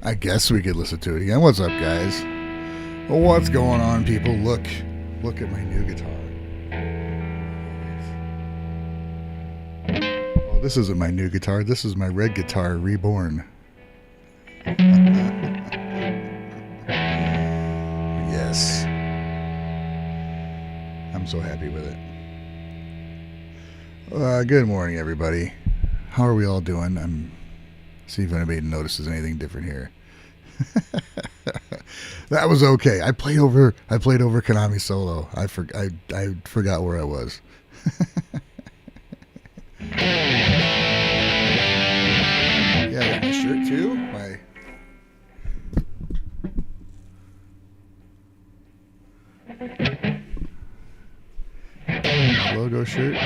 I guess we could listen to it again. What's up, guys? Well, what's going on, people? Look at my new guitar. Oh, this isn't my new guitar. This is my red guitar reborn. Yes. I'm so happy with it. Good morning, everybody. How are we all doing? See if anybody notices anything different here. That was okay. I played over Konami solo. I forgot where I was. Yeah, I got my shirt too. My logo shirt.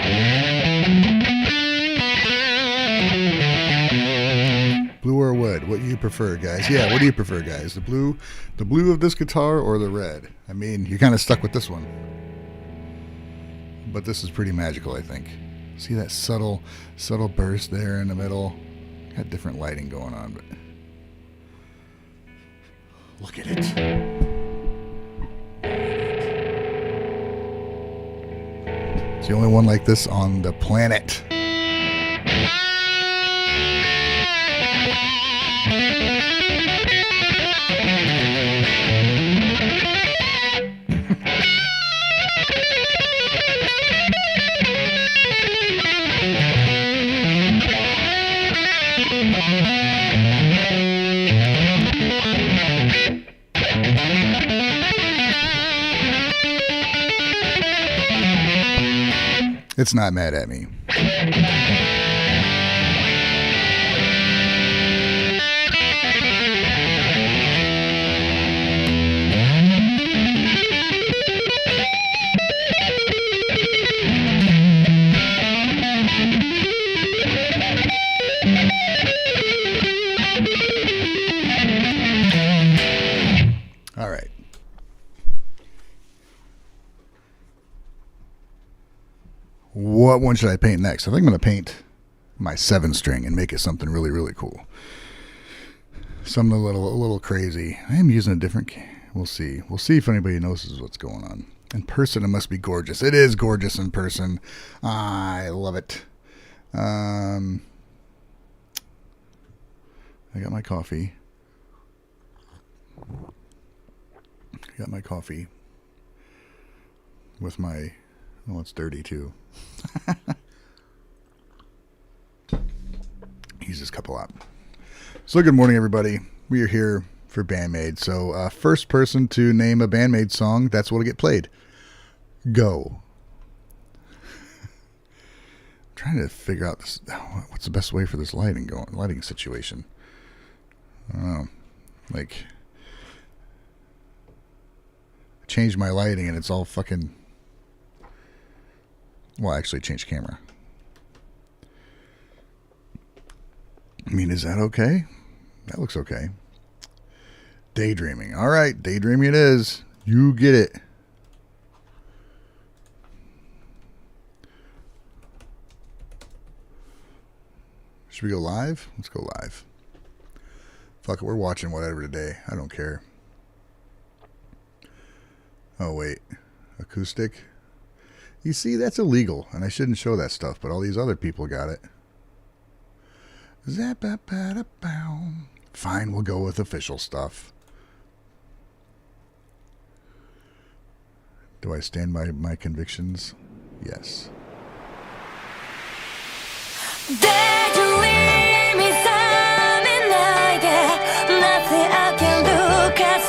Blue or wood? What do you prefer, guys? Yeah, what do you prefer, guys? The blue of this guitar or the red? I mean, you're kind of stuck with this one. But this is pretty magical, I think. See that subtle burst there in the middle? Got different lighting going on, but look at it. It's the only one like this on the planet. It's not mad at me. All right. What one should I paint next? I think I'm going to paint my 7-string and make it something really, really cool. Something a little crazy. I am using a different... We'll see. We'll see if anybody notices what's going on. In person, it must be gorgeous. It is gorgeous in person. I love it. I got my coffee. With my... Oh, it's dirty too. Use this cup a lot. So good morning, everybody. We are here for BAND-MAID. So first person to name a BAND-MAID song, that's what'll get played. Go. I'm trying to figure out what's the best way for this lighting situation. I don't know. Like, I changed my lighting and it's all fucking... Well, I actually changed camera. I mean, is that okay? That looks okay. Daydreaming. All right, daydreaming it is. You get it. Should we go live? Let's go live. Fuck it, we're watching whatever today. I don't care. Oh, wait. Acoustic? You see, that's illegal, and I shouldn't show that stuff, but all these other people got it. Fine, we'll go with official stuff. Do I stand by my convictions? Yes. Daydreaming, nothing I can do. Camera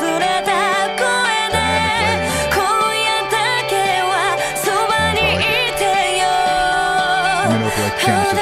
situation.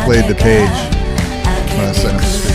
played to Paige when I sent him the stream.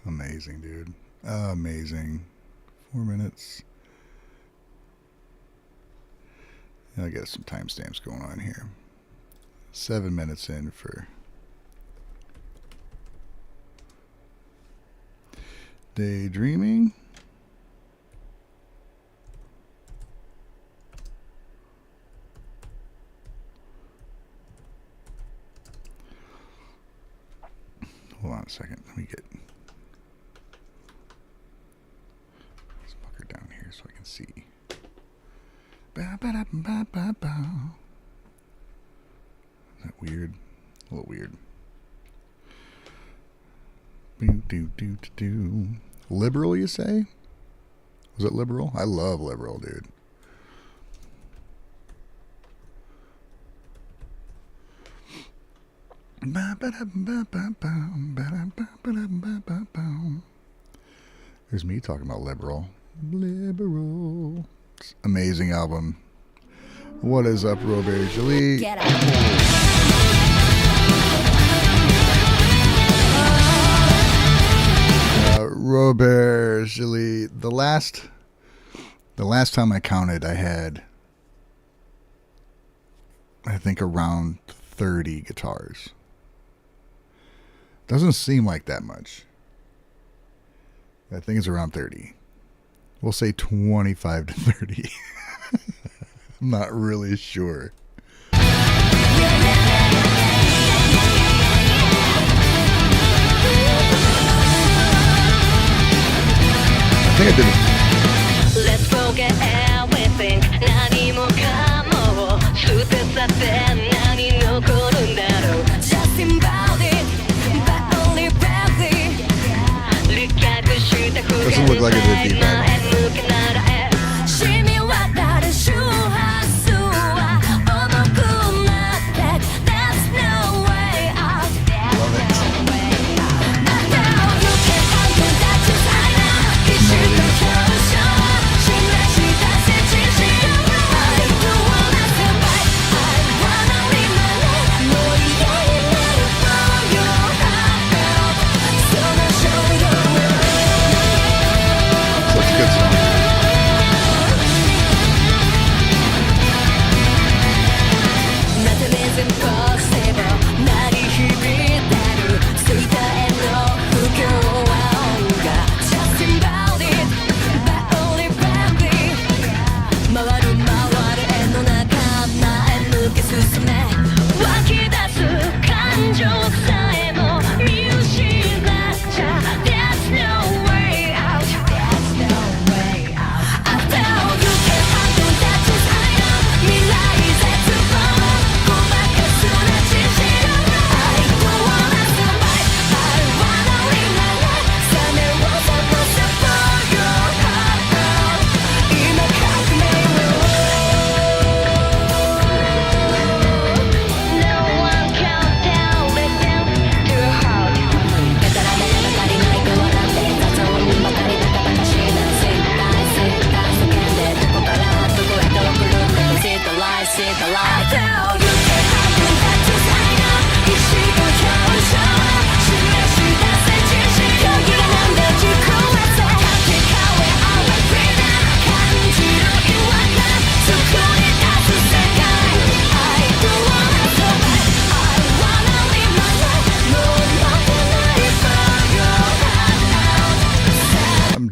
Amazing, dude. Amazing. 4 minutes. I got some timestamps going on here. 7 minutes in for Daydreaming. Hold on a second. Let me get this fucker down here so I can see. Is that weird? A little weird. Liberal, you say? Was it liberal? I love liberal, dude. There's me talking about liberal. Liberal. Amazing album. What is up, Robert Jolie? Get Robert Jolie. The last time I counted, I had, I think, around 30 guitars. Doesn't seem like that much. I think it's around 30. We'll say 25 to 30. I'm not really sure. I think I did it. Let's forget everything. Doesn't look like it did deep dive.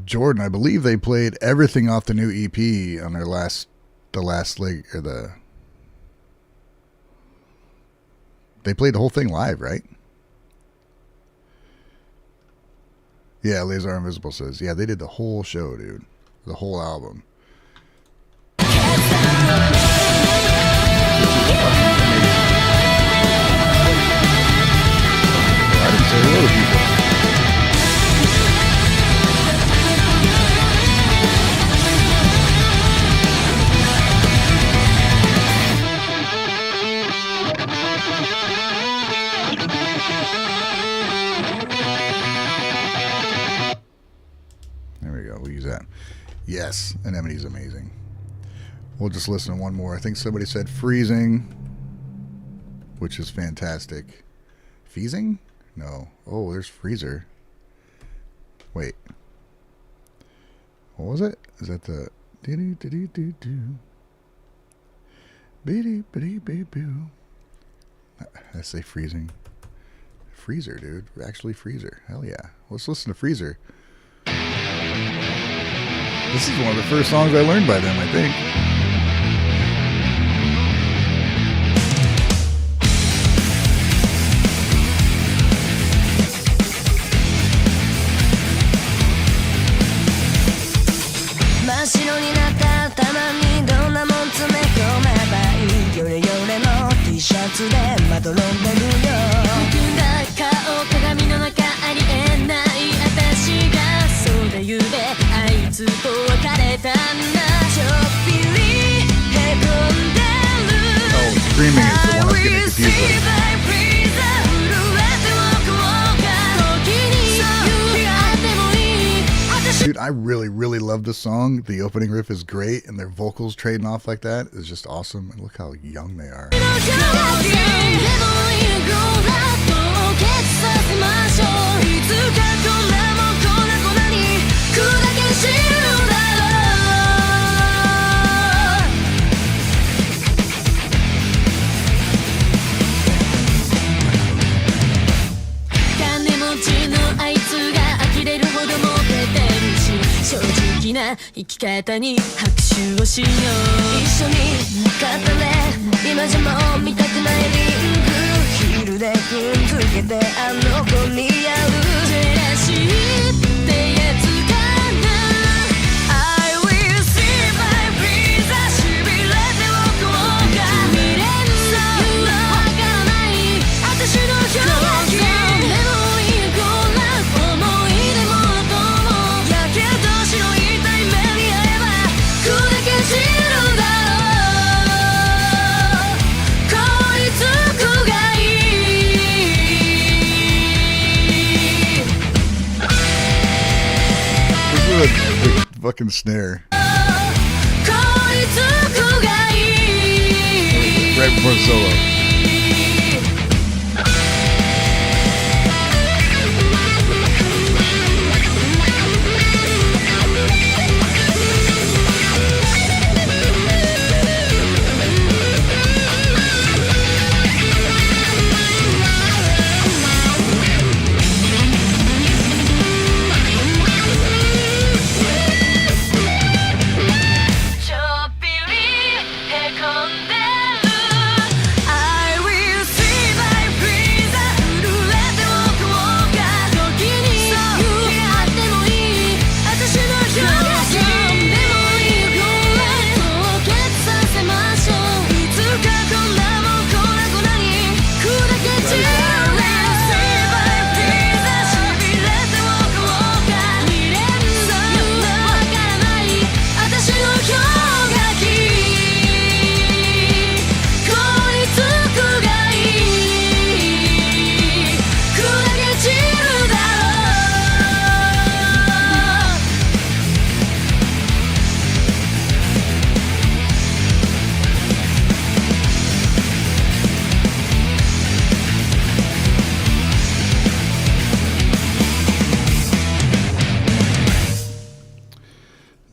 Jordan, I believe they played everything off the new EP on their the last leg, or they played the whole thing live, right? Yeah, Lazar Invisible says, yeah, they did the whole show, dude. The whole album. I didn't say hello to people. There we go. We'll use that. Yes, Anemone's amazing. We'll just listen to one more. I think somebody said Freezing, which is fantastic. Feezing? No. Oh, there's Freezer. Wait. What was it? Is that the... I say Freezing. Freezer, dude. Actually Freezer. Hell yeah. Let's listen to Freezer. This is one of the first songs I learned by them, I think. Screaming is the one I was getting confused with. Dude, I really, really love this song. The opening riff is great, and their vocals trading off like that is just awesome. And look how young they are. Fucking snare. Right before the solo.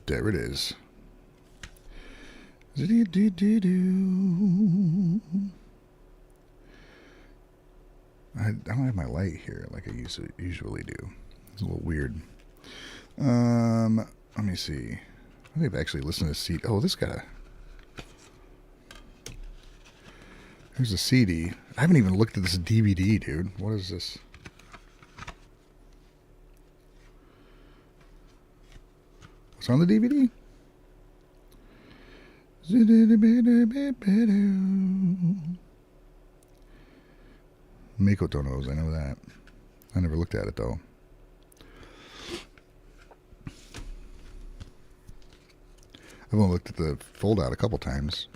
There it is. I don't have my light here like I usually do. It's a little weird. Let me see. I think I've actually listened to CD. Oh, this guy. Here's a CD. I haven't even looked at this DVD, dude. What is this? What's on the DVD? Mikoto knows, I know that. I never looked at it though. I've only looked at the fold out a couple times.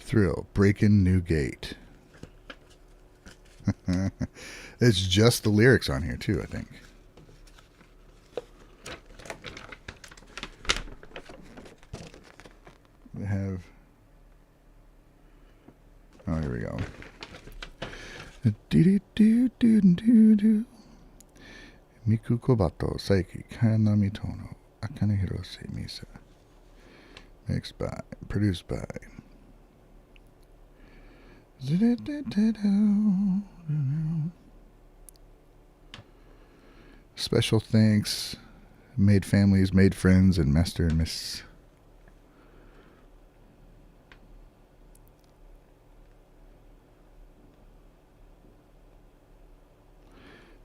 Thrill, breaking new gate. It's just the lyrics on here too, I think. They have. Oh, here we go. Miku Kobato, Saiki, Kanami Tono, Akane Hirose Misa. Mixed by, produced by. Special thanks, made families, made friends, and Master and Miss.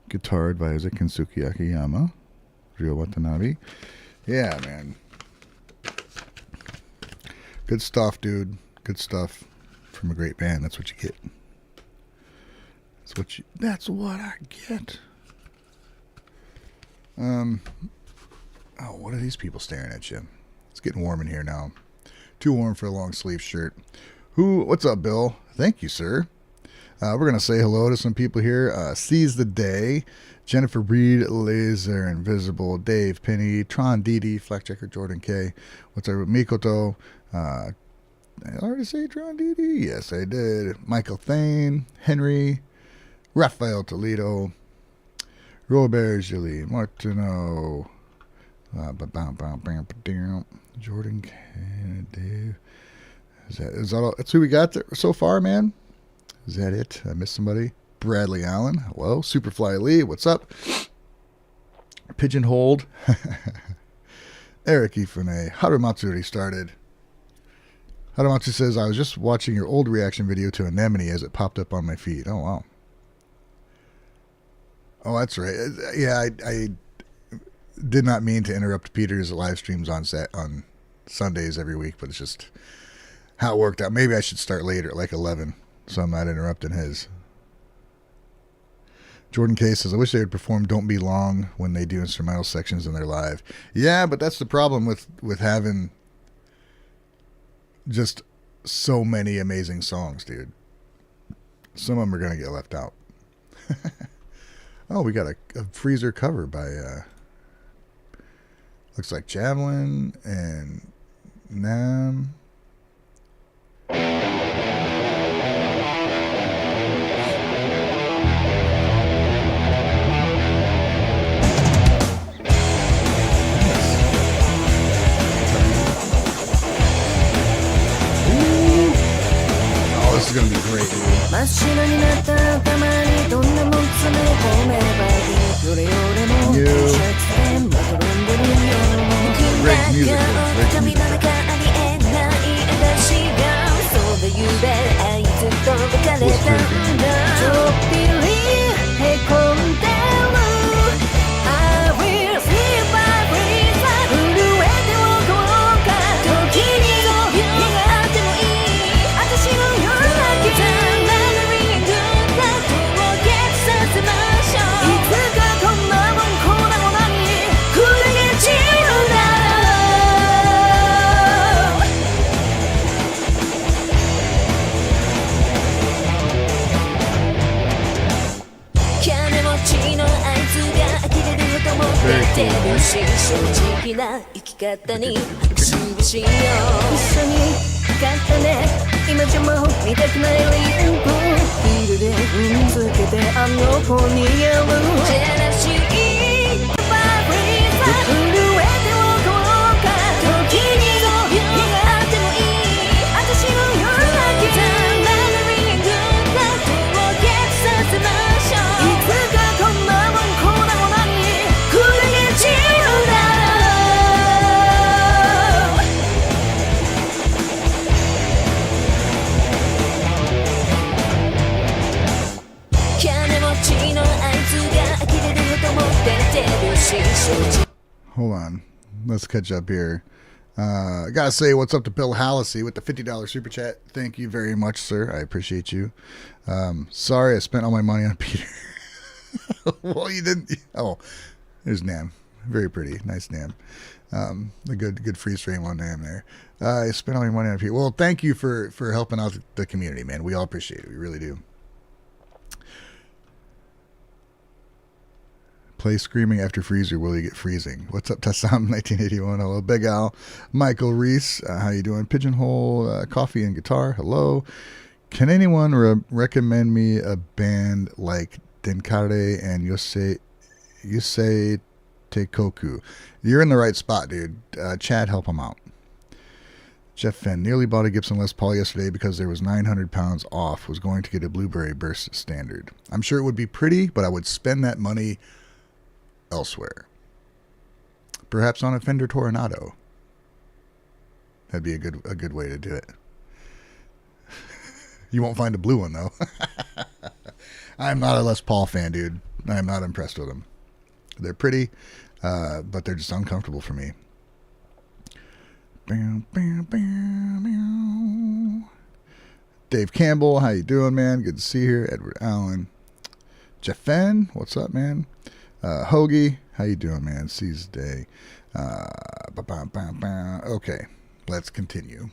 Guitared by Kensuke Akiyama, Ryo Watanabe. Yeah, man. Good stuff, dude. Good stuff from a great band. That's what you get. That's what I get. Oh, what are these people staring at you? It's getting warm in here now. Too warm for a long sleeve shirt. What's up, Bill? Thank you, sir. We're going to say hello to some people here. Seize the Day, Jennifer Breed, Laser Invisible, Dave Penny, Tron Didi, Flag Checker, Jordan K. What's up, Mikoto? I already say Tron Didi? Yes, I did. Michael Thane, Henry, Rafael Toledo, Robert Gilly, Martino, Jordan K. Dave. Is that that's who we got there so far, man? Is that it? I missed somebody. Bradley Allen. Hello. Superfly Lee. What's up? Pigeonholed. Eric Ifune. Harumatsu restarted. Harumatsu says, I was just watching your old reaction video to Anemone as it popped up on my feed. Oh, wow. Oh, that's right. Yeah, I did not mean to interrupt Peter's live streams on Sundays every week, but it's just how it worked out. Maybe I should start later, like 11. So I'm not interrupting his. Jordan K says, I wish they would perform Don't Be Long when they do instrumental sections in their live. Yeah, but that's the problem with having just so many amazing songs, dude. Some of them are going to get left out. Oh, we got a Freezer cover by, looks like Javelin and Nam. This is going to be great, dude. Great music, great music. Hold on. Let's catch up here. I gotta say what's up to Bill Hallisey with the $50 super chat. Thank you very much, sir. I appreciate you. Sorry I spent all my money on Peter. Well, you didn't. Oh, there's Nam. Very pretty. Nice Nam. A good freeze frame on Nam there. I spent all my money on Peter. Well, thank you for helping out the community, man. We all appreciate it. We really do. Play Screaming After Freezer. Will you get freezing? What's up, Tassam 1981? Hello, Big Al. Michael Reese. How you doing? Pigeonhole Coffee and Guitar. Hello. Can anyone recommend me a band like Denkare and Yusei Teikoku? You're in the right spot, dude. Chad, help him out. Jeff Fenn nearly bought a Gibson Les Paul yesterday because there was 900 pounds off. Was going to get a Blueberry Burst Standard. I'm sure it would be pretty, but I would spend that money elsewhere. Perhaps on a Fender Toronado. That'd be a good way to do it. You won't find a blue one though. I'm not a Les Paul fan, dude. I am not impressed with them. They're pretty, but they're just uncomfortable for me. Dave Campbell, how you doing, man? Good to see you here. Edward Allen. Jeff Fenn, what's up, man? Hoagie, how you doing, man? Seize the day. Okay, let's continue.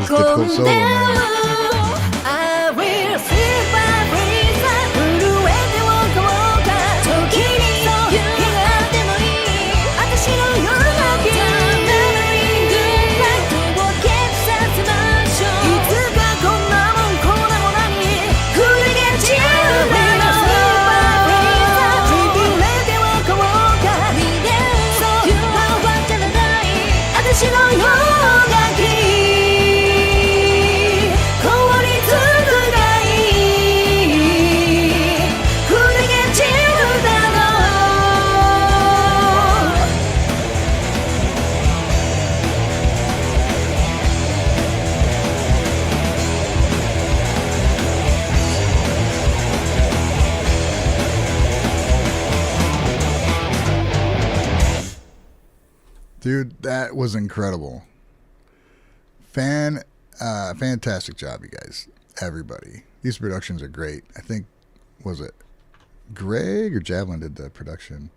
Difficult solo, man. Dude, that was incredible. Fantastic job, you guys. Everybody. These productions are great. I think, was it Greg or Javelin did the production?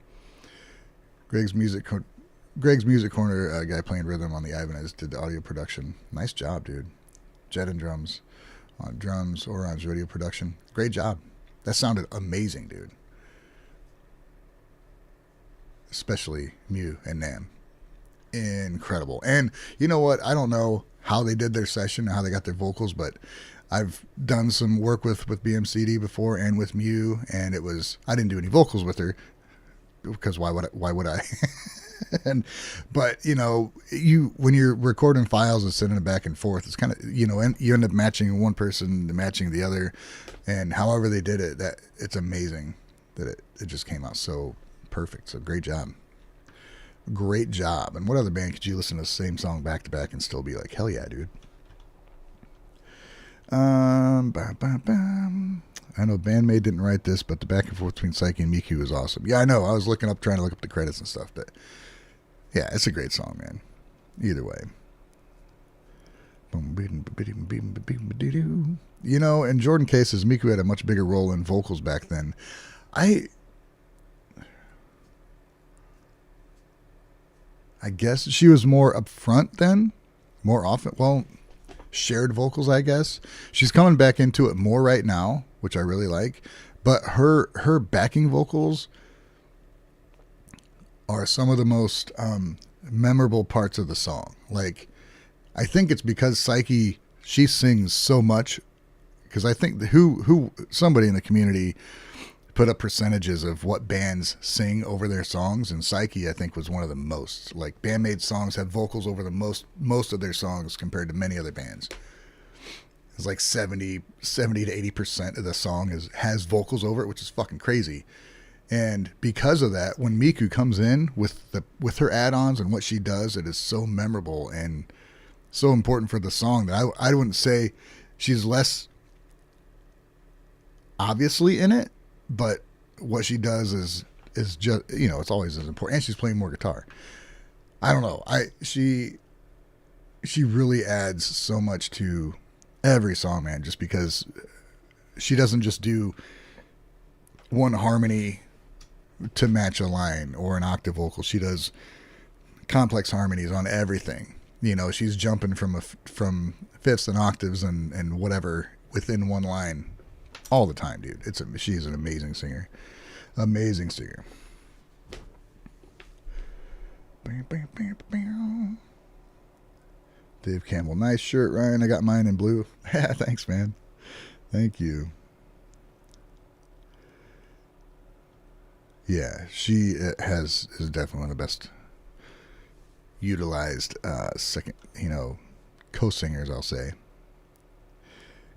Greg's Music Corner guy playing rhythm on the Ibanez did the audio production. Nice job, dude. Jet and drums on drums, Oron's radio production. Great job. That sounded amazing, dude. Especially Mew and Nam. Incredible. And you know what? I don't know how they did their session, how they got their vocals, but I've done some work with BMCD before and with Mew, and I didn't do any vocals with her because why would I? But you know, when you're recording files and sending it back and forth, it's kind of, you know, and you end up matching one person to matching the other, and however they did it, that it's amazing that it just came out so perfect. So great job. Great job. And what other band could you listen to the same song back to back and still be like, hell yeah, dude? I know BAND-MAID didn't write this, but the back and forth between Psyche and Miku is awesome. Yeah, I know. I was trying to look up the credits and stuff, but yeah, it's a great song, man. Either way. You know, in Jordan cases, Miku had a much bigger role in vocals back then. I I guess she was more upfront then, more often. Well, shared vocals, I guess. She's coming back into it more right now, which I really like. But her backing vocals are some of the most memorable parts of the song. Like, I think it's because Psyche, she sings so much. Because I think who somebody in the community put up percentages of what bands sing over their songs, and Psyche, I think, was one of the most. Like, BAND-MAID songs have vocals over the most of their songs compared to many other bands. It's like 70 to 80% of the song has vocals over it, which is fucking crazy. And because of that, when Miku comes in with her add-ons and what she does, it is so memorable and so important for the song that I wouldn't say she's less obviously in it, but what she does is just, you know, it's always as important. And she's playing more guitar. I don't know. She really adds so much to every song, man, just because she doesn't just do one harmony to match a line or an octave vocal. She does complex harmonies on everything. You know, she's jumping from fifths and octaves and whatever within one line all the time, dude. She's an amazing singer. Amazing singer. Dave Campbell, nice shirt, Ryan. I got mine in blue. Yeah, thanks, man. Thank you. Yeah, she is definitely one of the best utilized second, co-singers, I'll say.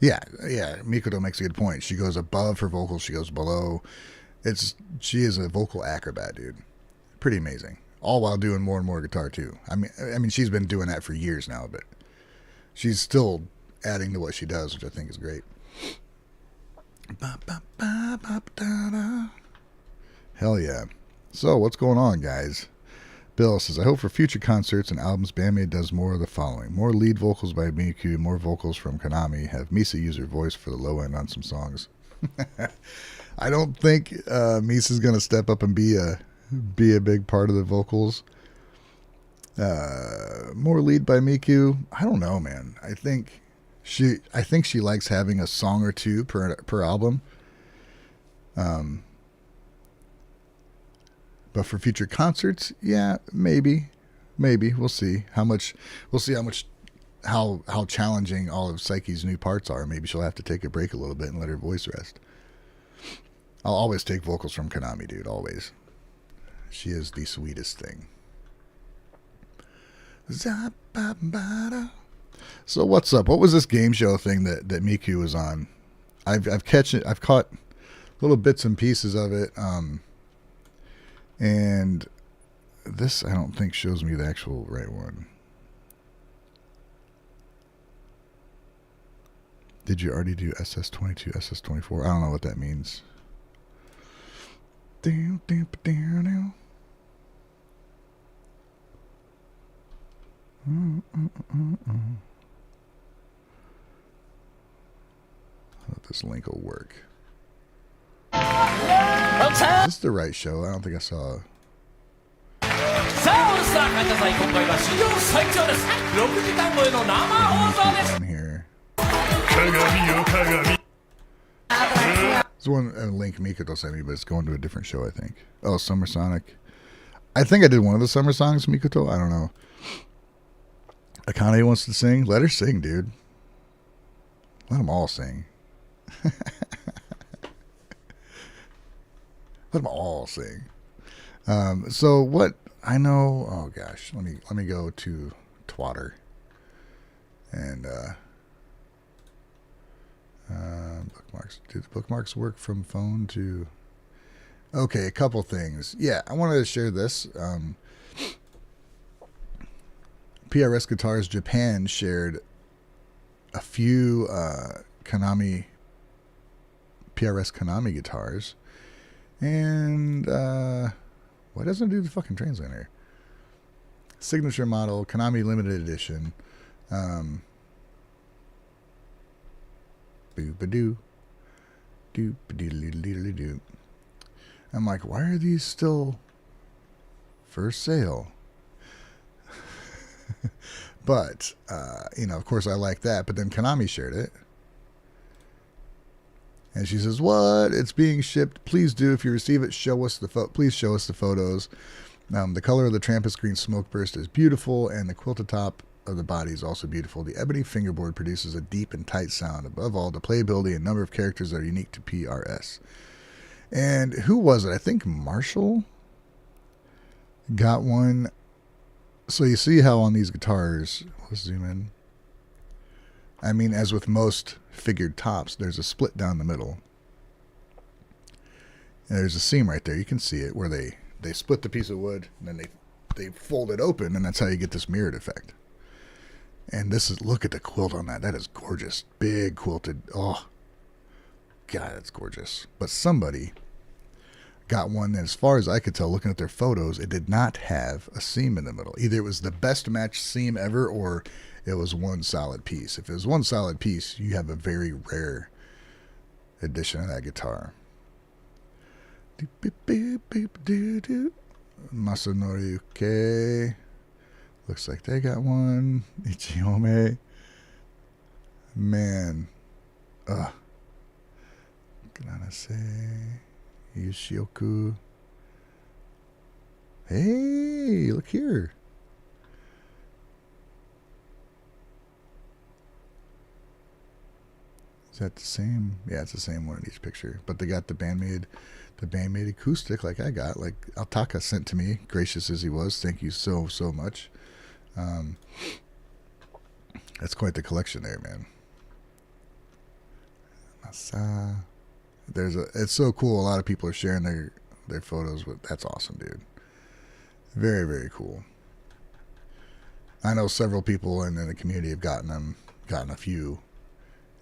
Yeah, Mikoto makes a good point. She goes above her vocals, she goes below. She is a vocal acrobat, dude. Pretty amazing. All while doing more and more guitar too. I mean, she's been doing that for years now, but she's still adding to what she does, which I think is great. Hell yeah. So, what's going on, guys? Bill says, I hope for future concerts and albums, BAND-MAID does more of the following. More lead vocals by Miku, more vocals from Konami, have Misa use her voice for the low end on some songs. I don't think Misa's going to step up and be a big part of the vocals. More lead by Miku. I don't know, man. I think she likes having a song or two per album. But for future concerts, yeah, maybe we'll see how challenging all of Psyche's new parts are. Maybe she'll have to take a break a little bit and let her voice rest. I'll always take vocals from Konami, dude. Always. She is the sweetest thing. So what's up? What was this game show thing that Miku was on? I've caught little bits and pieces of it. And this, I don't think, shows me the actual right one. Did you already do SS22, SS24? I don't know what that means. Hope this link will work. Is this the right show? I don't think I saw. On here. There's one link Mikoto sent me, but it's going to a different show, I think. Oh, Summer Sonic. I think I did one of the summer songs, Mikoto. I don't know. Akane wants to sing. Let her sing, dude. Let them all sing. Let them all sing. So what I know, oh gosh, let me go to Twatter and bookmarks. Do the bookmarks work from phone to? Okay, a couple things. Yeah, I wanted to share this. PRS Guitars Japan shared a few PRS Konami guitars. And why doesn't it do the fucking translator? Signature model, Konami limited edition. Boo-ba-doo. Doo-ba-doo-doo-doo-doo-doo. I'm like, why are these still for sale? But, of course I like that. But then Konami shared it. And she says, what? It's being shipped. Please do. If you receive it, please show us the photos. The color of the Trampus green smoke burst is beautiful, and the quilted top of the body is also beautiful. The ebony fingerboard produces a deep and tight sound. Above all, the playability and number of characters that are unique to PRS. And who was it? I think Marshall got one. So you see how on these guitars, let's zoom in. I mean, as with most figured tops, there's a split down the middle. And there's a seam right there. You can see it where they split the piece of wood and then they fold it open, and that's how you get this mirrored effect. And look at the quilt on that. That is gorgeous. Big quilted. Oh, God, that's gorgeous. But somebody got one that, as far as I could tell, looking at their photos, it did not have a seam in the middle. Either it was the best matched seam ever, or it was one solid piece. If it was one solid piece, you have a very rare edition of that guitar. Masanori Uke. Looks like they got one. Ichihome. Man. Ganase. Yoshioku. Hey, look here. Is that the same? Yeah, it's the same one in each picture. But they got the BAND-MAID acoustic like I got, like Altaka sent to me, gracious as he was. Thank you so much. That's quite the collection there, man. Masa. It's so cool. A lot of people are sharing their photos with. That's awesome, dude. Very, very cool. I know several people in the community have gotten a few,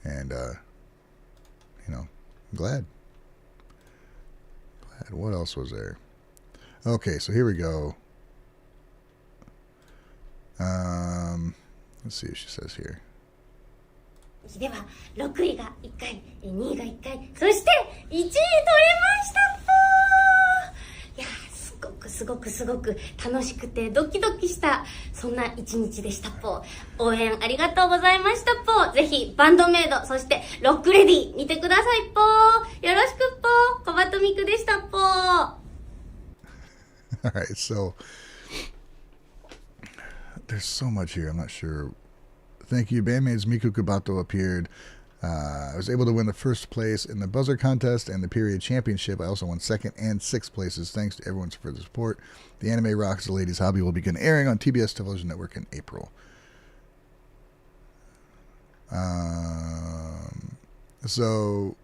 and I'm glad. What else was there? Okay, so here we go. Let's see what she says here. では6位が1回、2位が1回、そして1位取れましたっぽー。いやー、すごく楽しくてドキドキしたそんな一日でしたっぽー。応援ありがとうございましたっぽー。ぜひバンドメイド、そしてロックレディ見てくださいっぽー。よろしくっぽー。小バトミクでしたっぽー。Alright, so there's so much here, I'm not sure. Thank you. BAND-MAID's Miku Kubato appeared. I was able to win the first place in the buzzer contest and the period championship. I also won second and sixth places. Thanks to everyone for the support. The Anime Rocks the Ladies Hobby will begin airing on TBS Television Network in April.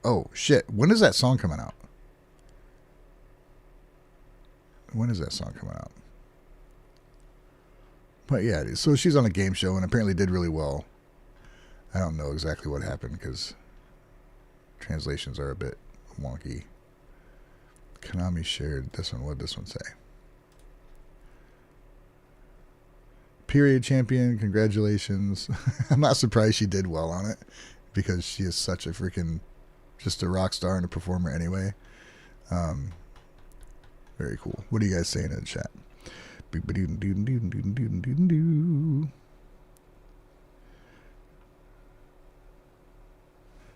Oh shit, when is that song coming out? But yeah, so she's on a game show and apparently did really well. I don't know exactly what happened because translations are a bit wonky. Konami shared this one. What did this one say? Period champion, congratulations. I'm not surprised she did well on it because she is such a freaking, just a rock star and a performer anyway. Very cool. What are you guys saying in the chat?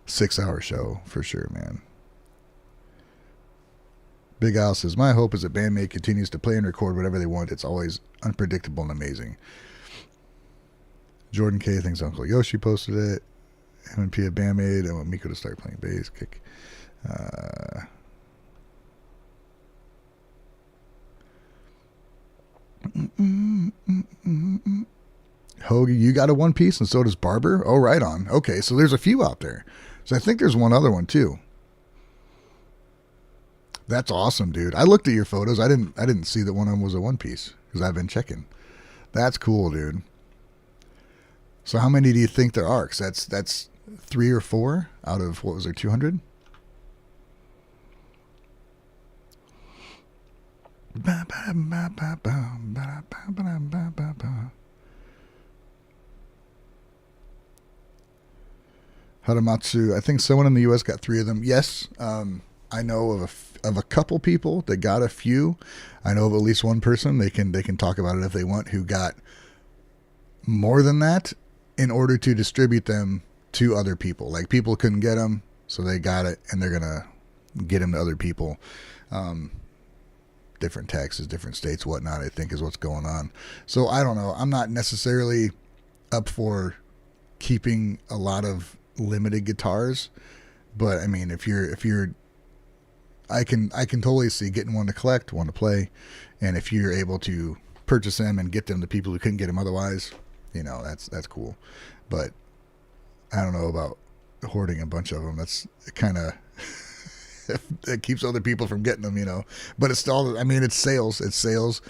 6-hour show for sure, man. Big Al says, my hope is that BAND-MAID continues to play and record whatever they want. It's always unpredictable and amazing. Jordan K thinks Uncle Yoshi posted it. MNP at BAND-MAID. I want Miko to start playing bass kick. Hoagie, you got a one piece and so does Barber? Oh, right on. Okay, so there's a few out there. So I think there's one other one too. That's awesome, dude. I looked at your photos. I didn't see that one of them was a one piece because I've been checking. That's cool, dude. So how many do you think there are? 'Cause that's 3 or 4 out of, what was there, 200? Haramatsu, I think someone in the U.S. got 3 of them. Yes, I know of a couple people that got a few. I know of at least one person, they can talk about it if they want, who got more than that in order to distribute them to other people. Like, people couldn't get them, so they got it, and they're gonna get them to other people. Different taxes, different states, whatnot, I think is what's going on. So I don't know. I'm not necessarily up for keeping a lot of limited guitars, but I mean, if you're I can totally see getting one to collect, one to play, and if you're able to purchase them and get them to people who couldn't get them otherwise, you know, that's cool. But I don't know about hoarding a bunch of them. That's kind of it keeps other people from getting them, you know. But it's still, I mean, it's sales. It's sales.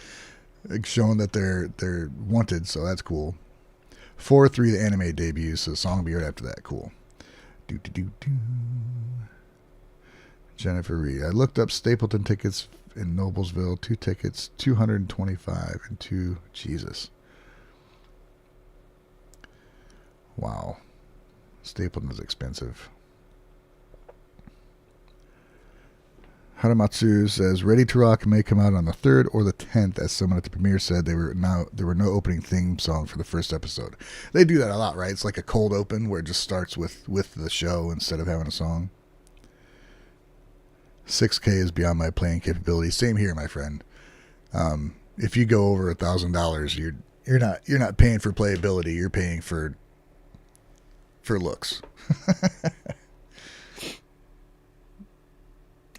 It's showing that they're wanted, so that's cool. 4-3 the anime debuts, so the song will be right after that. Cool. Do. Jennifer Reed. I looked up Stapleton tickets in Noblesville. 2 tickets, $225, and 2. Jesus. Wow. Stapleton is expensive. Haramatsu says, Ready to Rock may come out on the 3rd or the 10th, as someone at the premiere said. There were no opening theme song for the first episode. They do that a lot, right? It's like a cold open where it just starts with the show instead of having a song. 6K is beyond my playing capability. Same here, my friend. If you go over $1,000, you're not paying for playability. You're paying for looks.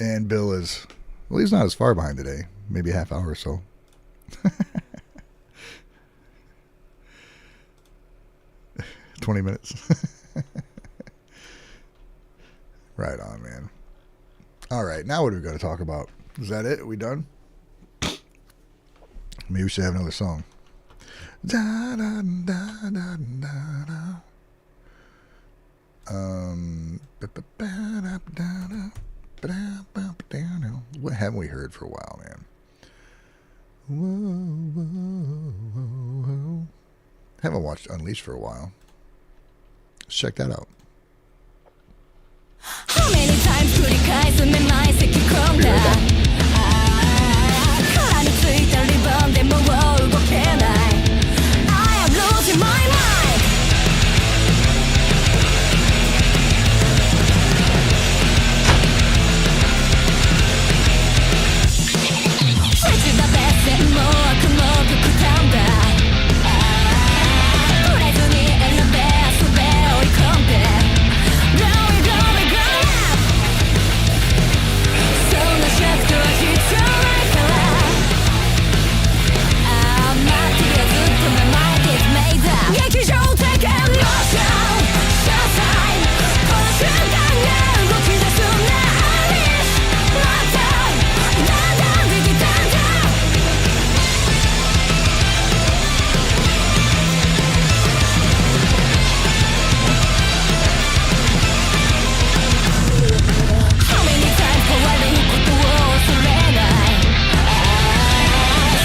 And Bill is, well, he's not as far behind today. Maybe a half hour or so. $20 minutes. Right on, man. All right, now what are we going to talk about? Is that it? Are we done? Maybe we should have another song. Da, da, da, da, da, da. What haven't we heard for a while, man? Whoa, whoa, whoa, whoa. Haven't watched Unleashed for a while. Let's check that out. How many times could you guys my second come down? I am losing my mind. Which is the best and more I can love you could down there. Put it to me and the best of it, we come there. Glory, glory, glory. So much left to a hit your life alive. I'm not to get good to my mind is made up. 劇場的エモーション Showtime この瞬間が動き出すね Unleash My time だんだんビビだんだん How many times 変わることを恐れない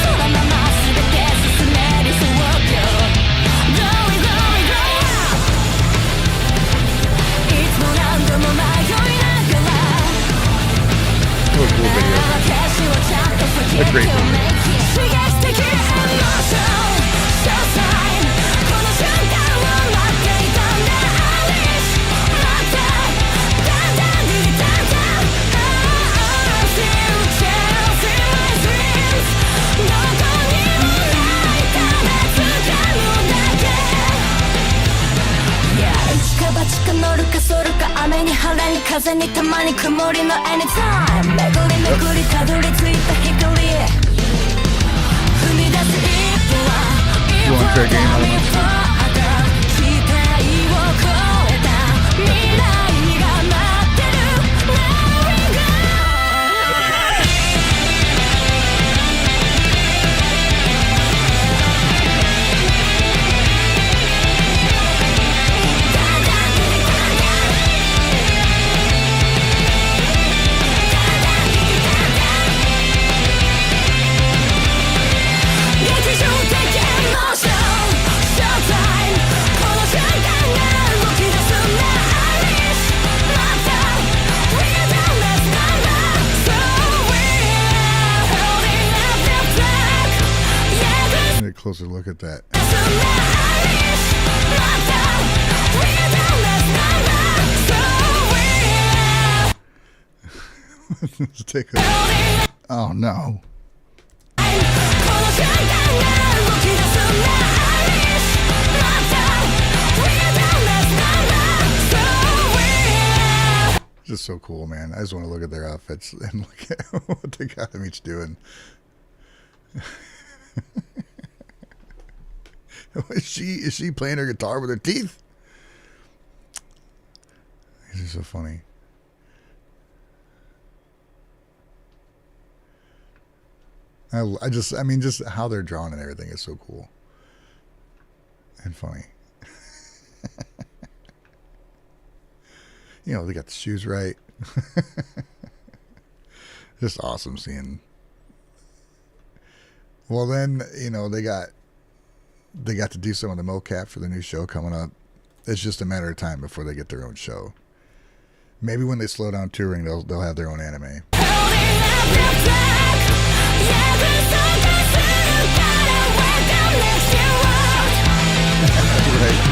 そのまま全て進める So walk you Glory, glory, glory up いつも何度も迷いながら That was a cool video. 私をちゃんと forget A great to video. make it 刺激的エモーション Showtime この瞬間を待っていたんだ Unleash My time だんだんビビだんだん Future in my dreams どこにもないため掴むだけ Yeah 一か八か乗るか反るか雨に晴れに風にたまに曇りの Anytime 巡り巡りたどり着いた光踏み出す一歩は You want to try a game, Adam? 期待を超えた未来が待ってる Now we go closer look at that. Let's take a. Oh no. Just so cool, man. I just want to look at their outfits and look at what they got them each doing. Is she playing her guitar with her teeth? This is so funny. I mean, just how they're drawn and everything is so cool and funny. You know, they got the shoes right. Just awesome seeing. Well, then, you know, they got to do some of the mocap for the new show coming up. It's just a matter of time before they get their own show. Maybe when they slow down touring, they'll have their own anime. Right.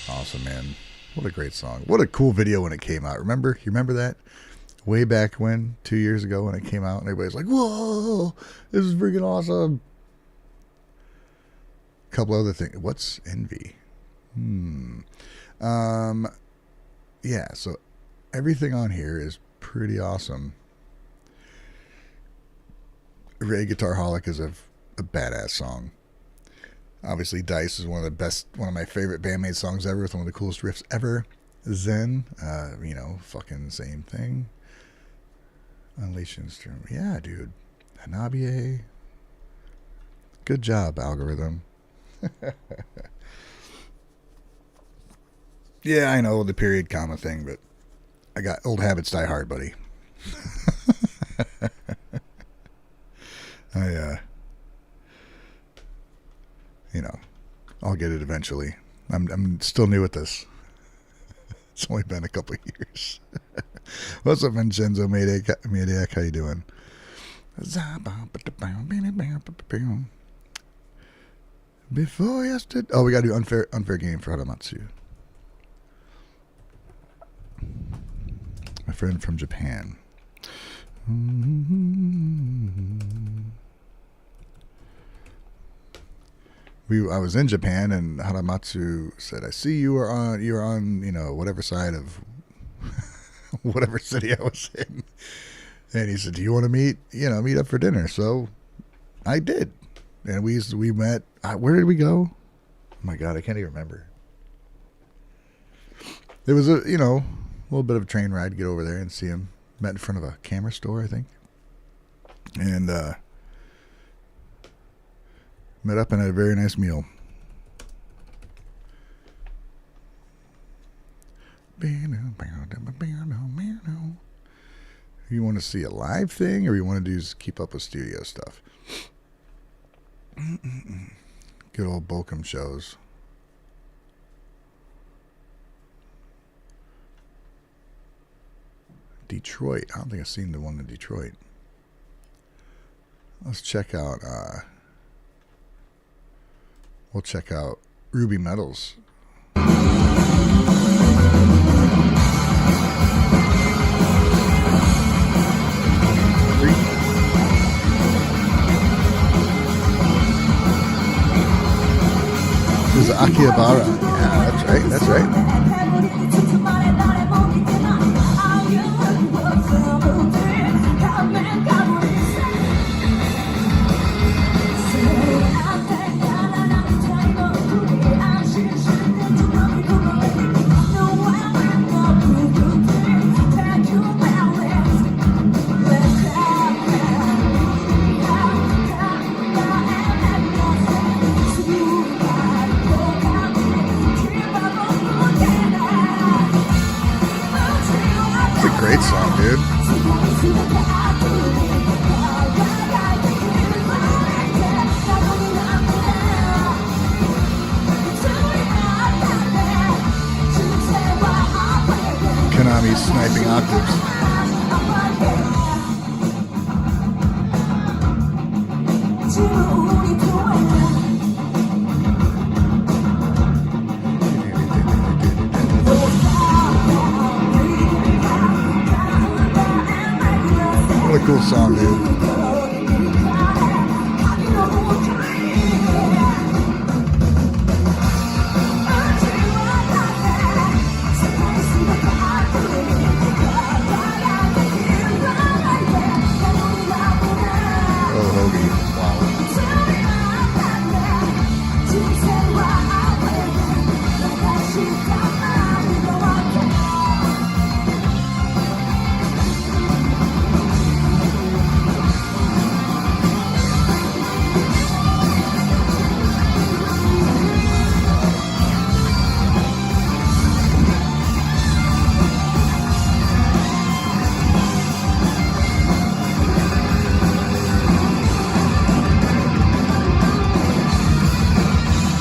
Awesome, man. What a great song. What a cool video when it came out. You remember that? Way back when, 2 years ago when it came out, and everybody's like, whoa, this is freaking awesome. A couple other things. What's Envy? Yeah, so everything on here is pretty awesome. Ray Guitarholic is a badass song. Obviously, Dice is one of my favorite BAND-MAID songs ever, with one of the coolest riffs ever. Zen, you know, fucking same thing. Unleash Instrument. Yeah, dude. Hanabiye. Good job, algorithm. Yeah, I know the period comma thing, but I got old habits die hard, buddy. You know, I'll get it eventually. I'm still new at this. It's only been a couple of years. What's up, Vincenzo Maniac? How you doing? Before yesterday. Oh, we gotta do unfair game for Haramatsu. My friend from Japan. I was in Japan, and Haramatsu said, "I see you are on, you know, whatever side of whatever city I was in." And he said, "Do you want to meet up for dinner?" So I did, and we met. Where did we go? Oh my God, I can't even remember. It was a little bit of a train ride to get over there and see him. Met in front of a camera store, I think, and met up and had a very nice meal. You want to see a live thing, or you want to just keep up with studio stuff? Good old Bochum shows. Detroit. I don't think I've seen the one in Detroit. Let's check out. We'll check out Ruby Metals. This is Akihabara. Yeah, that's right. That's right. Great song, dude. Konami sniping octaves. What a cool song, dude.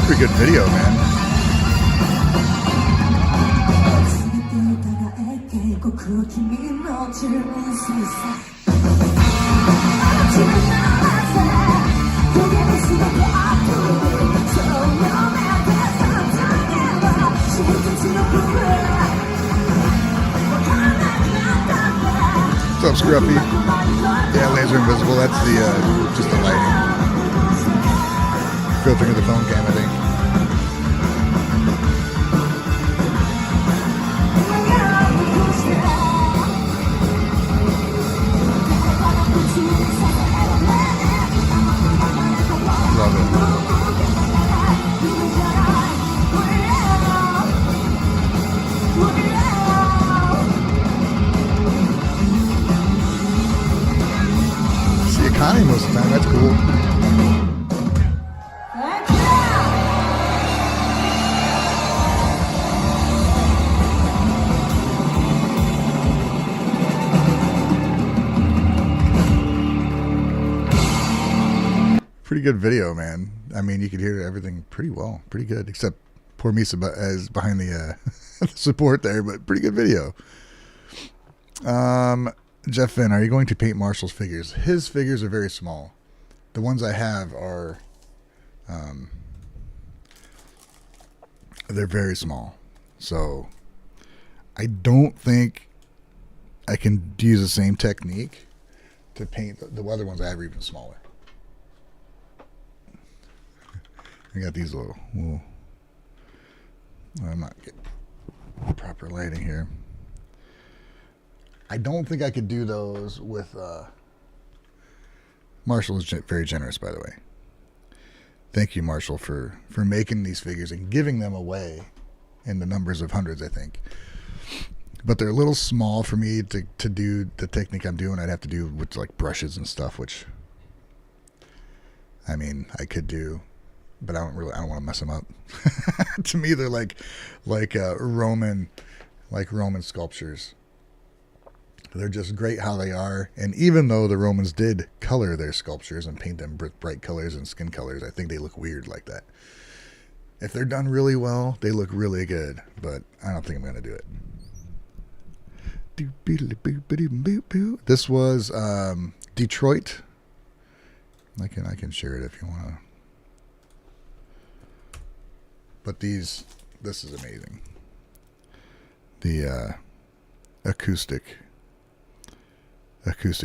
Pretty good video, man. What's up, Scruffy? Yeah, laser invisible. That's the just the lighting. Filtering of the phone cam, I think. Love it. See Akane most of the time, that's cool. Pretty good video, man. I mean, you could hear everything pretty well, pretty good, except poor Misa is behind the support there, but pretty good video. Jeff Finn, are you going to paint Marshall's figures? His figures are very small. The ones I have are, they're very small. So I don't think I can use the same technique to paint the other ones I have are even smaller. I got these little I'm not getting proper lighting here. I don't think I could do those with Marshall is very generous, by the way. Thank you, Marshall, for making these figures and giving them away in the numbers of hundreds, I think. But they're a little small for me to do the technique I'm doing. I'd have to do with like brushes and stuff, which I mean I could do, but I don't want to mess them up. To me, they're like Roman sculptures. They're just great how they are. And even though the Romans did color their sculptures and paint them bright colors and skin colors, I think they look weird like that. If they're done really well, they look really good. But I don't think I'm going to do it. This was Detroit. I can share it if you want to. But this is amazing. The acoustic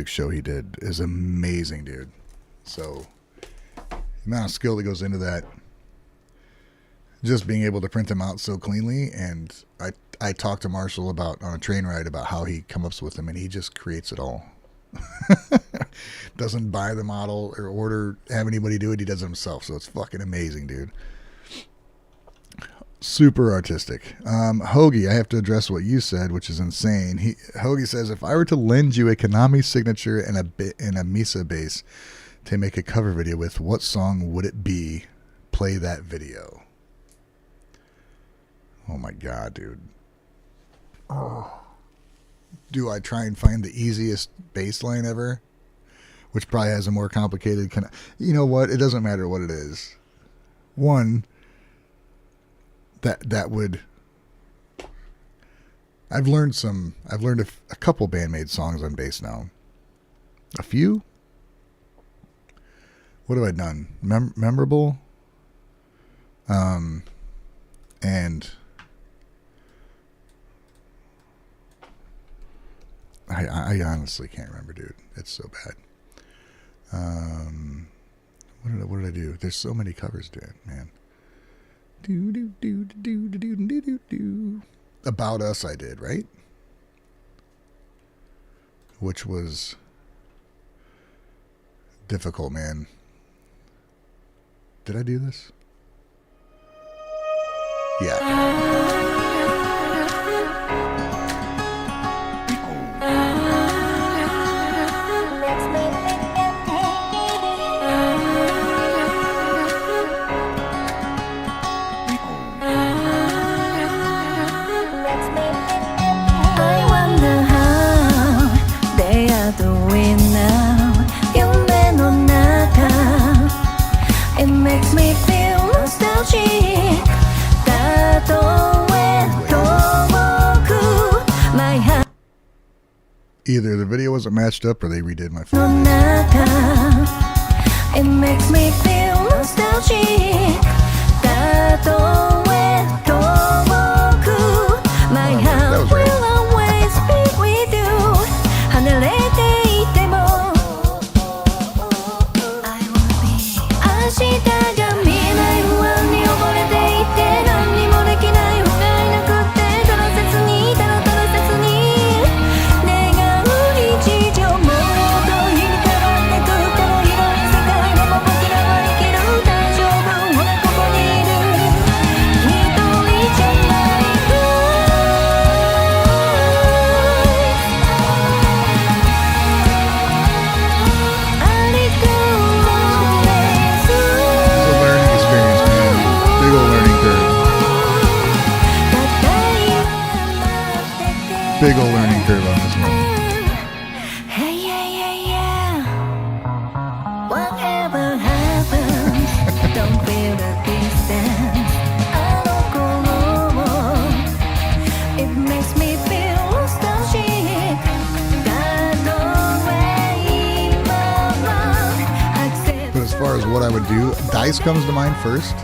show he did is amazing, dude. So the amount of skill that goes into that, just being able to print them out so cleanly. And I talked to Marshall about on a train ride about how he comes up with them, and he just creates it all. Doesn't buy the model or have anybody do it. He does it himself. So it's fucking amazing, dude. Super artistic. Hoagie, I have to address what you said, which is insane. Hoagie says, if I were to lend you a Konami signature and a Misa bass to make a cover video with, what song would it be? Play that video. Oh my god, dude. Oh, do I try and find the easiest bass line ever, which probably has a more complicated kind of. You know what? It doesn't matter what it is. One, that would. I've learned a couple BAND-MAID songs on bass now. A few. What have I done? Memorable. And I honestly can't remember, dude. It's so bad. What did I do? There's so many covers, dude, man. Do. About Us I did, right? Which was difficult, man. Did I do this? Yeah. I wonder how they are doing now. 夢の中 It makes me feel nostalgic. たとえ遠く My heart Either the video wasn't matched up or they redid my phone. の中 It makes me feel nostalgic. たとえ遠く My heart will always be with you. 離れていても I will be 明日が見えない不安に溺れていて何にもできない不甲斐なくってただ切にただ切に願う日常もっと日に変わってくこの広い世界でも僕らは生きる大丈夫ほらここにいる一人じゃないありがとう It's a learning experience, man. Big ol' learning curve. Big ol' learning curve on this one. Hey, yeah, yeah, yeah. Whatever happens, don't feel the distance. I don't go wrong. It makes me feel nostalgic. God always accept. But as far as what I would do, Dice comes to mind first,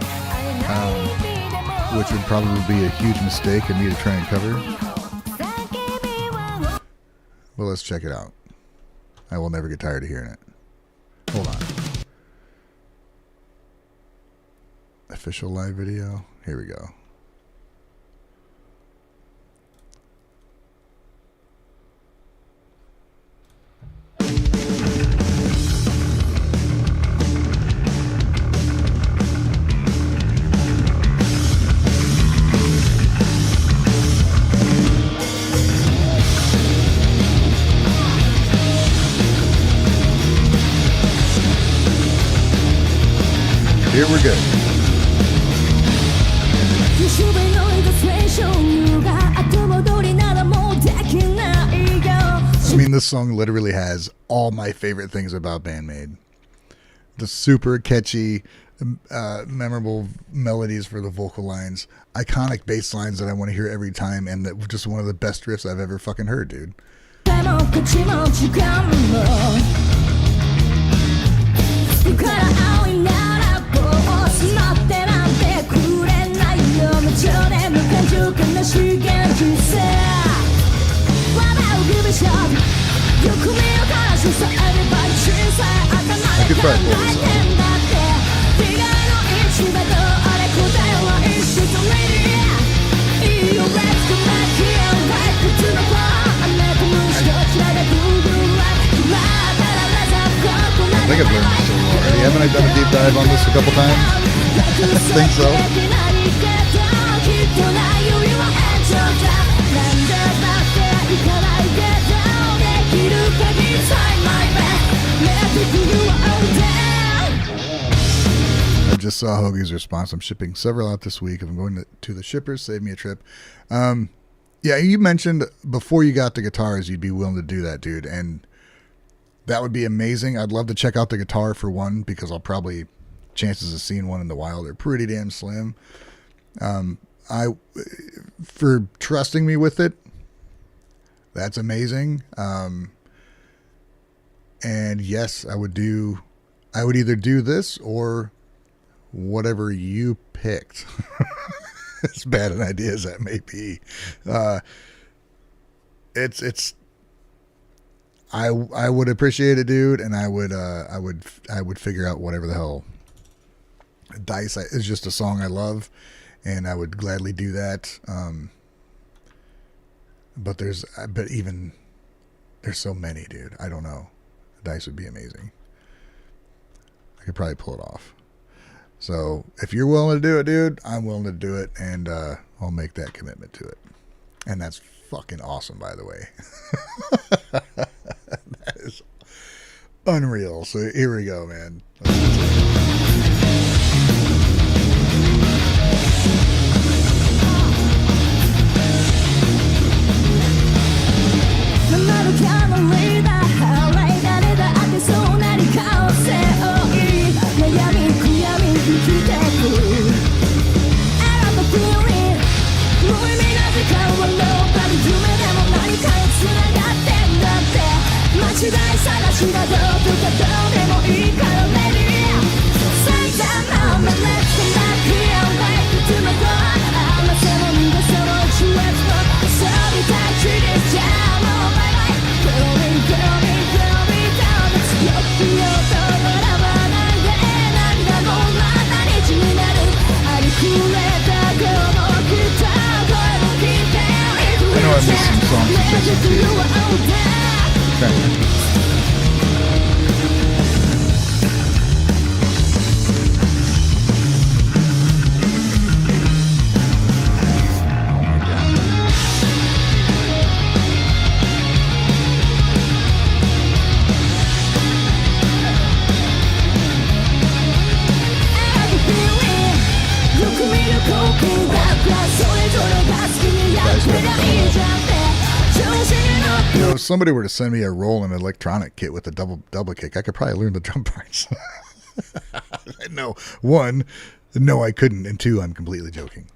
which would probably be a huge mistake of me to try and cover. Well, let's check it out. I will never get tired of hearing it. Hold on. Official live video. Here we go. Here we're good. 不守備のイルストレーションが後戻りならもうできないよ I mean, this song literally has all my favorite things about BAND-MAID. The super catchy, memorable melodies for the vocal lines, iconic bass lines that I want to hear every time, and that just one of the best riffs I've ever fucking heard, dude. 手も口も時間もだから青いならこうしまってなんてくれないよ無情で無感情悲しい現実さ笑う日々ショットよく見るからしさ Everybody 小さい頭で考えてんだって被害の一部とあれ答えは一緒と見るいいよ Let's go back here Right to the bar あなたの人嫌いでブーブーは決まったら Let's go I think I've learned this so already. Haven't I done a deep dive on this a couple times? I think so. I just saw Hoagie's response. I'm shipping several out this week. If I'm going to the shippers, save me a trip. Yeah, you mentioned before you got the guitars, you'd be willing to do that, dude, and that would be amazing. I'd love to check out the guitar for one, because I'll probably chances of seeing one in the wild are pretty damn slim. For trusting me with it, that's amazing. And yes, I would either do this or whatever you picked. As bad an idea as that may be. I would appreciate it, dude, and I would figure out whatever the hell. Dice is just a song I love, and I would gladly do that. But there's so many, dude. I don't know. Dice would be amazing. I could probably pull it off. So if you're willing to do it, dude, I'm willing to do it, and I'll make that commitment to it. And that's fucking awesome, by the way. That is unreal. So here we go, man. I missed some songs to listen to. Okay. You know, if somebody were to send me a Roland electronic kit with a double kick, I could probably learn the drum parts. No, one, no, I couldn't, and two, I'm completely joking.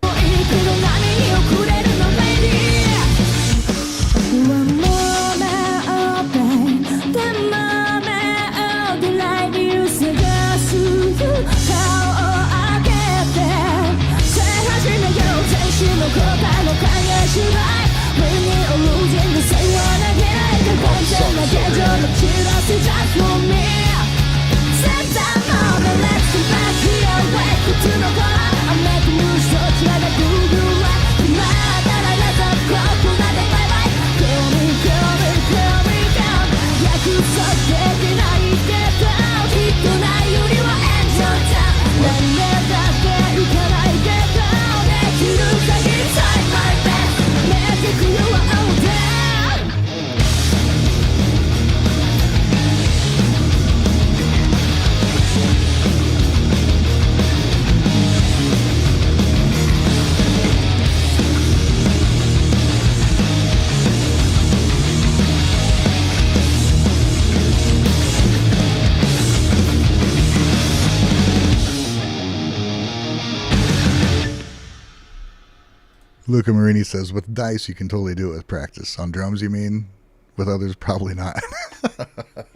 Luca Marini says, with dice, you can totally do it with practice. On drums, you mean? With others, probably not.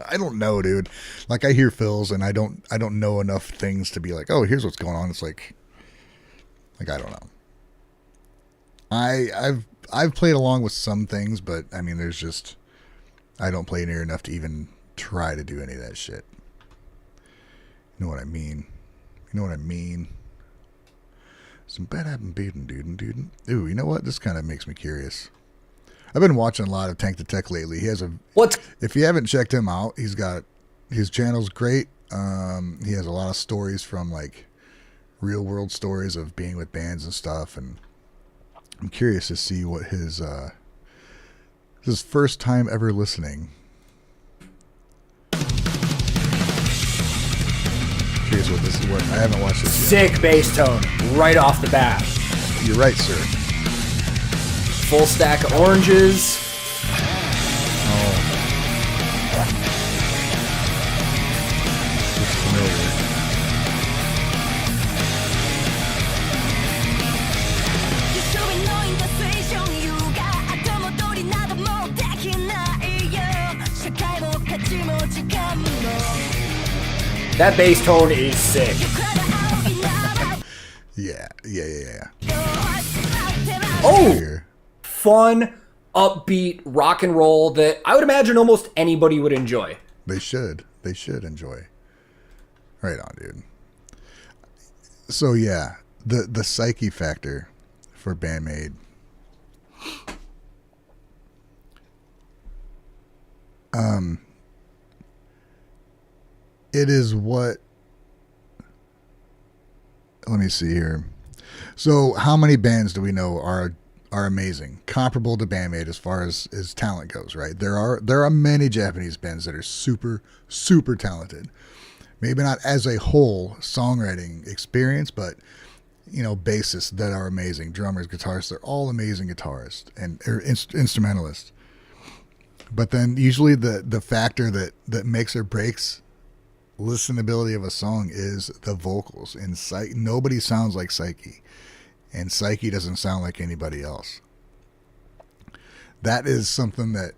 I don't know, dude. Like, I hear fills, and I don't know enough things to be like, oh, here's what's going on. It's like I don't know. I've played along with some things, but I mean, there's just, I don't play near enough to even try to do any of that shit. You know what I mean? Some bad happen beaten, dude. Ooh, you know what? This kind of makes me curious. I've been watching a lot of Tank the Tech lately. He has if you haven't checked him out, he's got, his channel's great. He has a lot of stories from like real world stories of being with bands and stuff, and I'm curious to see what his first time ever listening. Curious what this is. What I haven't watched this yet. Sick bass tone right off the bat. You're right, sir. Full Stack of Oranges. It's familiar. That bass tone is sick. Yeah. Oh, Here. fun, upbeat rock and roll that I would imagine almost anybody would enjoy. They should enjoy. Right on, dude. So yeah, the psyche factor for BAND-MAID. It is what. Let me see here. So, how many bands do we know are amazing, comparable to BAND-MAID as far as talent goes? Right, there are many Japanese bands that are super talented. Maybe not as a whole songwriting experience, but bassists that are amazing, drummers, guitarists. They're all amazing guitarists and instrumentalists. But then usually the factor that makes or breaks listenability of a song is the vocals. And nobody sounds like Psyche, and Psyche doesn't sound like anybody else. That is something that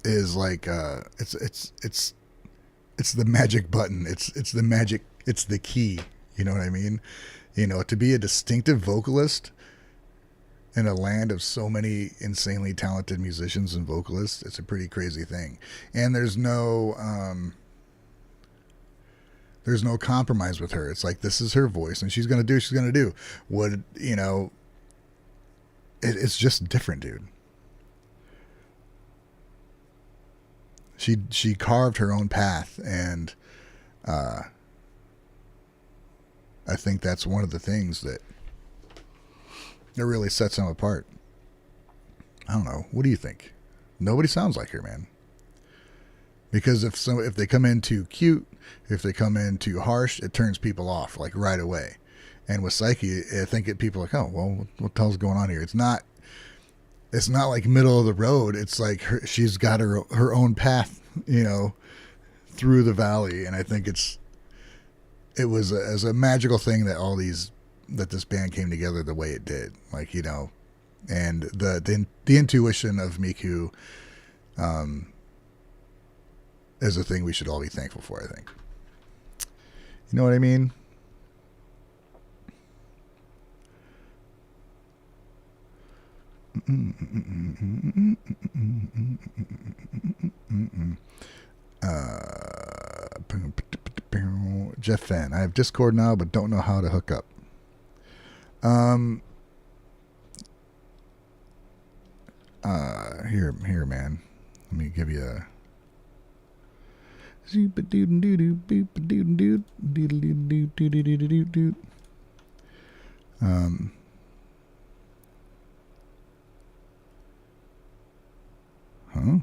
is like it's the magic button. It's the magic. It's the key. You know what I mean? To be a distinctive vocalist in a land of so many insanely talented musicians and vocalists, it's a pretty crazy thing. And there's no compromise with her. It's like, this is her voice, and she's gonna do what she's gonna do. It's just different, dude. She carved her own path, and I think that's one of the things that really sets them apart. I don't know. What do you think? Nobody sounds like her, man. Because if they come in too cute, if they come in too harsh, it turns people off like right away. And with Psyche, I think people are like, oh, well, what the hell's going on here? It's not like middle of the road. It's like she's got her own path, through the valley. And I think it was a magical thing that this band came together the way it did. Like, and the intuition of Miku, is a thing we should all be thankful for, I think. You know what I mean? Jeff Fan, I have Discord now, but don't know how to hook up. Here, man. Let me give you a. Huh?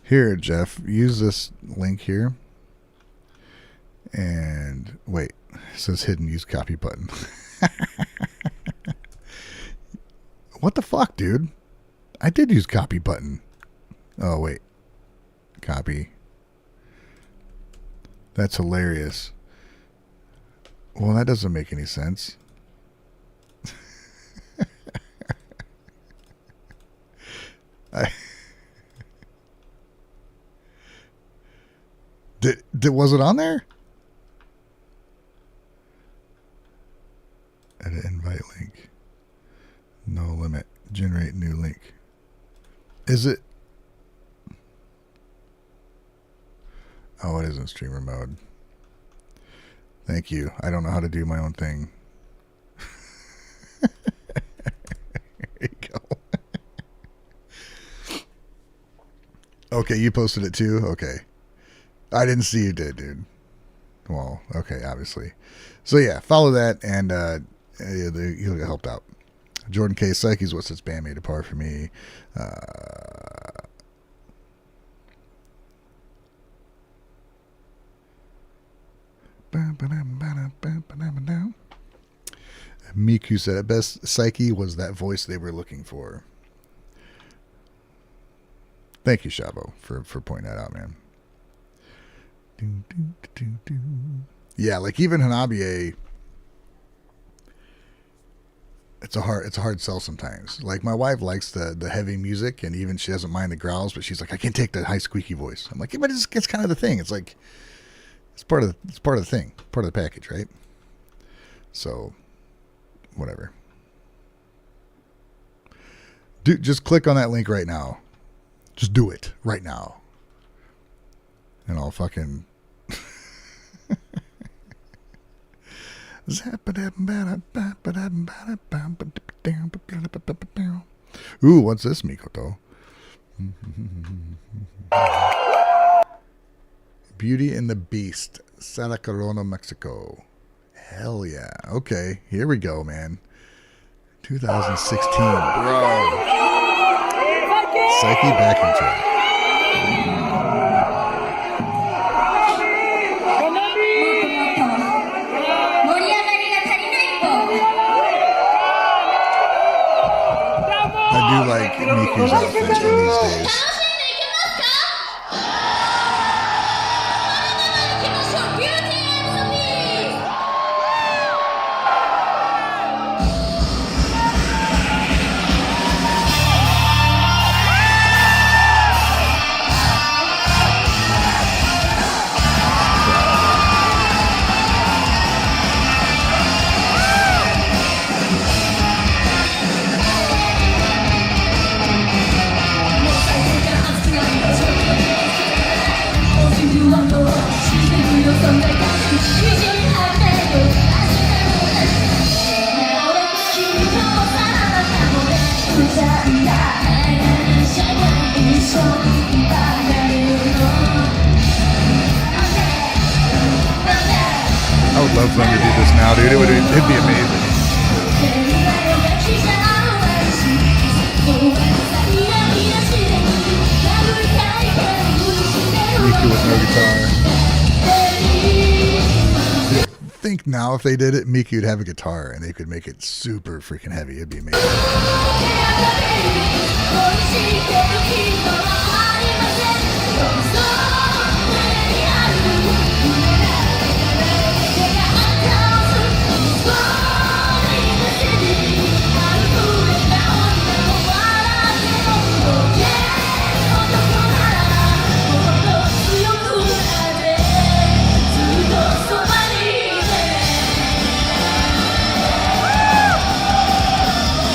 Here, Jeff, use this link here. And wait, it says hidden use copy button. What the fuck, dude? I did use copy button. Oh, wait. Copy. That's hilarious. Well, that doesn't make any sense. Was it on there? Edit invite link. No limit. Generate new link. Is it? Oh, it is in streamer mode. Thank you. I don't know how to do my own thing. There you go. Okay, you posted it too? Okay. I didn't see you did, dude. Well, okay, obviously. So yeah, follow that, and you'll get helped out. Jordan K. Psyche's what sets BAND-MAID apart for me. Miku said, at best, Psyche was that voice they were looking for. Thank you, Shabo, for pointing that out, man. Yeah, like even Hanabiye, it's a hard sell sometimes. Like my wife likes the heavy music, and even she doesn't mind the growls, but she's like, I can't take the high squeaky voice. I'm like, yeah, but it's kind of the thing. It's like it's part of the thing, part of the package, right? So whatever. Just click on that link right now. Just do it right now. And I'll fucking Ooh, what's this, Mikoto? Beauty and the Beast, Santa Corona, Mexico. Hell yeah. Okay, here we go, man. 2016, bro. Psyche backing track. I do like Miku's outfits from these days. I would love for them to do this now, dude. It'd be amazing. Miku with no guitar. Think now if they did it, Miku would have a guitar and they could make it super freaking heavy. It'd be amazing.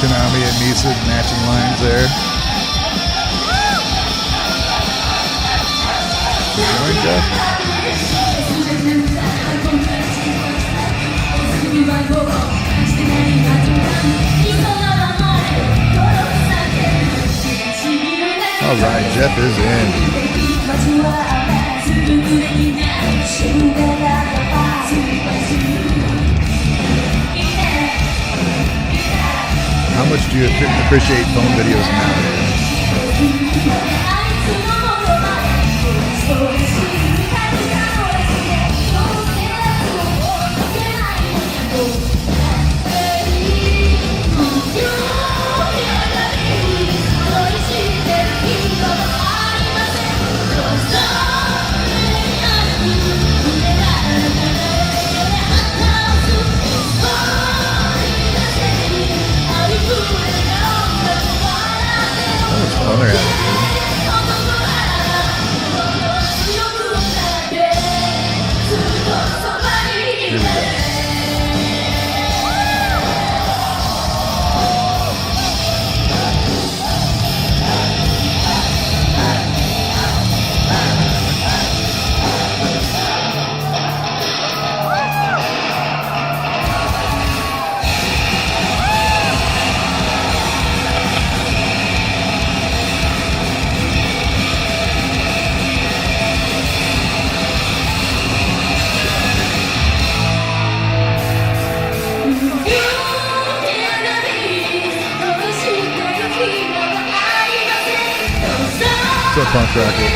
Konami and Misa matching lines there. Good Jeff. All right, Jeff is in. How much do you appreciate phone videos nowadays? Oh, they're having it. Here we go. What's up, punk rocket?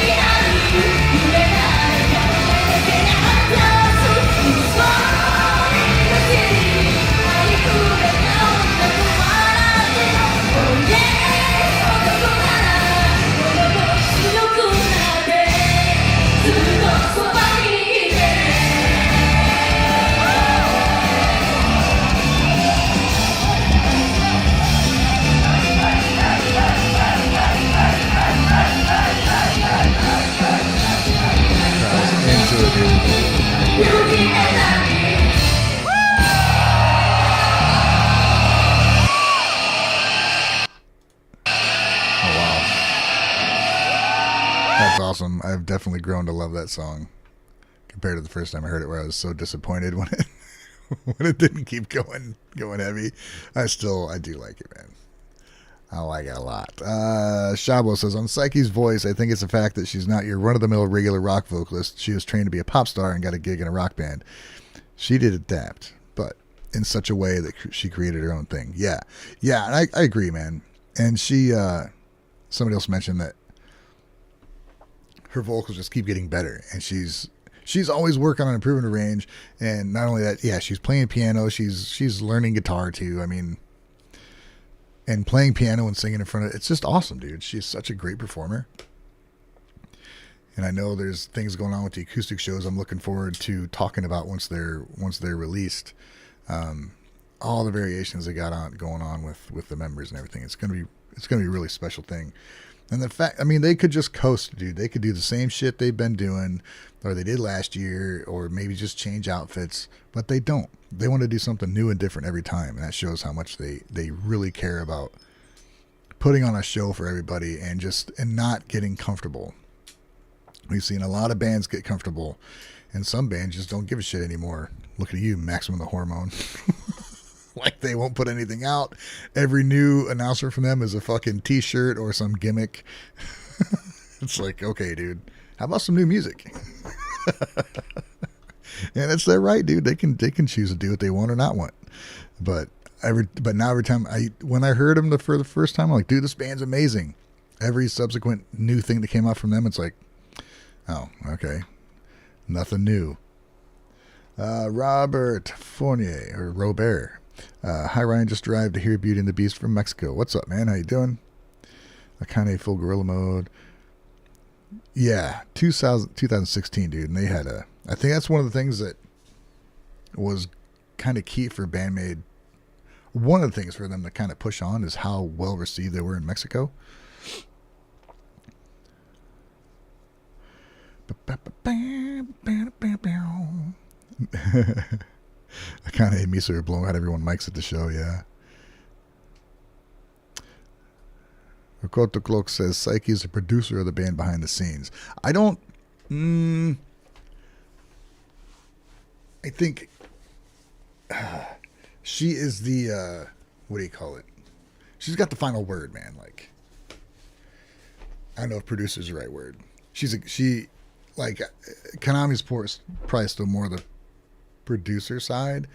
definitely grown to love that song compared to the first time I heard it, where I was so disappointed when it when it didn't keep going heavy. I do like it, man. I like it a lot. Shabo says, on Psyche's voice, I think it's the fact that she's not your run-of-the-mill regular rock vocalist. She was trained to be a pop star and got a gig in a rock band. She did adapt, but in such a way that she created her own thing. Yeah, and I agree, man. And she, somebody else mentioned that her vocals just keep getting better, and she's always working on improving her range. And not only that, yeah, she's playing piano. She's learning guitar too. I mean, and playing piano and singing in front of it's just awesome, dude. She's such a great performer. And I know there's things going on with the acoustic shows I'm looking forward to talking about once they're released. All the variations they got going on with the members and everything. It's gonna be a really special thing. And the fact, I mean, they could just coast, dude. They could do the same shit they've been doing, or they did last year, or maybe just change outfits, but they don't. They want to do something new and different every time, and that shows how much they really care about putting on a show for everybody and not getting comfortable. We've seen a lot of bands get comfortable, and some bands just don't give a shit anymore. Look at you, Maximum the Hormone. Like they won't put anything out. Every new announcement from them is a fucking t-shirt or some gimmick. It's like, okay, dude, how about some new music? And it's their right, dude. They can choose to do what they want or not want. But now every time when I heard them for the first time, I'm like, dude, this band's amazing. Every subsequent new thing that came out from them, it's like, oh, okay, nothing new. Robert Fournier or Robert. Hi Ryan, just arrived to hear Beauty and the Beast from Mexico. What's up, man? How you doing? Akane full gorilla mode. Yeah, 2016, dude. And they had I think that's one of the things that was kind of key for BAND-MAID. One of the things for them to kind of push on is how well received they were in Mexico. I kind of hate me, so you're blowing out everyone mics at the show, yeah. Rokoto Cloak says Psyche is the producer of the band behind the scenes. I don't. I think she is the what do you call it? She's got the final word, man. Like, I don't know if producer is the right word. Like Konami's probably still more the producer side,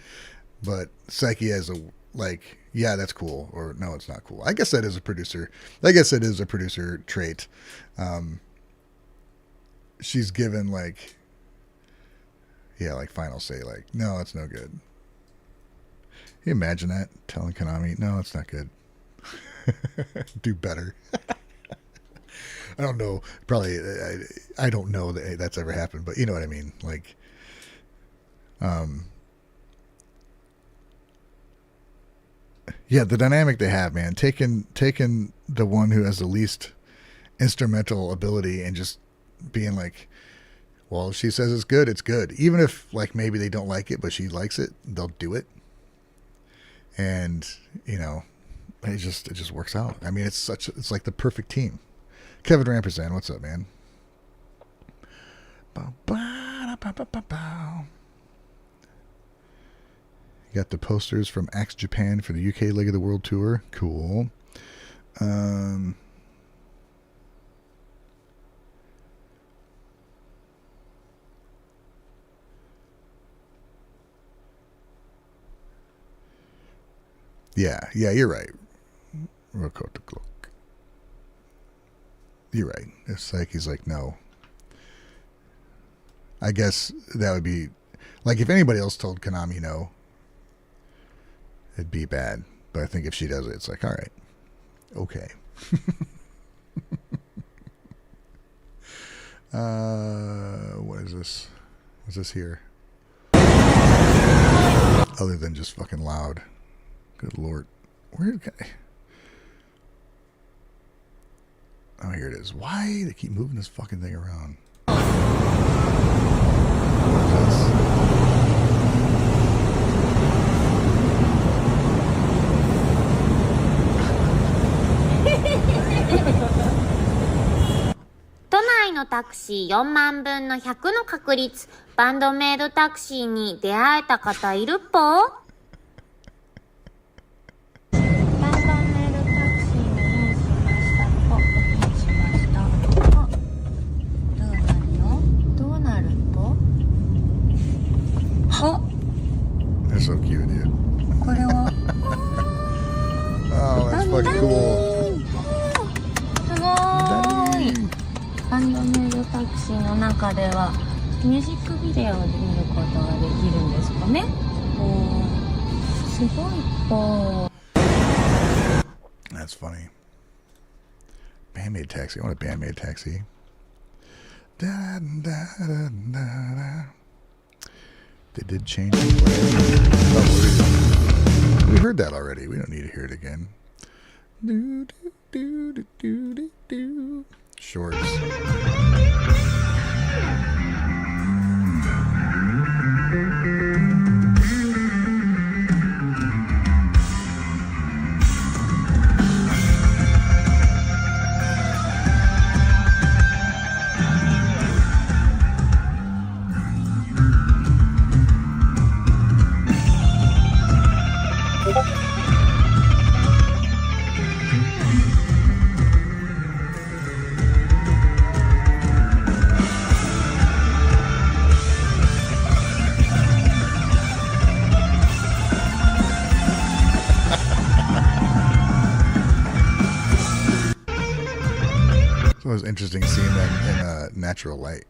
but Psyche has yeah, that's cool, or no, it's not cool. I guess that is a producer. I guess it is a producer trait. She's given like final say, like, no, it's no good. Can you imagine that? Telling Konami, no, it's not good. Do better. I don't know. Probably, I don't know that that's ever happened, but you know what I mean. Like, yeah, the dynamic they have, man. Taking the one who has the least instrumental ability and just being like, well, if she says it's good, it's good. Even if like maybe they don't like it, but she likes it, they'll do it. And you know, it just works out. I mean, it's like the perfect team. Kevin Rampersand, what's up, man? You got the posters from Axe Japan for the UK leg of the World Tour. Cool. Yeah, you're right. You're right. It's like he's like, no. I guess that would be like if anybody else told Konami no, it'd be bad. But I think if she does it, it's like, all right, okay. What is this? What's this here? Other than just fucking loud. Good Lord. Where did I... Oh, here it is. Why? They keep moving this fucking thing around. What is this? 都内の宅タクシー4万分の100の確率、バンドメイドタクシーに出会えた方いるっぽ？バンドメイドタクシーの用意しました。お、用意しました。あ、どうなるの？どうなると？は？ They're so cute, dude. これはOh, that's fucking cool. すごーい。バンドメイドタクシーの中ではミュージックビデオで見ることができるんですかね。おー、すごいぽー。 That's funny. BAND-MAID taxi. I want a BAND-MAID taxi. Da, da, da, da, da. They did change the oh, we heard that already. We don't need to hear it again. Do, do, do, do, do, do, do. Shorts. So it was interesting seeing them in natural light.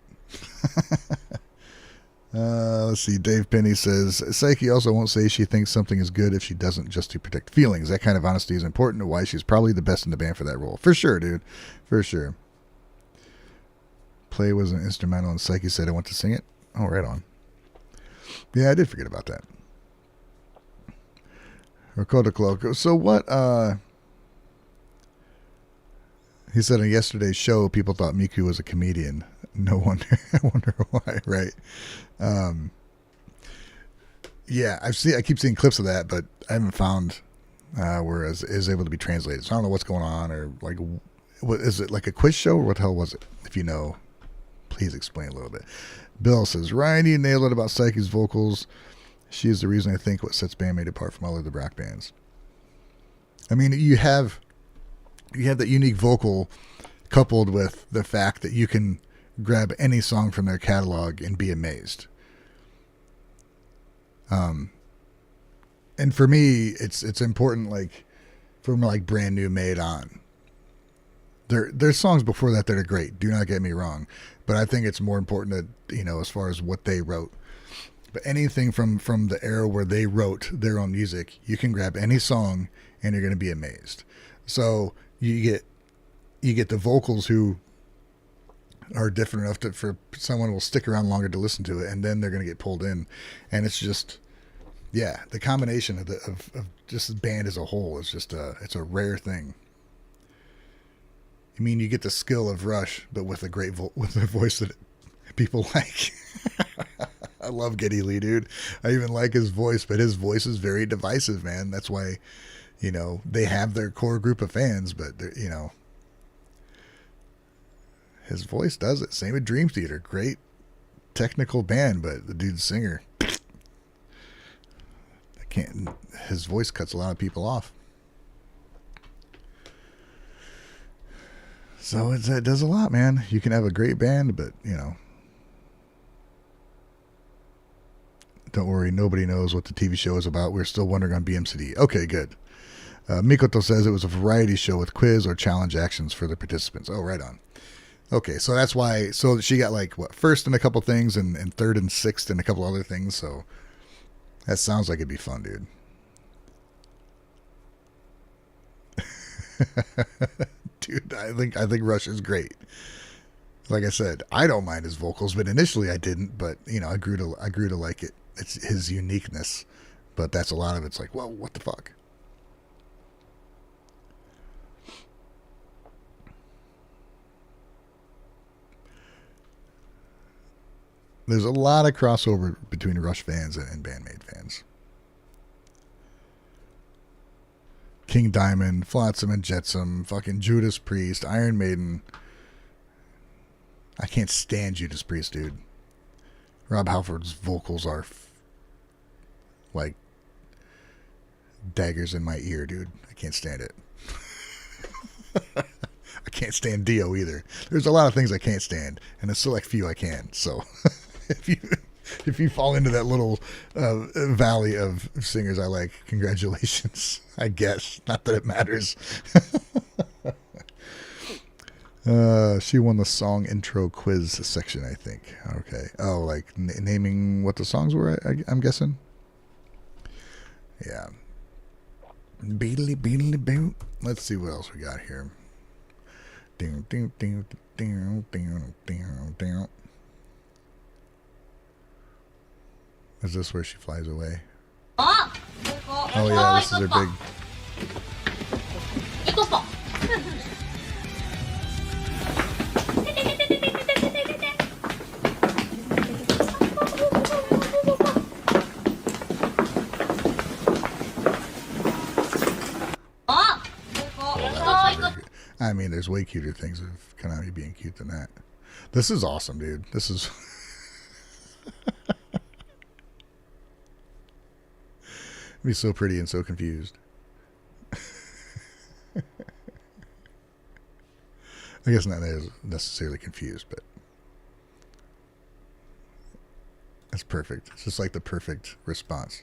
Let's see. Dave Penny says, Psyche also won't say she thinks something is good if she doesn't, just to protect feelings. That kind of honesty is important to why she's probably the best in the band for that role. For sure, dude. For sure. Play was an instrumental and Psyche said I want to sing it. Oh, right on. Yeah, I did forget about that. Ricotta Cloak. So what, he said on yesterday's show, people thought Miku was a comedian. No wonder. I wonder why, right? Yeah, I keep seeing clips of that, but I haven't found where it is able to be translated. So I don't know what's going on, or like, what is it, like a quiz show, or what the hell was it? If you know, please explain a little bit. Bill says, Ryan, you nailed it about Psyche's vocals. She is the reason I think what sets BAND-MAID apart from all other rock bands. I mean, you have that unique vocal coupled with the fact that you can grab any song from their catalog and be amazed. And for me, it's important, like from like Brand New Made on. There's songs before that are great. Do not get me wrong, but I think it's more important that, as far as what they wrote. But anything from the era where they wrote their own music, you can grab any song and you're going to be amazed. So you get the vocals who are different enough for someone will stick around longer to listen to it, and then they're going to get pulled in. And it's just, yeah, the combination of just the band as a whole is just it's a rare thing. I mean, you get the skill of Rush, but with a great with a voice that people like. I love Geddy Lee, dude. I even like his voice, but his voice is very divisive, man. That's why, they have their core group of fans, but his voice does it. Same with Dream Theater. Great technical band, but the dude's singer, his voice cuts a lot of people off. So it does a lot, man. You can have a great band, but, don't worry, nobody knows what the TV show is about. We're still wondering on BMCD. Okay, good. Mikoto says it was a variety show with quiz or challenge actions for the participants. Oh, right on. Okay, so that's why. So she got first in a couple things and third and sixth in a couple other things. So that sounds like it'd be fun, dude. Dude, I think Rush is great. Like I said, I don't mind his vocals, but initially I didn't. But I grew to like it. It's his uniqueness, but that's a lot of it's like, whoa, what the fuck? There's a lot of crossover between Rush fans and BAND-MAID fans. King Diamond, Flotsam and Jetsam, fucking Judas Priest, Iron Maiden. I can't stand Judas Priest, dude. Rob Halford's vocals are like daggers in my ear, dude. I can't stand it. I can't stand Dio either. There's a lot of things I can't stand, and a select few I can. So if you fall into that little valley of singers I like, congratulations, I guess. Not that it matters. She won the song intro quiz section, I think. Okay. Oh, like naming what the songs were, I'm guessing? Yeah. Beedly beedly boo. Let's see what else we got here. Ding ding ding ding ding ding ding. Is this where she flies away? Oh yeah, this is her big. I mean, there's way cuter things of Konami being cute than that. This is awesome, dude. This is. Be so pretty and so confused. I guess not necessarily confused, but that's perfect. It's just like the perfect response.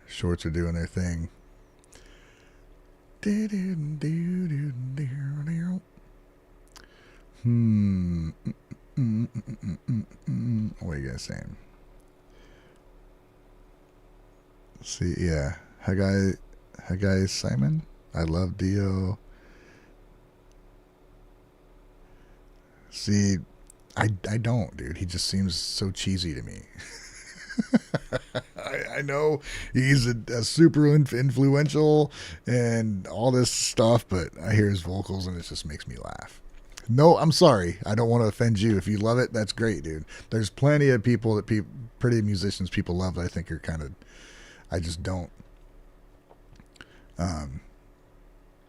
Shorts are doing their thing. What are you guys saying? See, yeah. Hi guys, Simon. I love Dio. See, I don't, dude. He just seems so cheesy to me. I know he's a super influential and all this stuff, but I hear his vocals and it just makes me laugh. No, I'm sorry. I don't want to offend you. If you love it, that's great, dude. There's plenty of people that pretty musicians people love that I think are kind of, I just don't.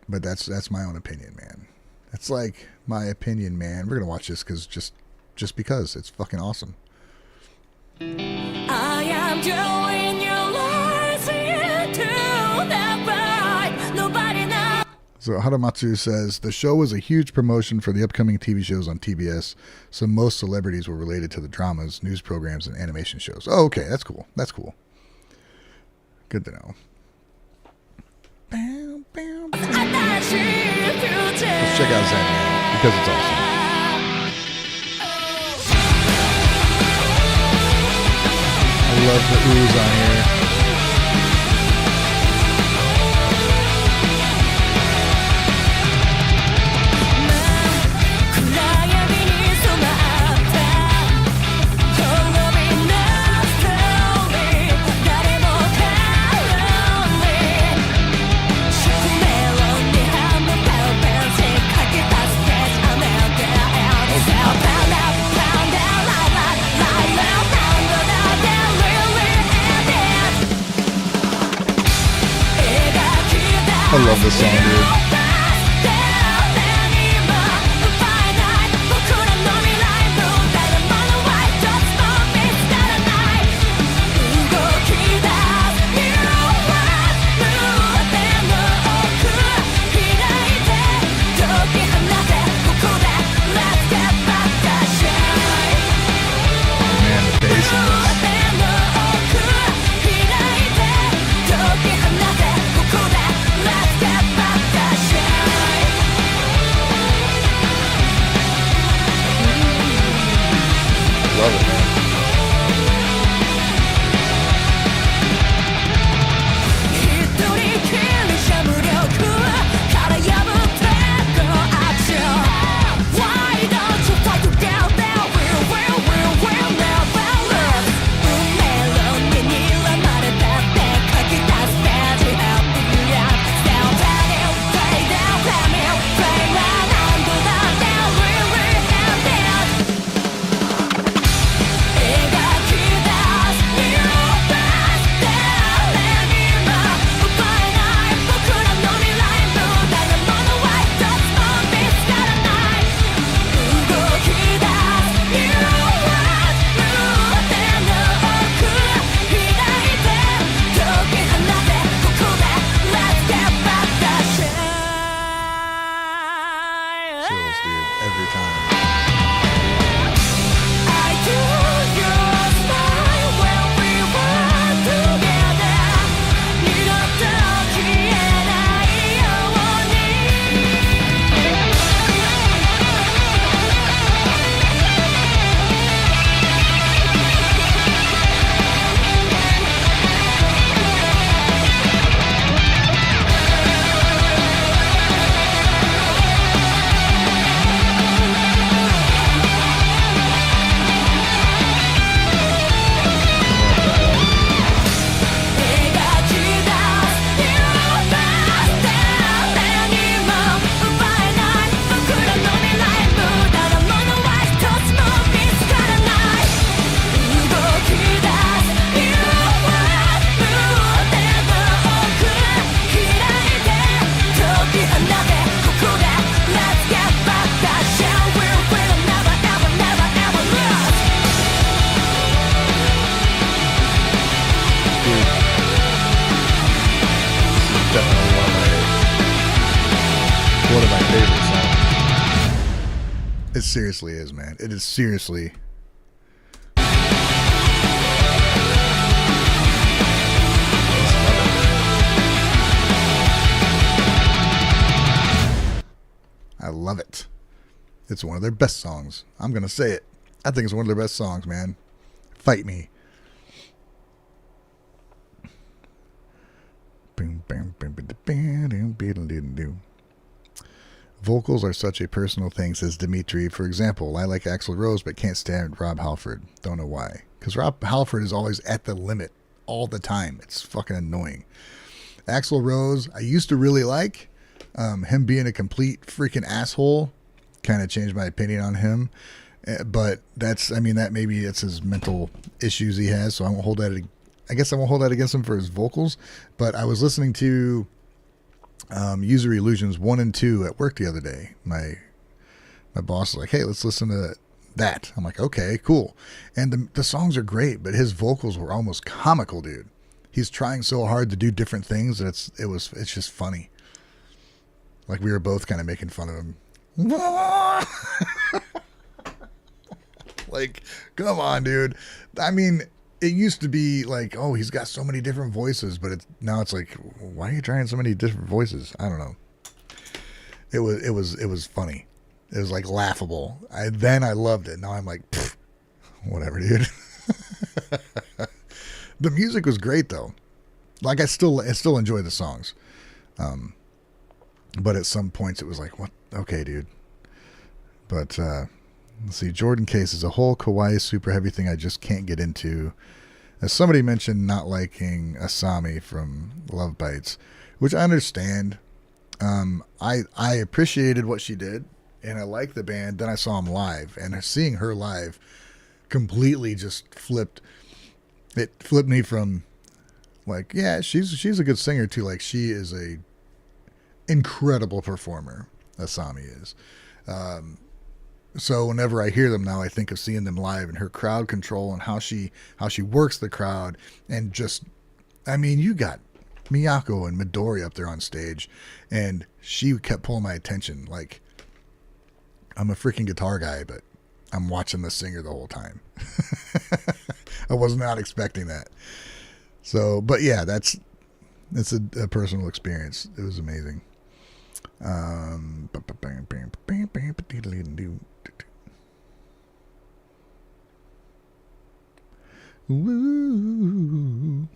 But that's my own opinion, man. That's like my opinion, man. We're gonna watch this just because it's fucking awesome. I am drawing your lies into the bright. Nobody knows. So Hadamatsu says the show was a huge promotion for the upcoming TV shows on TBS, so most celebrities were related to the dramas, news programs, and animation shows. Oh, okay, that's cool. That's cool. Good to know. Let's check out Zen because it's awesome. I love the ooze on here. I love this song, dude. Man, the bass in this. seriously is, man. It is seriously. I love it. It's one of their best songs. I'm going to say it. I think it's one of their best songs, man. Fight me. Vocals are such a personal thing, says Dimitri. For example, I like Axl Rose but can't stand Rob Halford. Don't know why. Because Rob Halford is always at the limit all the time. It's fucking annoying. Axl Rose, I used to really like. Him being a complete freaking asshole kind of changed my opinion on him. But that maybe it's his mental issues he has, so I won't hold that. I guess I won't hold that against him for his vocals. But I was listening to User Illusions 1 and 2 at work the other day. My boss was like, "Hey, let's listen to that." I'm like, "Okay, cool." And the songs are great, but his vocals were almost comical, dude. He's trying so hard to do different things that it's just funny. Like we were both kind of making fun of him. Like, come on, dude. I mean, it used to be like, oh, he's got so many different voices, but now it's like, why are you trying so many different voices? I don't know. It was funny. It was like laughable. I loved it. Now I'm like, whatever, dude. The music was great though. Like I still enjoy the songs. But at some points it was like, what? Okay, dude. But let's see. Jordan Case is a whole kawaii super heavy thing I just can't get into. As somebody mentioned, not liking Asami from Love Bites, which I understand. I appreciated what she did, and I liked the band. Then I saw them live, and seeing her live completely just flipped. It flipped me from like, yeah, she's a good singer too. Like she is a incredible performer. Asami is. So whenever I hear them now, I think of seeing them live and her crowd control and how she works the crowd. And just, I mean, you got Miyako and Midori up there on stage, and she kept pulling my attention. Like, I'm a freaking guitar guy, but I'm watching the singer the whole time. I was not expecting that. So, but yeah, it's a personal experience. It was amazing. Woo.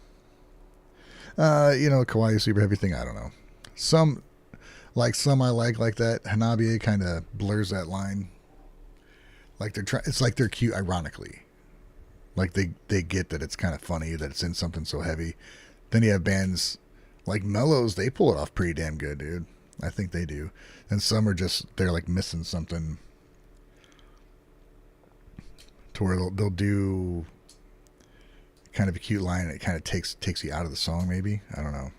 Kawaii super heavy thing. I don't know. Some I like that. Hanabiye kind of blurs that line. Like it's like they're cute, ironically. Like they get that it's kind of funny that it's in something so heavy. Then you have bands like Mellows. They pull it off pretty damn good, dude. I think they do. And some are they're like missing something to where they'll do kind of a cute line and it kind of takes you out of the song, maybe. I don't know.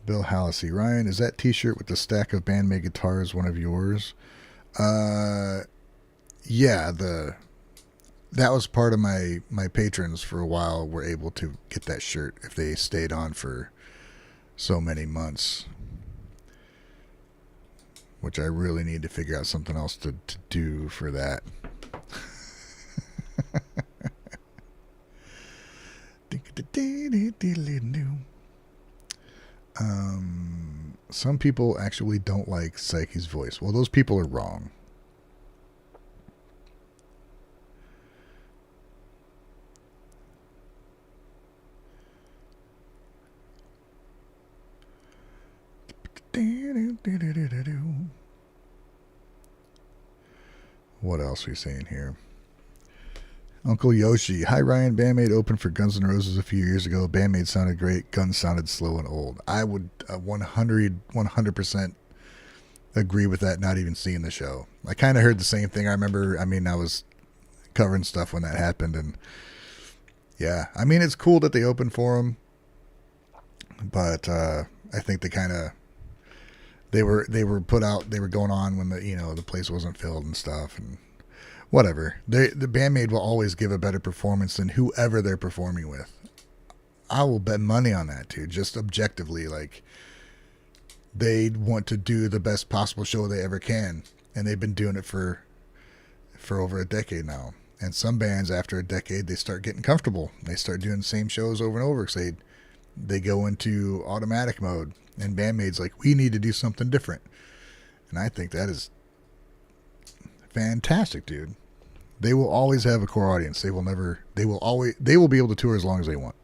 Bill Hallisey. Ryan, is that t-shirt with the stack of BAND-MAID guitars one of yours? Yeah, that was part of my patrons for a while were able to get that shirt if they stayed on for so many months, which I really need to figure out something else to do for that. Some people actually don't like Psyche's voice. Well, those people are wrong. What else are we saying here? Uncle Yoshi. Hi, Ryan. BAND-MAID opened for Guns N' Roses a few years ago. BAND-MAID sounded great. Guns sounded slow and old. I would 100% agree with that, not even seeing the show. I kind of heard the same thing. I remember, I was covering stuff when that happened. And yeah, it's cool that they opened for them. But I think they were put out, they were going on when the place wasn't filled and stuff, and whatever. The BAND-MAID will always give a better performance than whoever they're performing with. I will bet money on that, too. Just objectively, like, they want to do the best possible show they ever can, and they've been doing it for over a decade now. And some bands, after a decade, they start getting comfortable. They start doing the same shows over and over because they go into automatic mode. And BAND-MAID's like, we need to do something different. And I think that is fantastic, dude. They will always have a core audience. They will be able to tour as long as they want.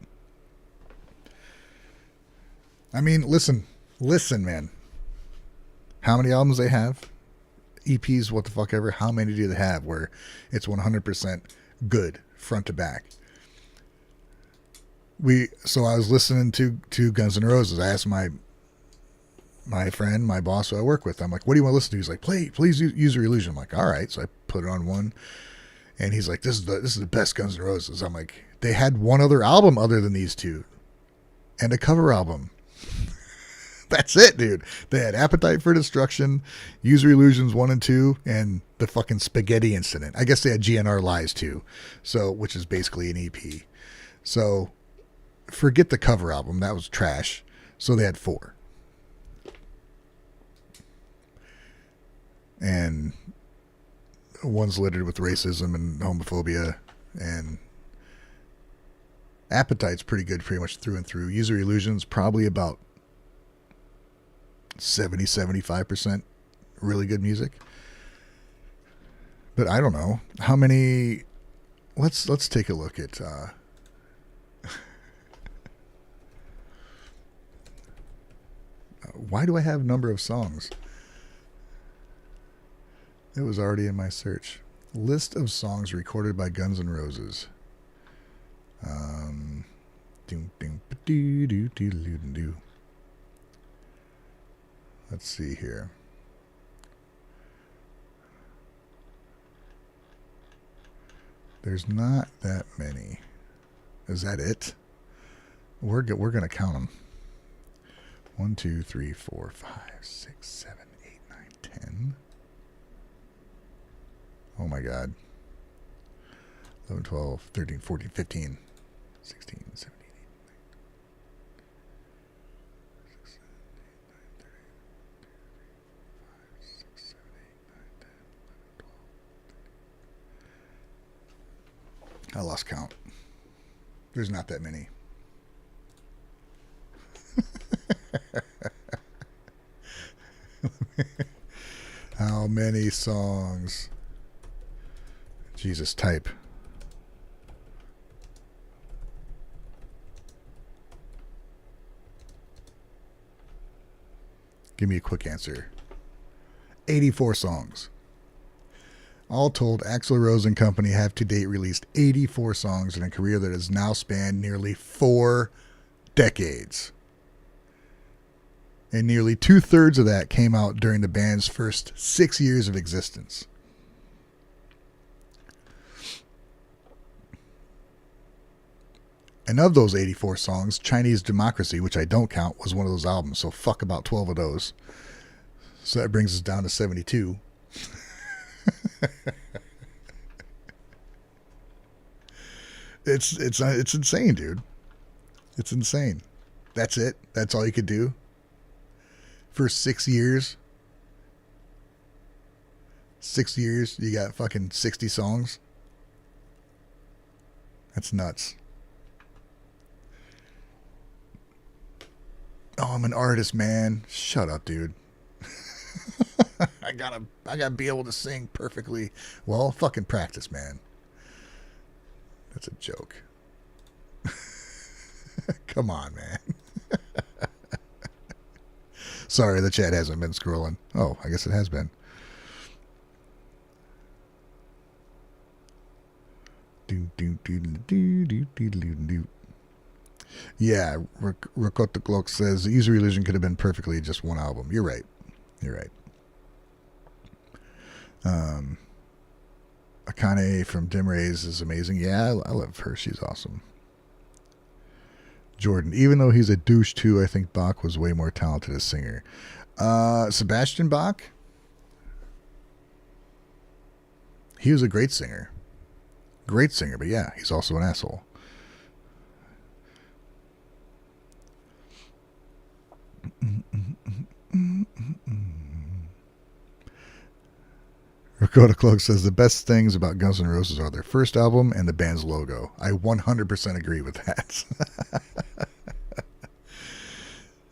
I mean, listen, man. How many albums they have? EPs, what the fuck ever. How many do they have where it's 100% good front to back? So I was listening to Guns N' Roses. I asked my friend, my boss who I work with, I'm like, what do you want to listen to? He's like, please use your illusion. I'm like, all right. So I put it on one, and he's like, this is the best Guns N' Roses. I'm like, they had one other album other than these two, and a cover album. That's it, dude. They had Appetite for Destruction, User Illusions 1 and 2, and the fucking Spaghetti Incident. I guess they had GNR Lies too, so which is basically an EP. So forget the cover album. That was trash. So they had 4. And one's littered with racism and homophobia, and Appetite's pretty good pretty much through and through. User Illusions probably about 70-75% really good music. But I don't know how many. Let's take a look at why do I have number of songs? It was already in my search. List of songs recorded by Guns N' Roses. Let's see here. There's not that many. Is that it? We're gonna count them. 1, 2, 3, 4, 5, 6, 7, 8, 9, 10. Oh my God. 11, 12, 13, 14, 15, 16, 17, 18, 19, 20, 21, 22, 23, 24, 25, 26, 27, 28, 29, 30. I lost count. There's not that many. How many songs? Jesus, type. Give me a quick answer. 84 songs. All told, Axl Rose and company have to date released 84 songs in a career that has now spanned nearly 4 decades. And nearly 2/3 of that came out during the band's first 6 years of existence. And of those 84 songs, Chinese Democracy, which I don't count, was one of those albums. So fuck about 12 of those. So that brings us down to 72. It's insane, dude. It's insane. That's it. That's all you could do for 6 years. 6 years, you got fucking 60 songs. That's nuts. Oh, I'm an artist, man. Shut up, dude. I gotta be able to sing perfectly. Well, fucking practice, man. That's a joke. Come on, man. Sorry, the chat hasn't been scrolling. Oh, I guess it has been. Yeah, Rakota Glock says User Illusion could have been perfectly just one album. You're right. You're right. Akane from Dim Rays is amazing. Yeah, I love her. She's awesome. Jordan, even though he's a douche too, I think Bach was way more talented as singer. Sebastian Bach, he was a great singer. Great singer, but yeah, he's also an asshole. Dakota Cloak says the best things about Guns N' Roses are their first album and the band's logo. I 100% agree with that.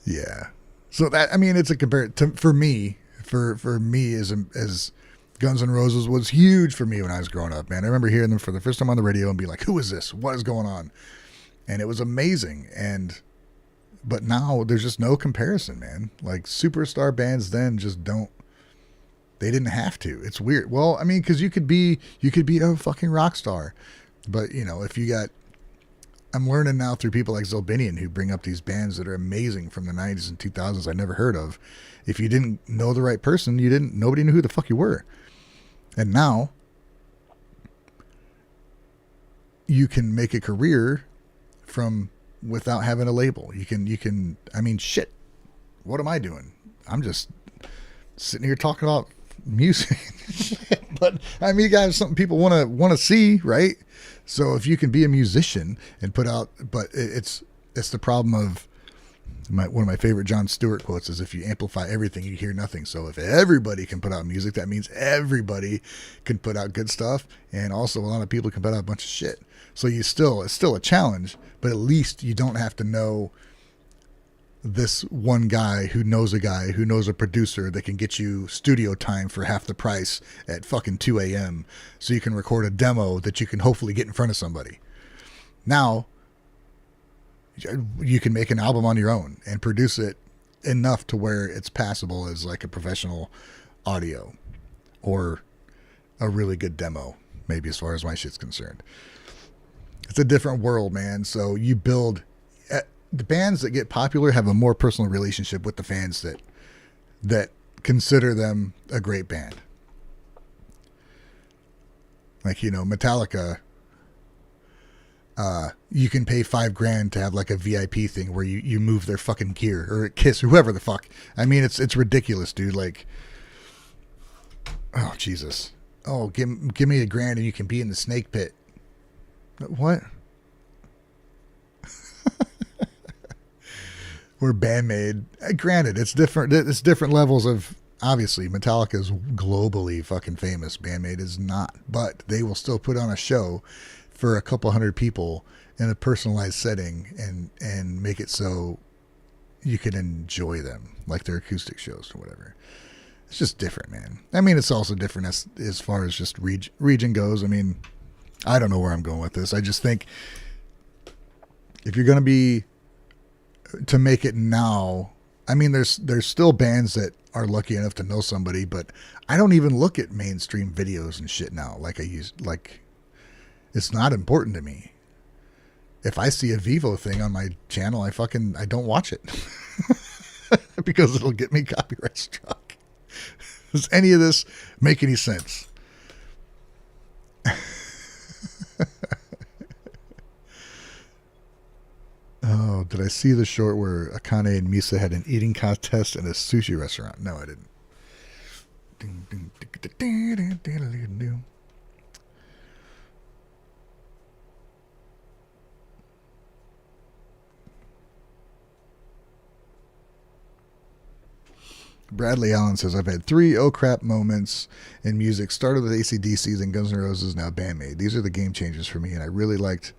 Yeah. So that, I mean, it's a for me, for me as Guns N' Roses was huge for me when I was growing up, man. I remember hearing them for the first time on the radio and be like, who is this? What is going on? And it was amazing. But now there's just no comparison, man. Like superstar bands then just don't, they didn't have to. It's weird. Well, I mean, cause you could be a fucking rock star, but you know, if you got, I'm learning now through people like Zilbinian who bring up these bands that are amazing from the 90s and 2000s I never heard of. If you didn't know the right person, nobody knew who the fuck you were. And now you can make a career from without having a label. You can, I mean, shit, what am I doing? I'm just sitting here talking about music. But I mean, you guys, something people want to see, right? So if you can be a musician and put out, but it's the problem of one of my favorite Jon Stewart quotes is, if you amplify everything, you hear nothing. So if everybody can put out music, that means everybody can put out good stuff. And also a lot of people can put out a bunch of shit. So it's still a challenge, but at least you don't have to know this one guy who knows a producer that can get you studio time for half the price at fucking 2 a.m. so you can record a demo that you can hopefully get in front of somebody. Now you can make an album on your own and produce it enough to where it's passable as like a professional audio or a really good demo, maybe, as far as my shit's concerned. It's a different world, man. So you build, the bands that get popular have a more personal relationship with the fans that consider them a great band. Like, you know, Metallica, you can pay $5,000 to have like a VIP thing where you move their fucking gear, or Kiss, or whoever the fuck. I mean, it's ridiculous, dude. Like, oh Jesus. Oh, give me $1,000 and you can be in the snake pit. What? We're BAND-MAID. Granted, it's different. It's different levels of, obviously, Metallica's globally fucking famous. BAND-MAID is not, but they will still put on a show for a couple hundred people in a personalized setting and make it so you can enjoy them, like their acoustic shows or whatever. It's just different, man. I mean, it's also different as far as just region goes. I mean, I don't know where I'm going with this. I just think if you're going to be, to make it now, I mean, there's still bands that are lucky enough to know somebody, but I don't even look at mainstream videos and shit now like I used. Like, it's not important to me. If I see a Vivo thing on my channel, I don't watch it because it'll get me copyright struck. Does any of this make any sense? Oh, did I see the short where Akane and Misa had an eating contest in a sushi restaurant? No, I didn't. Bradley Allen says, I've had 3 oh crap moments in music. Started with AC/DC, then Guns N' Roses, now BAND-MAID. These are the game changers for me, and I really liked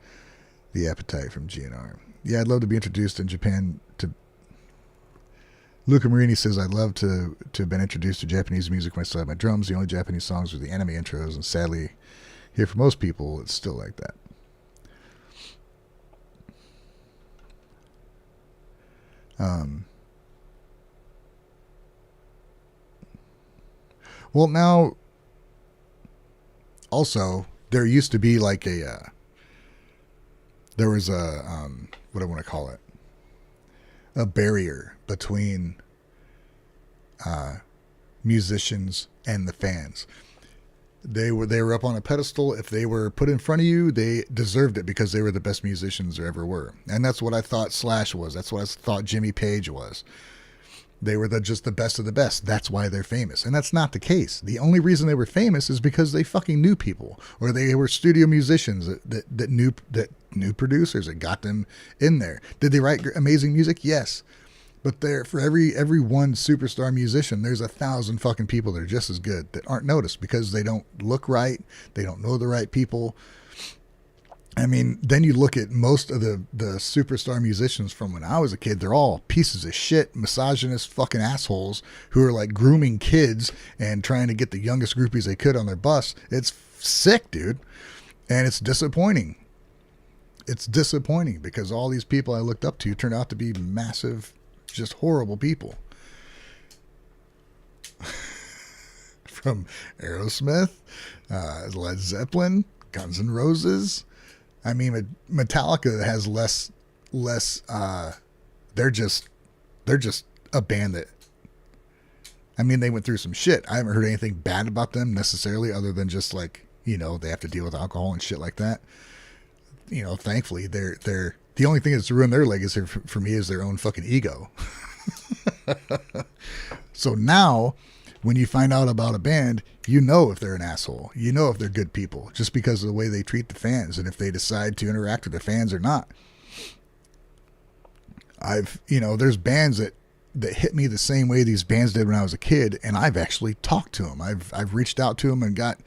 The Appetite from GNR. Yeah, I'd love to be introduced in Japan to... Luca Marini says, I'd love to have been introduced to Japanese music when I still had my drums. The only Japanese songs were the anime intros, and sadly, here for most people, it's still like that. Well, now, also, there used to be like there was a, what do I want to call it? A barrier between musicians and the fans. They were up on a pedestal. If they were put in front of you, they deserved it because they were the best musicians there ever were. And that's what I thought Slash was. That's what I thought Jimmy Page was. They were just the best of the best. That's why they're famous. And that's not the case. The only reason they were famous is because they fucking knew people, or they were studio musicians that knew producers that got them in there. Did they write amazing music? Yes. But there, for every one superstar musician, there's 1,000 fucking people that are just as good that aren't noticed because they don't look right, they don't know the right people. I mean, then you look at most of the superstar musicians from when I was a kid, they're all pieces of shit, misogynist fucking assholes who are like grooming kids and trying to get the youngest groupies they could on their bus. It's sick, dude. And it's disappointing. It's disappointing because all these people I looked up to turned out to be massive, just horrible people. From Aerosmith, Led Zeppelin, Guns N' Roses. I mean, Metallica has less. They're just a band that. I mean, they went through some shit. I haven't heard anything bad about them necessarily, other than just like, you know, they have to deal with alcohol and shit like that. You know, thankfully, they're the only thing that's ruined their legacy for me is their own fucking ego. So now, when you find out about a band, you know if they're an asshole. You know if they're good people, just because of the way they treat the fans and if they decide to interact with the fans or not. There's bands that hit me the same way these bands did when I was a kid, and I've actually talked to them. I've reached out to them and got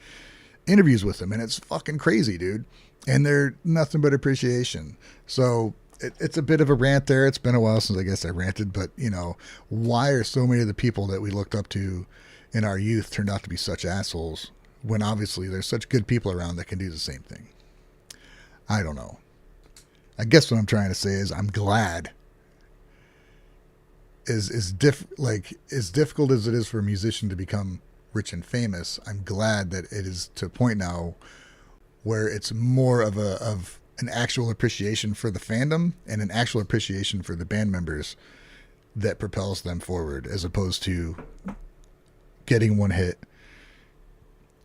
interviews with them, and it's fucking crazy, dude. And they're nothing but appreciation. So it's a bit of a rant there. It's been a while since I guess I ranted, but you know, why are so many of the people that we looked up to in our youth turned out to be such assholes when obviously there's such good people around that can do the same thing? I don't know. I guess what I'm trying to say is I'm glad as difficult as it is for a musician to become rich and famous, I'm glad that it is to a point now where it's more of an actual appreciation for the fandom and an actual appreciation for the band members that propels them forward, as opposed to getting one hit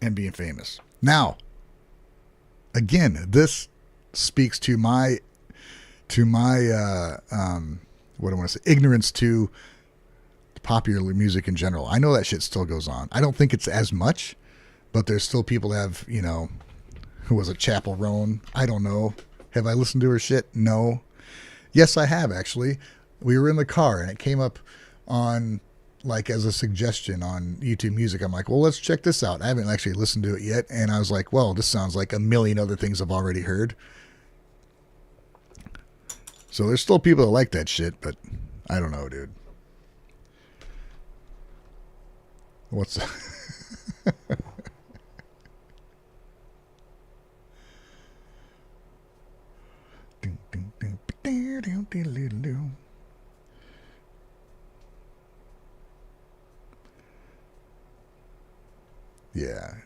and being famous. Now, again, this speaks to my what I want to say, ignorance to popular music in general. I know that shit still goes on. I don't think it's as much, but there's still people that have, you know, who was it, Chapel Roan? I don't know. Have I listened to her shit? No. Yes, I have, actually. We were in the car and it came up on, like, as a suggestion on YouTube Music. I'm like, well, let's check this out. I haven't actually listened to it yet. And I was like, well, this sounds like a million other things I've already heard. So there's still people that like that shit, but I don't know, dude. What's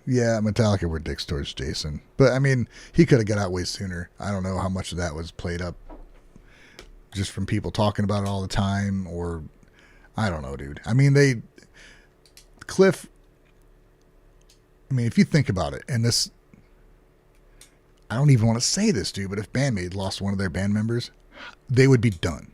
Yeah, Metallica were dicks towards Jason. But, I mean, he could have got out way sooner. I don't know how much of that was played up just from people talking about it all the time, or I don't know, dude. I mean, Cliff, I mean, if you think about it, and this, I don't even want to say this, dude, but if BAND-MAID lost one of their band members, they would be done.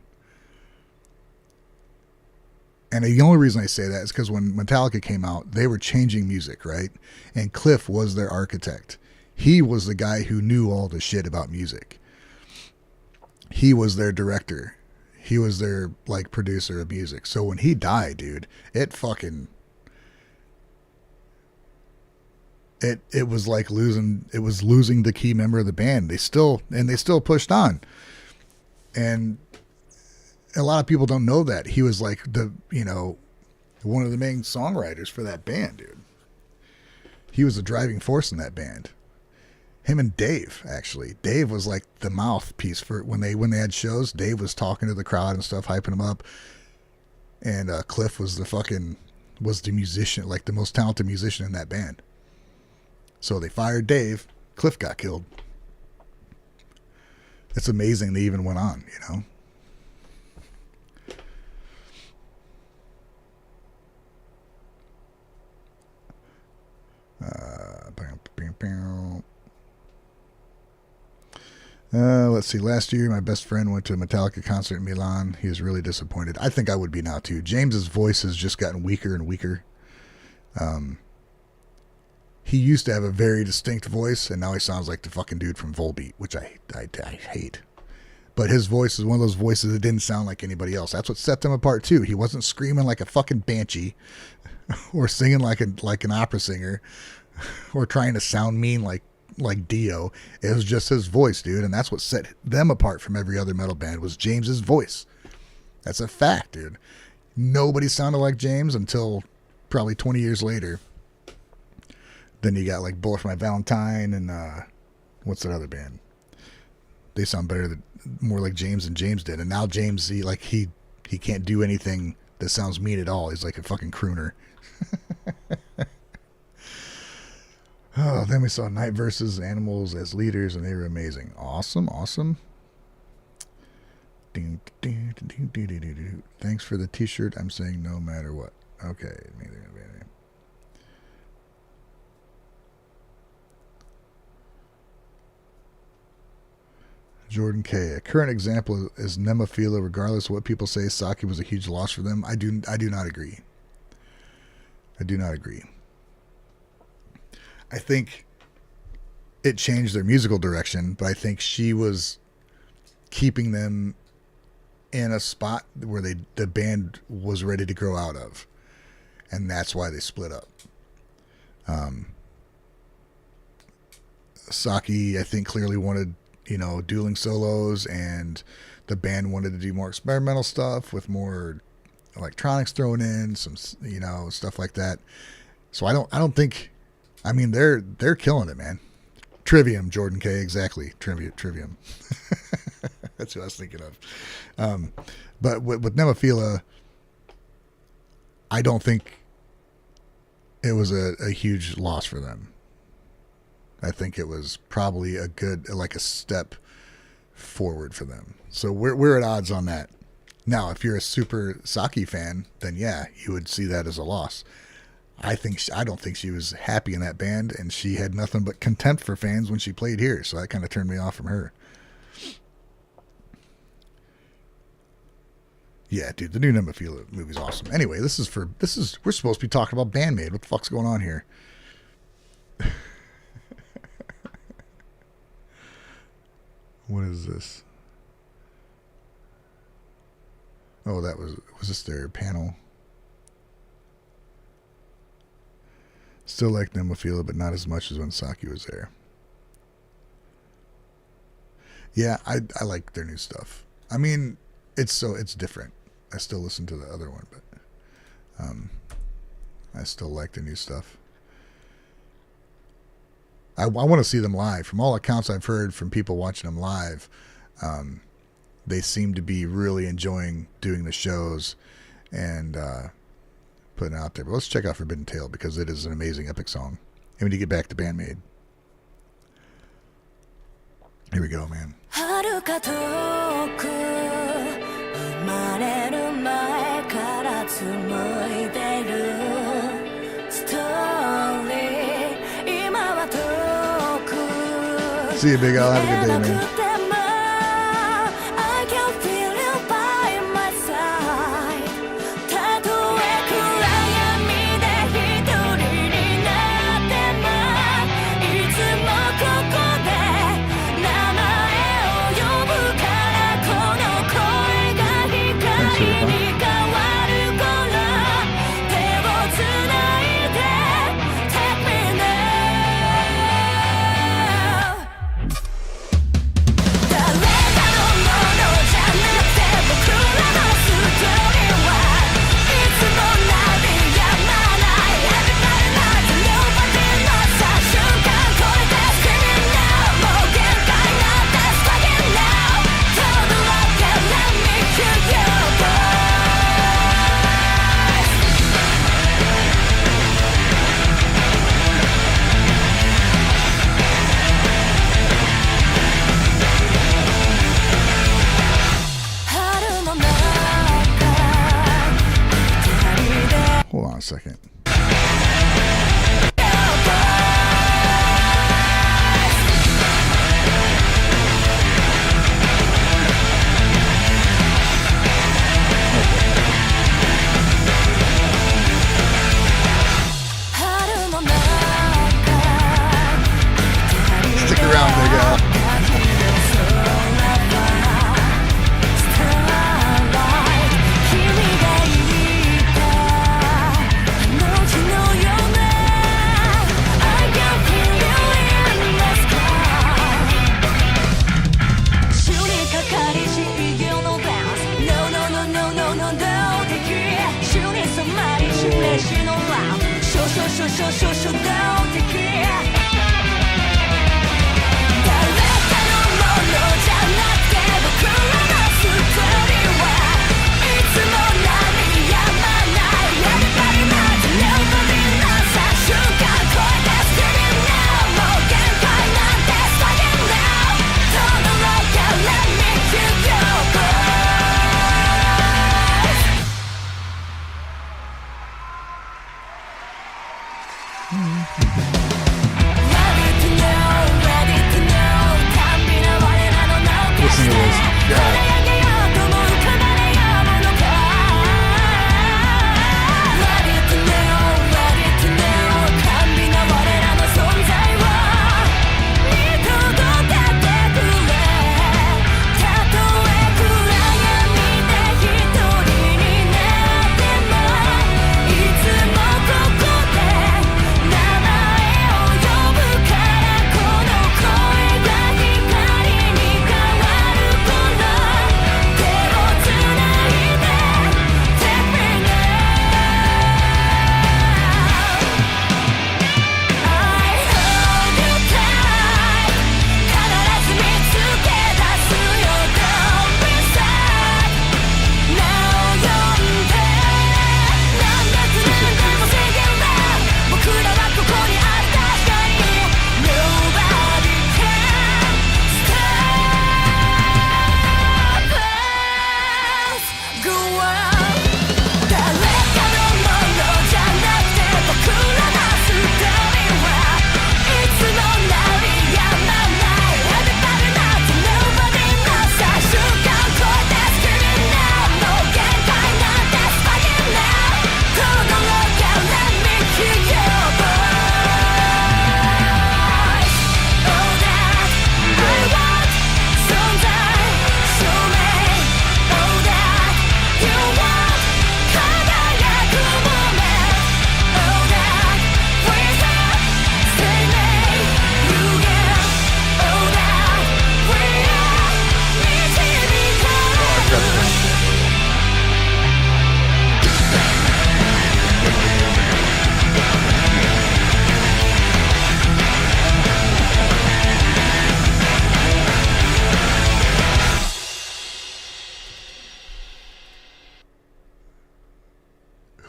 And the only reason I say that is because when Metallica came out, they were changing music, right? And Cliff was their architect. He was the guy who knew all the shit about music. He was their director. He was their, like, producer of music. So when he died, dude, it was like losing the key member of the band. They still pushed on. And a lot of people don't know that he was like one of the main songwriters for that band, dude. He was the driving force in that band. Him and Dave, actually. Dave was like the mouthpiece for when they had shows. Dave was talking to the crowd and stuff, hyping them up. And Cliff was the musician, like the most talented musician in that band. So they fired Dave. Cliff got killed. It's amazing they even went on, you know. Let's see. Last year, my best friend went to a Metallica concert in Milan. He was really disappointed. I think I would be now, too. James's voice has just gotten weaker and weaker. He used to have a very distinct voice, and now he sounds like the fucking dude from Volbeat, which I hate. But his voice is one of those voices that didn't sound like anybody else. That's what set them apart too. He wasn't screaming like a fucking banshee, or singing like an opera singer, or trying to sound mean like Dio. It was just his voice, dude, and that's what set them apart from every other metal band, was James's voice. That's a fact, dude. Nobody sounded like James until probably 20 years later. Then you got like Bullet for My Valentine and what's that other band? They sound more like James than James did. And now James, he can't do anything that sounds mean at all. He's like a fucking crooner. Oh, then we saw Night versus Animals as leaders, and they were amazing. Awesome. Thanks for the t-shirt. I'm saying no matter what. Okay. Jordan K. A current example is Nemophila. Regardless of what people say, Saki was a huge loss for them. I do not agree. I think it changed their musical direction, but I think she was keeping them in a spot where the band was ready to grow out of, and that's why they split up. Saki, I think, clearly wanted, dueling solos, and the band wanted to do more experimental stuff with more electronics thrown in, some, stuff like that. So I don't think, they're killing it, man. Trivium, Jordan K. Exactly. Trivium. That's what I was thinking of. But with Nemophila, I don't think it was a huge loss for them. I think it was probably a step forward for them. So we're at odds on that. Now, if you're a super Saki fan, then yeah, you would see that as a loss. I don't think she was happy in that band, and she had nothing but contempt for fans when she played here. So that kind of turned me off from her. Yeah, dude, the new Nemophila movie's awesome. Anyway, we're supposed to be talking about BAND-MAID. What the fuck's going on here? What is this? Oh, was this their panel? Still like Nemophila, but not as much as when Saki was there. Yeah, I like their new stuff. It's different. I still listen to the other one, but I still like the new stuff. I want to see them live. From all accounts I've heard from people watching them live, they seem to be really enjoying doing the shows and putting it out there. But let's check out Forbidden Tale, because it is an amazing epic song. And we need to get back to BAND-MAID. Here we go, man. 遥か遠く生まれる前から紡いでるストーリー今は遠く See you, Big Al. Have a good day, man. I can feel you by my side たとえ暗闇で一人になってもいつもここで名前を呼ぶからこの声が光に変わる頃手をつないで Take me now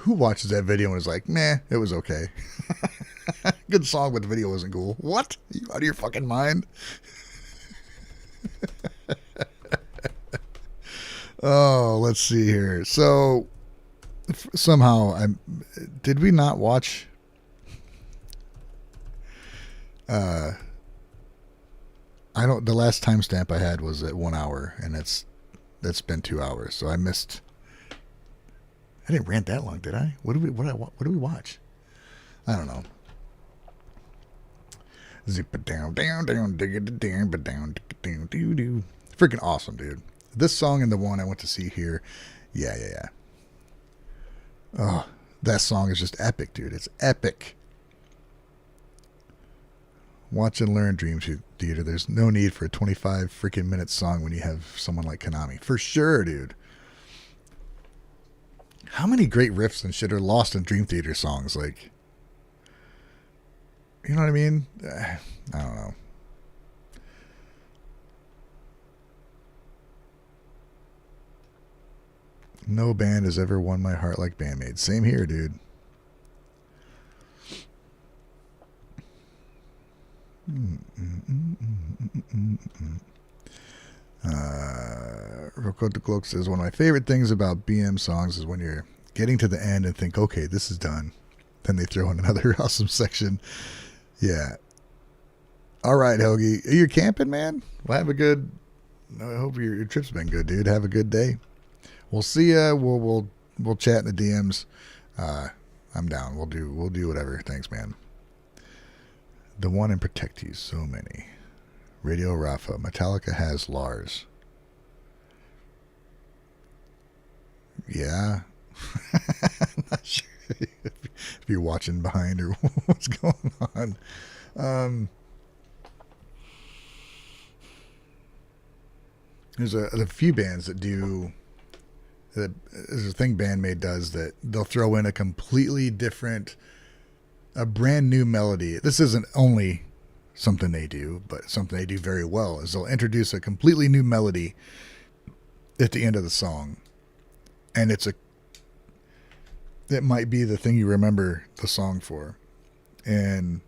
Who watches that video and is like, meh, it was okay. Good song, but the video wasn't cool. What? Are you out of your fucking mind? Oh, let's see here. So somehow did we not watch the last timestamp I had was at 1 hour, and that's been 2 hours. So I missed. I didn't rant that long, did I? What did we watch? I don't know. Zip it down, down, down, dig it down, but down, down, doo doo. Freaking awesome, dude. This song and the one I went to see here, yeah. Oh, that song is just epic, dude. It's epic. Watch and learn Dream Theater. There's no need for a 25 freaking minute song when you have someone like Konami. For sure, dude. How many great riffs and shit are lost in Dream Theater songs? Like, you know what I mean? I don't know. No band has ever won my heart like BAND-MAID. Same here, dude. Rocco de Cloak says, one of my favorite things about BM songs is when you're getting to the end and think, okay, this is done. Then they throw in another awesome section. Yeah. All right, Hoagie. You're camping, man? Well, have a good... I hope your trip's been good, dude. Have a good day. We'll see ya. We'll chat in the DMs. I'm down. We'll do whatever. Thanks, man. The one in Protectees. So many. Radio Rafa. Metallica has Lars. Yeah. I'm not sure if you're watching behind or what's going on. There's a few bands that do. There's a thing BAND-MAID does that they'll throw in a completely different, a brand new melody. This isn't only something they do, but something they do very well is they'll introduce a completely new melody at the end of the song. And it might be the thing you remember the song for. And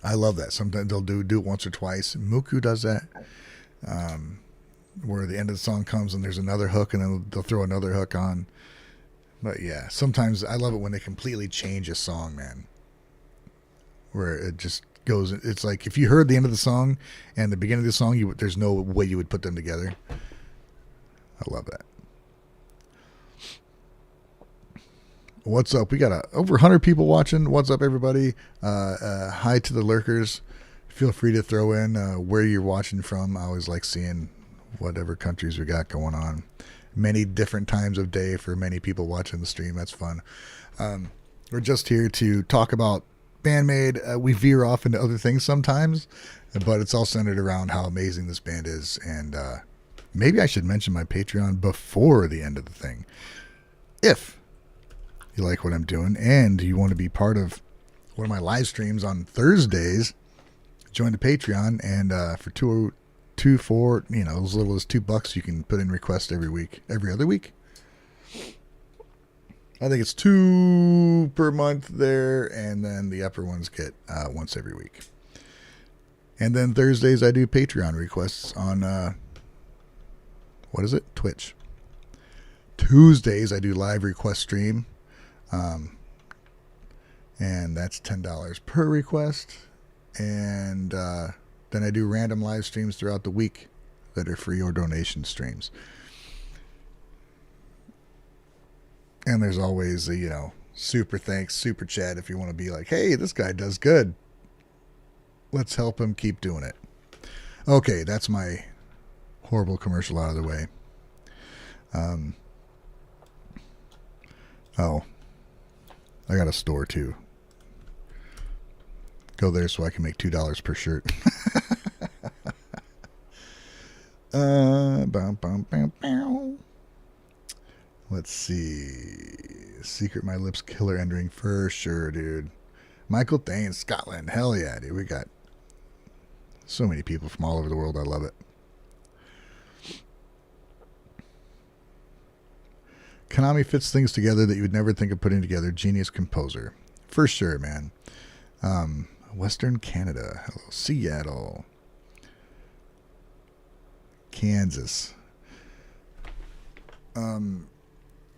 I love that. Sometimes they'll do it once or twice. Muku does that. Where the end of the song comes and there's another hook and then they'll throw another hook on. But yeah, sometimes I love it when they completely change a song, man. Where it just goes. It's like if you heard the end of the song and the beginning of the song, there's no way you would put them together. I love that. What's up? We got over 100 people watching. What's up, everybody? Hi to the lurkers. Feel free to throw in where you're watching from. I always like seeing whatever countries we got going on. Many different times of day for many people watching the stream. That's fun. We're just here to talk about BAND-MAID. We veer off into other things sometimes, but it's all centered around how amazing this band is. And maybe I should mention my Patreon before the end of the thing. If you like what I'm doing and you want to be part of one of my live streams on Thursdays, join the Patreon, and for $4, as little as $2, you can put in requests every other week. I think it's $2 per month there, and then the upper ones get once every week. And then Thursdays I do Patreon requests on Twitch. Tuesdays I do live request stream. And that's $10 per request. And then I do random live streams throughout the week that are free or donation streams. And there's always a, super thanks, super chat if you want to be like, hey, this guy does good. Let's help him keep doing it. Okay, that's my horrible commercial out of the way. I got a store too. Go there so I can make $2 per shirt. Let's see. Secret My Lips Killer entering for sure, dude. Michael Thane, Scotland. Hell yeah, dude. We got so many people from all over the world. I love it. Konami fits things together that you would never think of putting together. Genius composer. For sure, man. Western Canada. Hello. Seattle. Kansas.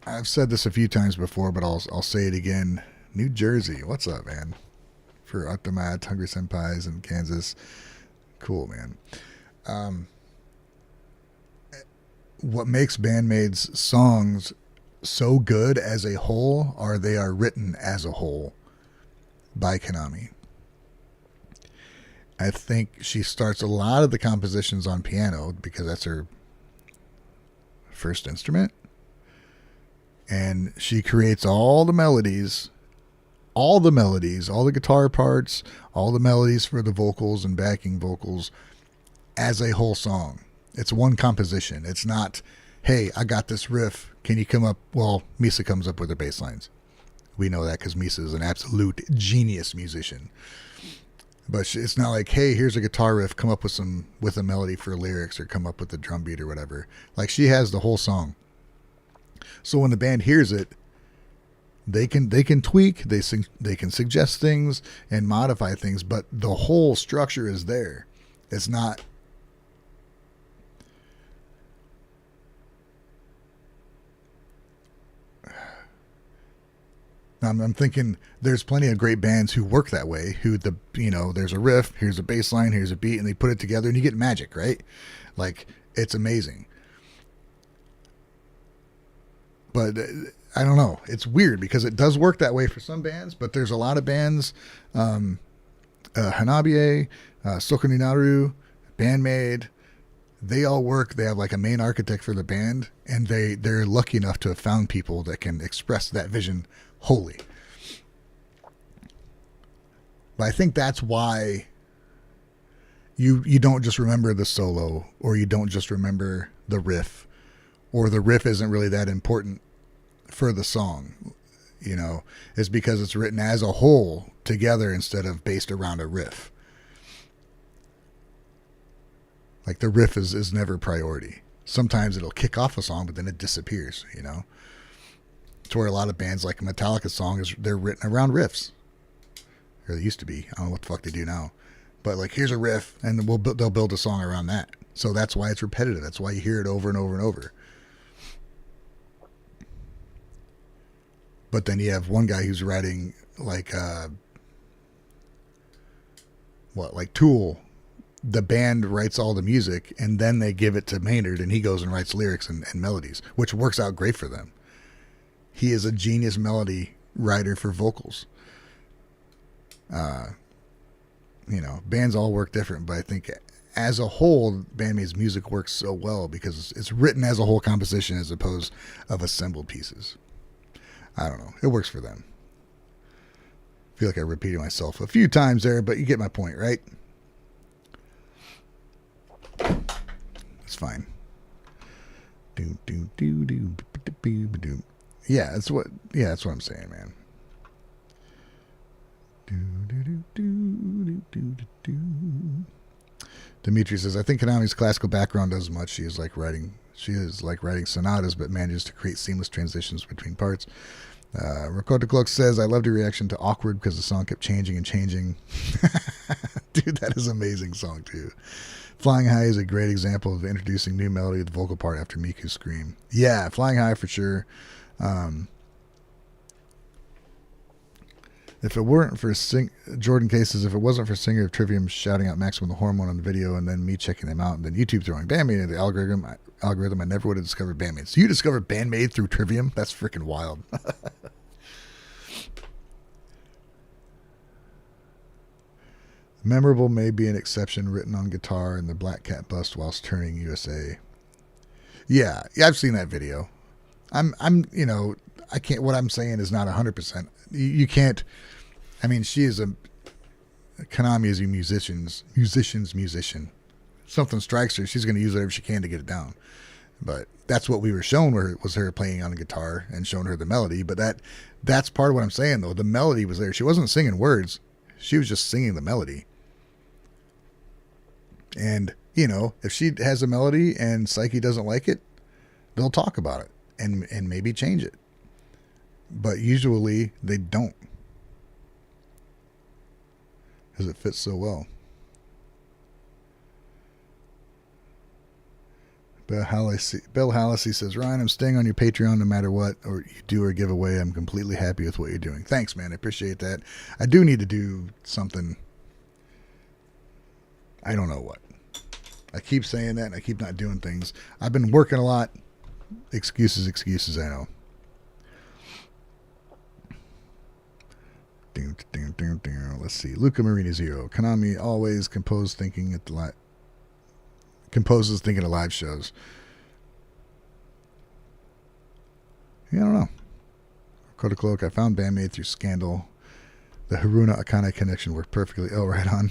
I've said this a few times before, but I'll say it again. New Jersey. What's up, man? For Automat, Hungry Senpais in Kansas. Cool, man. What makes BAND-MAID's songs so good as a whole are they are written as a whole by Konami. I think she starts a lot of the compositions on piano because that's her first instrument. And she creates all the melodies, all the guitar parts, all the melodies for the vocals and backing vocals as a whole song. It's one composition. It's not, hey, I got this riff. Can you come up? Well, Misa comes up with her bass lines. We know that because Misa is an absolute genius musician. But it's not like, hey, here's a guitar riff. Come up with a melody for lyrics or come up with a drum beat or whatever. Like she has the whole song. So when the band hears it, they can tweak, they can suggest things and modify things, but the whole structure is there. It's not. I'm thinking there's plenty of great bands who work that way, there's a riff, here's a bass line, here's a beat, and they put it together and you get magic, right? Like, it's amazing. But I don't know. It's weird because it does work that way for some bands, but there's a lot of bands, Hanabiye, Sokoninaru, BAND-MAID, they all work. They have like a main architect for the band, and they're lucky enough to have found people that can express that vision wholly. But I think that's why you don't just remember the solo, or you don't just remember the riff, or the riff isn't really that important for the song, is because it's written as a whole together instead of based around a riff. Like the riff is never priority. Sometimes it'll kick off a song, but then it disappears, It's where a lot of bands like a Metallica song they're written around riffs. Or they used to be. I don't know what the fuck they do now. But like, here's a riff, and they'll build a song around that. So that's why it's repetitive. That's why you hear it over and over and over. But then you have one guy who's writing like like Tool, the band writes all the music and then they give it to Maynard and he goes and writes lyrics and melodies, which works out great for them. He is a genius melody writer for vocals. You know, bands all work different, but I think as a whole, BAND-MAID's music works so well because it's written as a whole composition as opposed of assembled pieces. I don't know. It works for them. I feel like I repeated myself a few times there, but you get my point, right? It's fine. Yeah, that's what I'm saying, man. Dimitri says, I think Konami's classical background does much. She is like writing sonatas, but manages to create seamless transitions between parts. Ricotta Cloak says, I loved your reaction to Awkward because the song kept changing and changing. Dude, that is an amazing song too. Flying High is a great example of introducing new melody to the vocal part after Miku's scream. Yeah, Flying High for sure. If it weren't for Jordan Cases, if it wasn't for Singer of Trivium shouting out Maximum the Hormone on the video and then me checking them out and then YouTube throwing BAND-MAID into the algorithm, I never would have discovered BAND-MAID. So you discovered BAND-MAID through Trivium? That's freaking wild. Memorable may be an exception written on guitar in the Black Cat bust whilst turning USA. Yeah, I've seen that video. I'm I can't, what I'm saying is not 100%. You can't, I mean, Konami is a musician. Something strikes her, she's going to use whatever she can to get it down. But that's what we were shown was her playing on a guitar and showing her the melody. But that's part of what I'm saying, though. The melody was there. She wasn't singing words. She was just singing the melody. And, if she has a melody and Psyche doesn't like it, they'll talk about it and maybe change it. But usually they don't. Because it fits so well. Bill Hallisey says, Ryan, I'm staying on your Patreon no matter what or you do or give away. I'm completely happy with what you're doing. Thanks, man. I appreciate that. I do need to do something. I don't know what. I keep saying that and I keep not doing things. I've been working a lot. Excuses, I know. Let's see. Luca Marini Zero. Konami always composes thinking of live shows. Yeah, I don't know. Dakota Cloak. I found BAND-MAID through Scandal. The Haruna Akane connection worked perfectly. Oh, right on.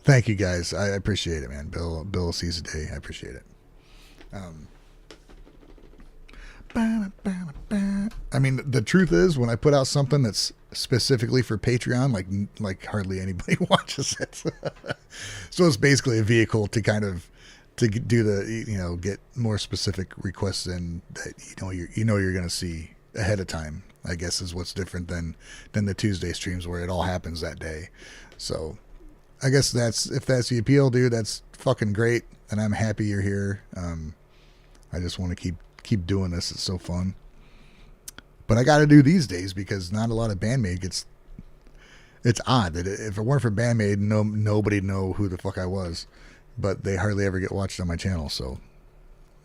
Thank you guys. I appreciate it, man. Bill sees a day. I appreciate it. I mean, the truth is, when I put out something that's specifically for Patreon, like hardly anybody watches it. So it's basically a vehicle to kind of to do the get more specific requests in that you're going to see ahead of time. I guess is what's different than the Tuesday streams where it all happens that day. So I guess if that's the appeal, dude, that's fucking great, and I'm happy you're here. I just want to keep doing this. It's so fun. But I got to do these days because not a lot of BAND-MAID gets. It's odd that if it weren't for BAND-MAID, nobody'd know who the fuck I was. But they hardly ever get watched on my channel, so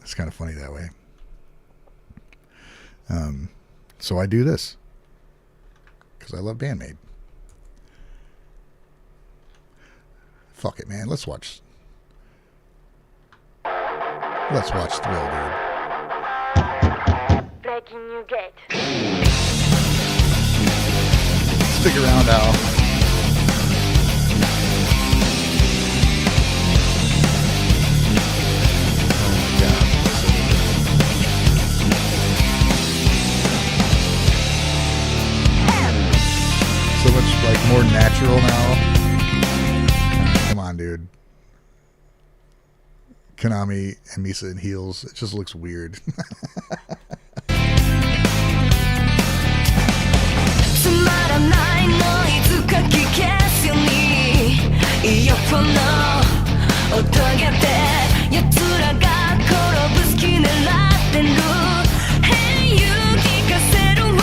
it's kind of funny that way. So I do this because I love BAND-MAID. Fuck it, man. Let's watch Thrill, dude. Breaking new gate. Stick around, Al. Oh my god. So much more natural now. Come on, dude. Konami and Misa in heels. It just looks weird.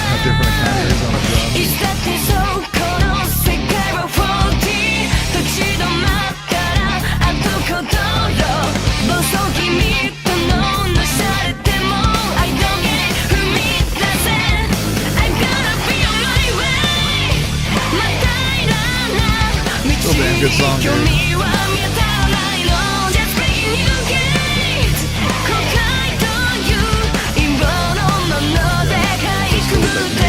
How different a kind is on a drum. 興味は見当たらないの Just bring you gate 後悔という陰謀のものでかいくぐって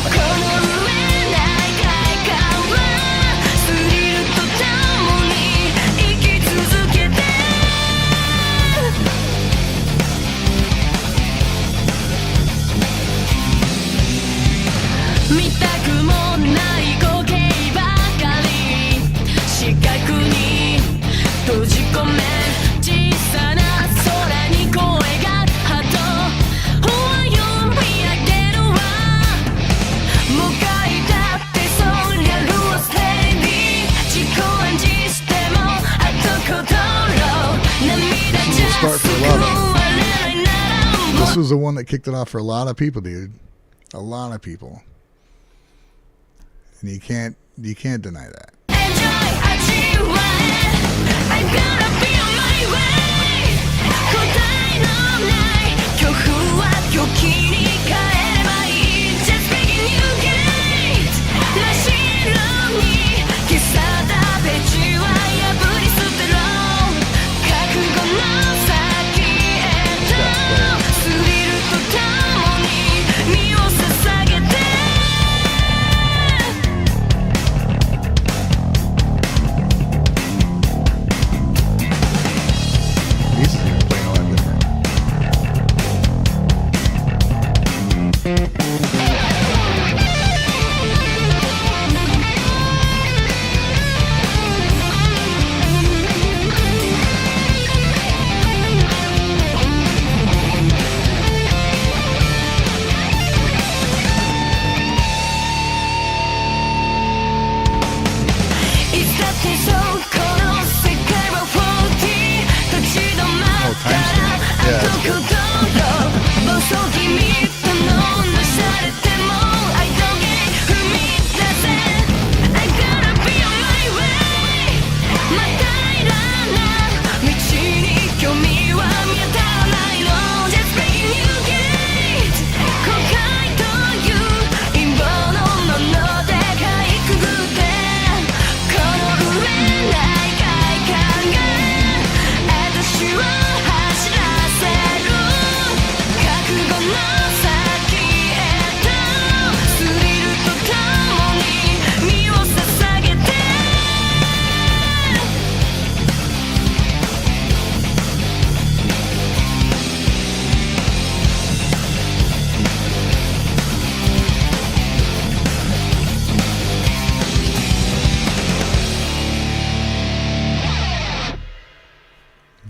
この上ない快感はスリルとともに生き続けて見たくもない光景ばかり視覚に閉じ込め小さな空に声がハトを読み上げるわもがいたってそりゃルーステレビ自己暗示してもあとことろ涙じゃ救われないなら This was the one that kicked it off for a lot of people, dude. A lot of people. And you can't deny that. Enjoy 味わえ I'm gonna be on my way 答えのない恐怖は狂気に変えればいい Just begin you gate 真っ白に消されたページは破り捨てろ覚悟の先へとスリルとともに身を捧げてThese are playing a lot different. Is that the soul この世界は40立ち止まったらあとことろ暴走気味とのなされても I don't get 踏み出せ I gotta be on my way またいらな道に興味は見当たらないの Just bring you gate 後悔という陰謀のものでかいくぐってこの上ない快感が私を走らせる覚悟の先へとスリルとともに身を捧げて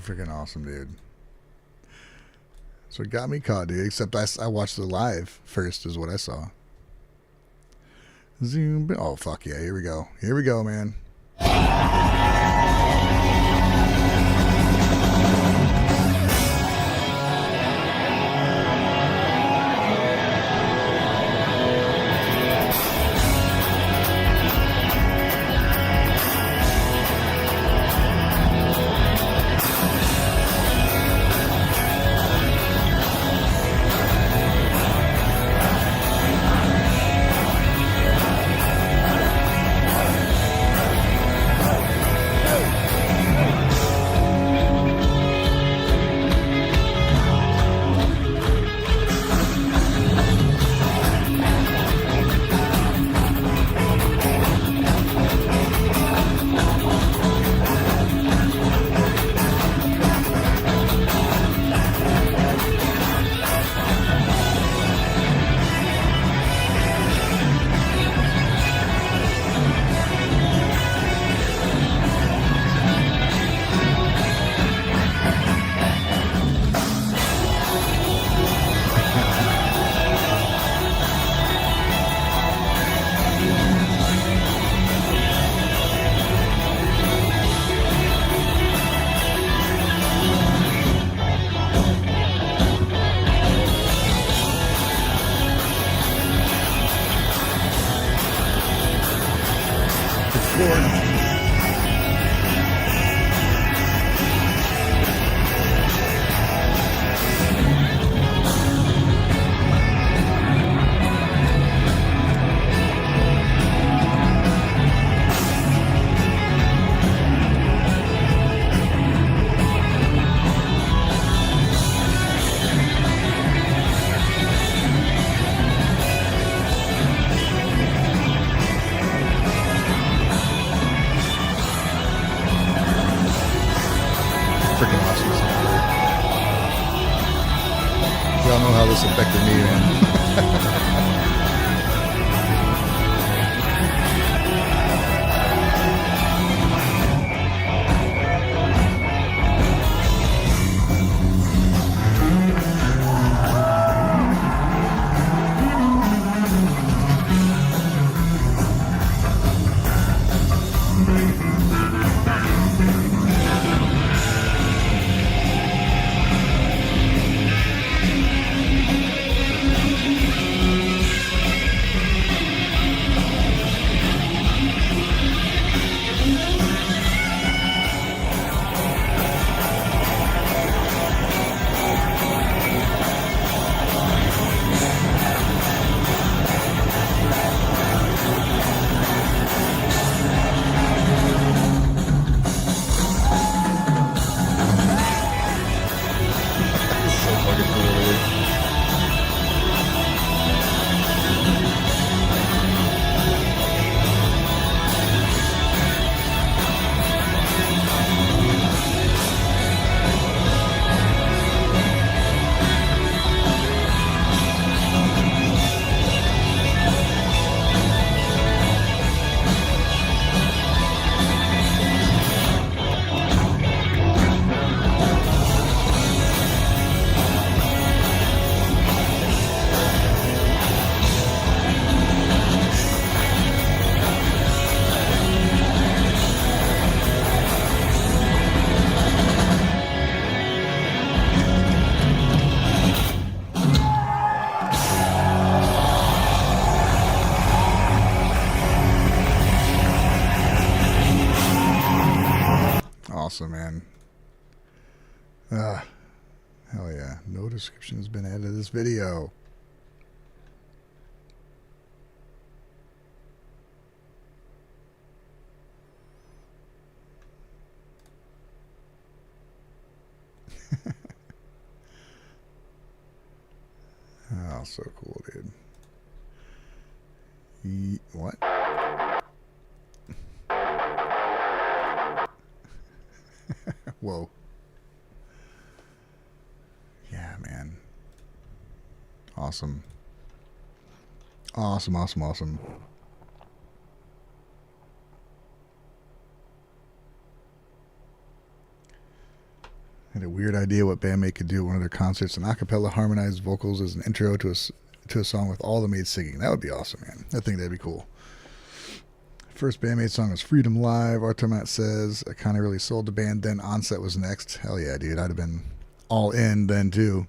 Freaking awesome, dude. So it got me caught, dude. Except I watched the live first, is what I saw. Zoom. Oh, fuck yeah. Here we go. Here we go, man. know how this affected me, man. Awesome, man. Hell yeah. No description has been added to this video. Oh, so cool, dude. What? Whoa. Yeah, man. Awesome. Awesome, awesome, awesome. I had a weird idea what BAND-MAID could do at one of their concerts, an acapella harmonized vocals as an intro to a song with all the maids singing. That would be awesome, man. I think that'd be cool. First BAND-MAID song was Freedom Live. Artomat says, I kind of really sold the band. Then Onset was next. Hell yeah, dude. I'd have been all in then too.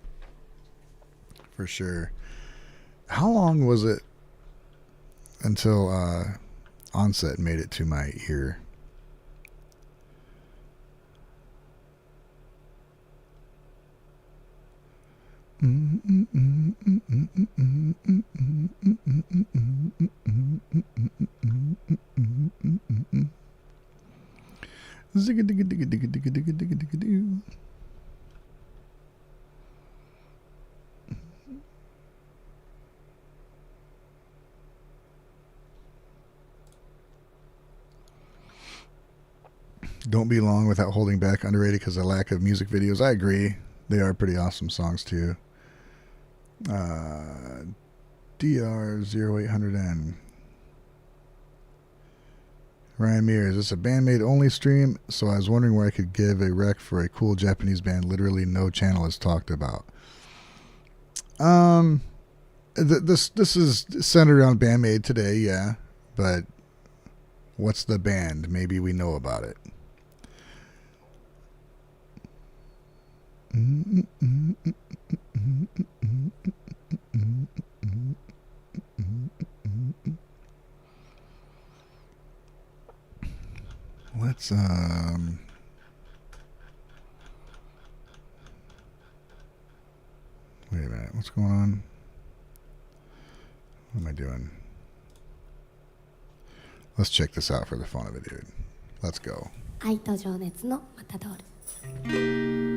For sure. How long was it until Onset made it to my ear? Zigga-digga-digga-digga-digga-digga-digga-doo. Don't Be Long Without Holding Back, underrated because of the lack of music videos. I agree. They are pretty awesome songs too. DR0800N. Ryan Mears, is this a BAND-MAID only stream? So I was wondering where I could give a rec for a cool Japanese band literally no channel has talked about. This is centered around BAND-MAID today, yeah. But what's the band? Maybe we know about it. Let's wait a minute, what's going on? What am I doing? Let's check this out for the fun of it, dude. Let's go. 愛と情熱のマタドール 「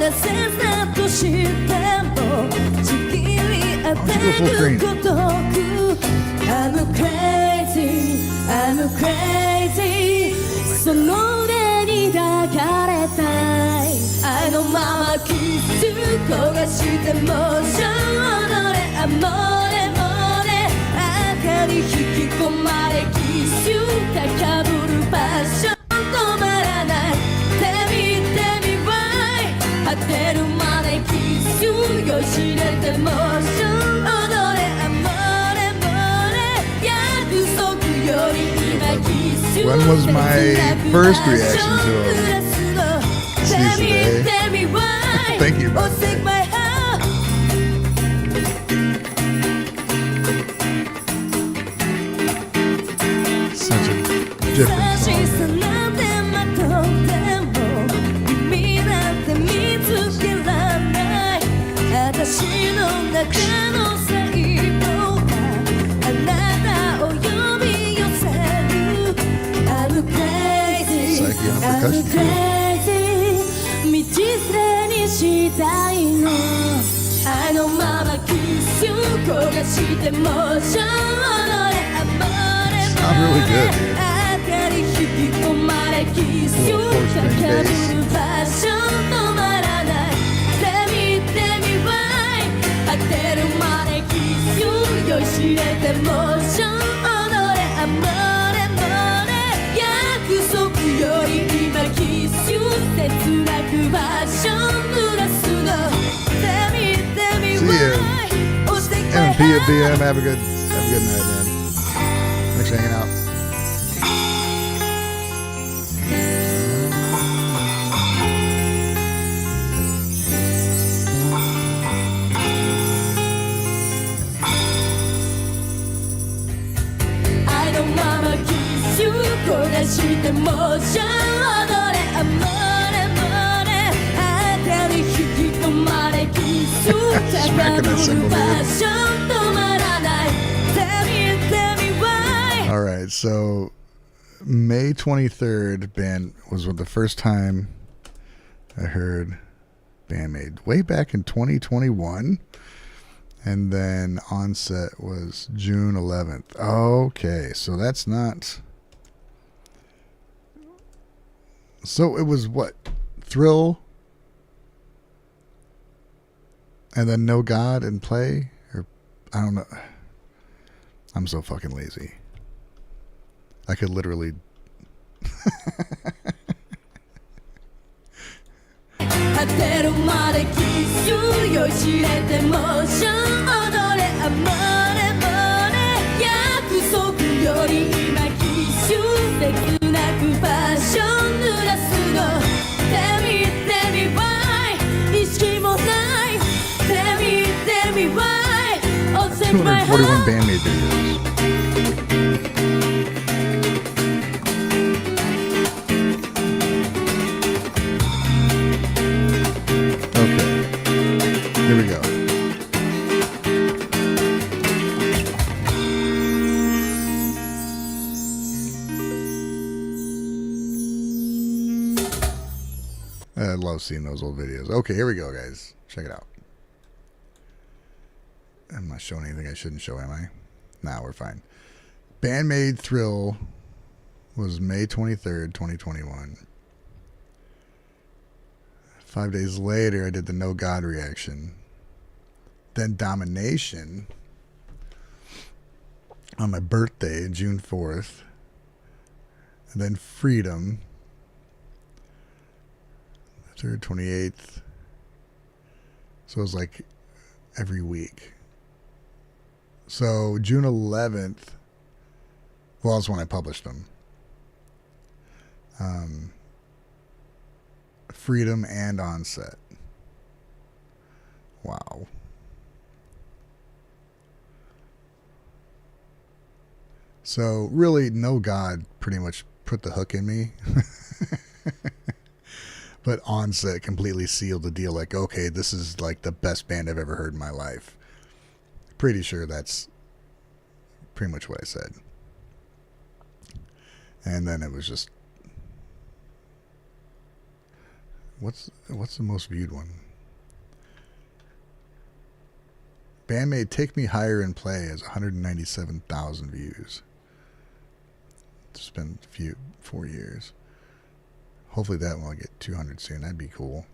が切なとしてもちぎり当てるごとく I'm crazy I'm crazy その腕に抱かれたいあのままキス焦がしてもしょ踊れアモレモレ赤に引き込まれキス高ぶるパッション止まらない手見果てるまでキスよしれてモーション踊れアモレモレ約束より今キス When was my first reaction to him? Sneeze today. Thank you, by the way. Such a different song. 私の中の細胞があなたを呼び寄せる I'm crazy I'm crazy 道連れにしたいのあのままキス焦がしてもしょ踊れアモレモレ赤に引き込まれキス高ぶるパッション止まらない当てるまでキスよしれてモーション踊れアモレモレ約束より今キス切なくファッション濡らすの手見てみ See ya. MP at BM. Have a good night, man. Thanks for hanging out. Smacking that cymbal, dude. All right, so May 23rd band was the first time I heard BAND-MAID way back in 2021. And then Onset was June 11th. Okay, so that's not... So it was what? Thrill? And then No God and Play? Or I don't know. I'm so fucking lazy. I could literally... BAND-MAID videos. Okay, here we go. I love seeing those old videos. Okay, here we go, guys. Check it out. I'm not showing anything I shouldn't show, am I? Nah, we're fine. BAND-MAID Thrill was May 23rd, 2021. 5 days later, I did the No God reaction. Then Domination on my birthday, June 4th. And then Freedom, 3rd, 28th. So it was like every week. So June 11th, well, that's when I published them. Freedom and Onset. Wow. So really, No God pretty much put the hook in me. But Onset completely sealed the deal. Like, okay, this is like the best band I've ever heard in my life. Pretty sure that's pretty much what I said. And then it was just What's the most viewed one? BAND-MAID Take Me Higher and Play has 197,000 views. It's been 4 years. Hopefully that one will get 200 soon. That'd be cool.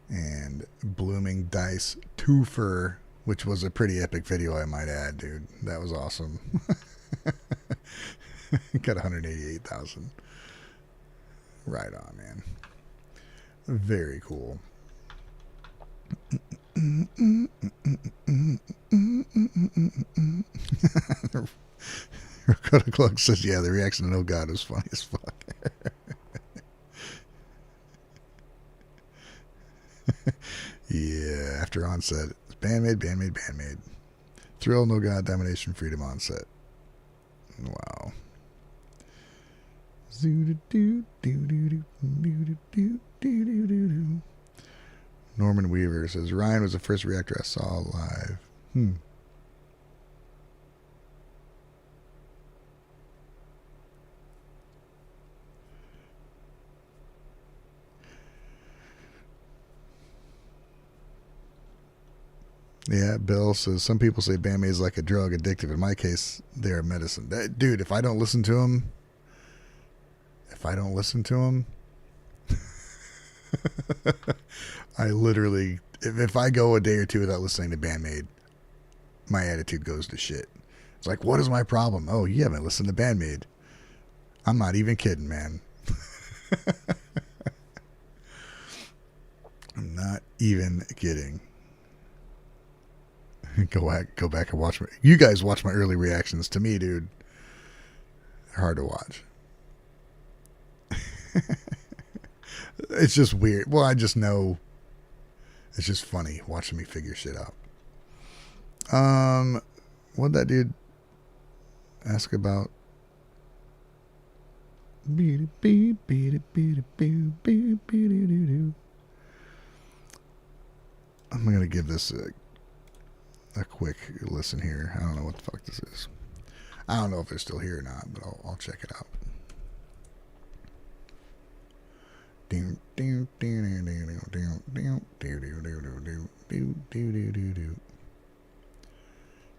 And Blooming Dice Twofer, which was a pretty epic video, I might add, dude. That was awesome. Got 188,000. Right on, man. Very cool. Dakota Clug says, yeah, the reaction to No God is funny as fuck. Yeah, after Onset, it's BAND-MAID, BAND-MAID, BAND-MAID. Thrill, No God, Domination, Freedom, Onset. Wow. Norman Weaver says, Ryan was the first reactor I saw live. Yeah, Bill says, some people say BAND-MAID is like a drug, addictive. In my case, they're a medicine. Dude, if I don't listen to them, I literally, if I go a day or two without listening to BAND-MAID, my attitude goes to shit. It's like, what is my problem? Oh, you haven't listened to BAND-MAID. I'm not even kidding, man. I'm not even kidding. Go back and watch you guys watch my early reactions to me, dude. They're hard to watch. It's just weird. Well, I just know it's just funny watching me figure shit out. What'd that dude ask about? I'm gonna give this a quick listen here. I don't know what the fuck this is. I don't know if they're still here or not, but I'll check it out.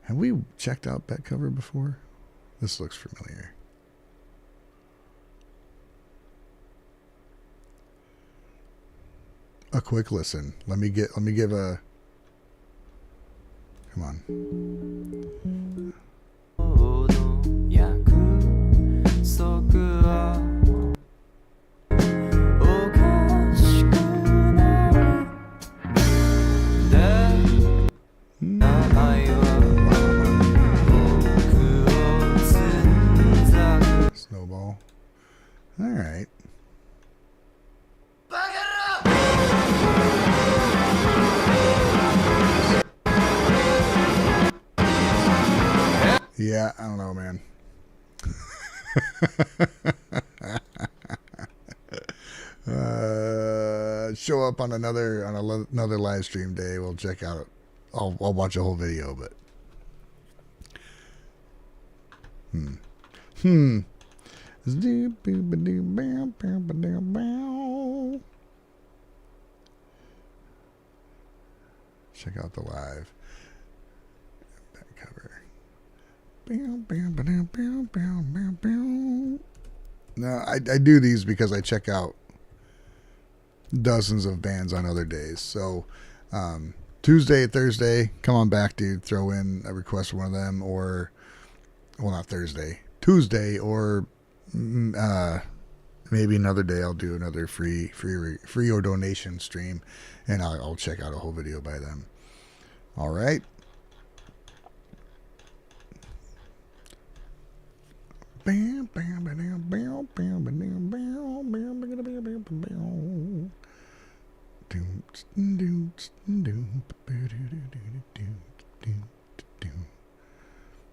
Have we checked out Bet Cover before? This looks familiar. A quick listen. Let me give a. Come on. Snowball. All right. Yeah, I don't know, man. Show up on another live stream day. We'll check out. I'll watch a whole video, but check out the live back cover. No, I do these because I check out dozens of bands on other days. So Tuesday, Thursday, come on back, dude. Throw in a request for one of them, or well, not Thursday, Tuesday, or maybe another day. I'll do another free or donation stream, and I'll check out a whole video by them. All right. Bam, bam, bam, bam, bam, bam, bam, bam, bam,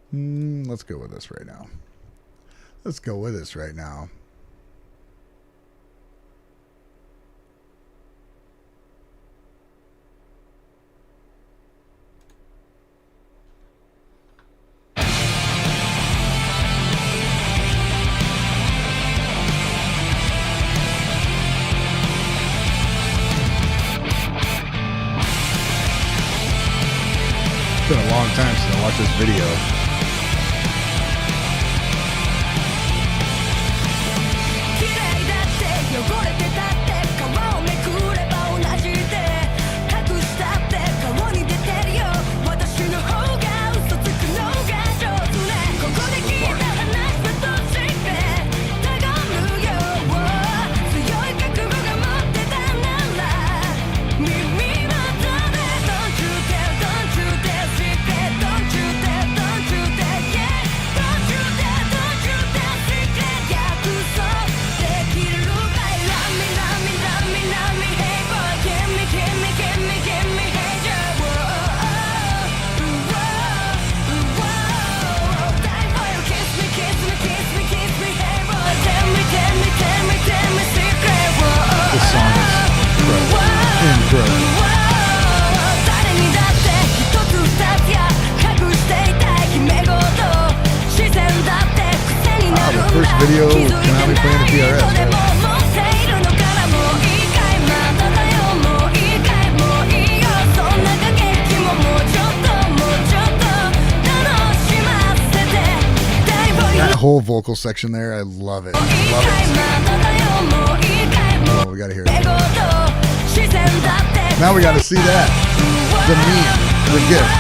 bam. Let's go with this right now. Let's go with this right now. long time since I watched this video. This song is incredible. The first video cannot be playing at PRS, right? That whole vocal section there, I love it. Love it. Oh, we gotta hear it. Now we gotta see that. The meme, the gift.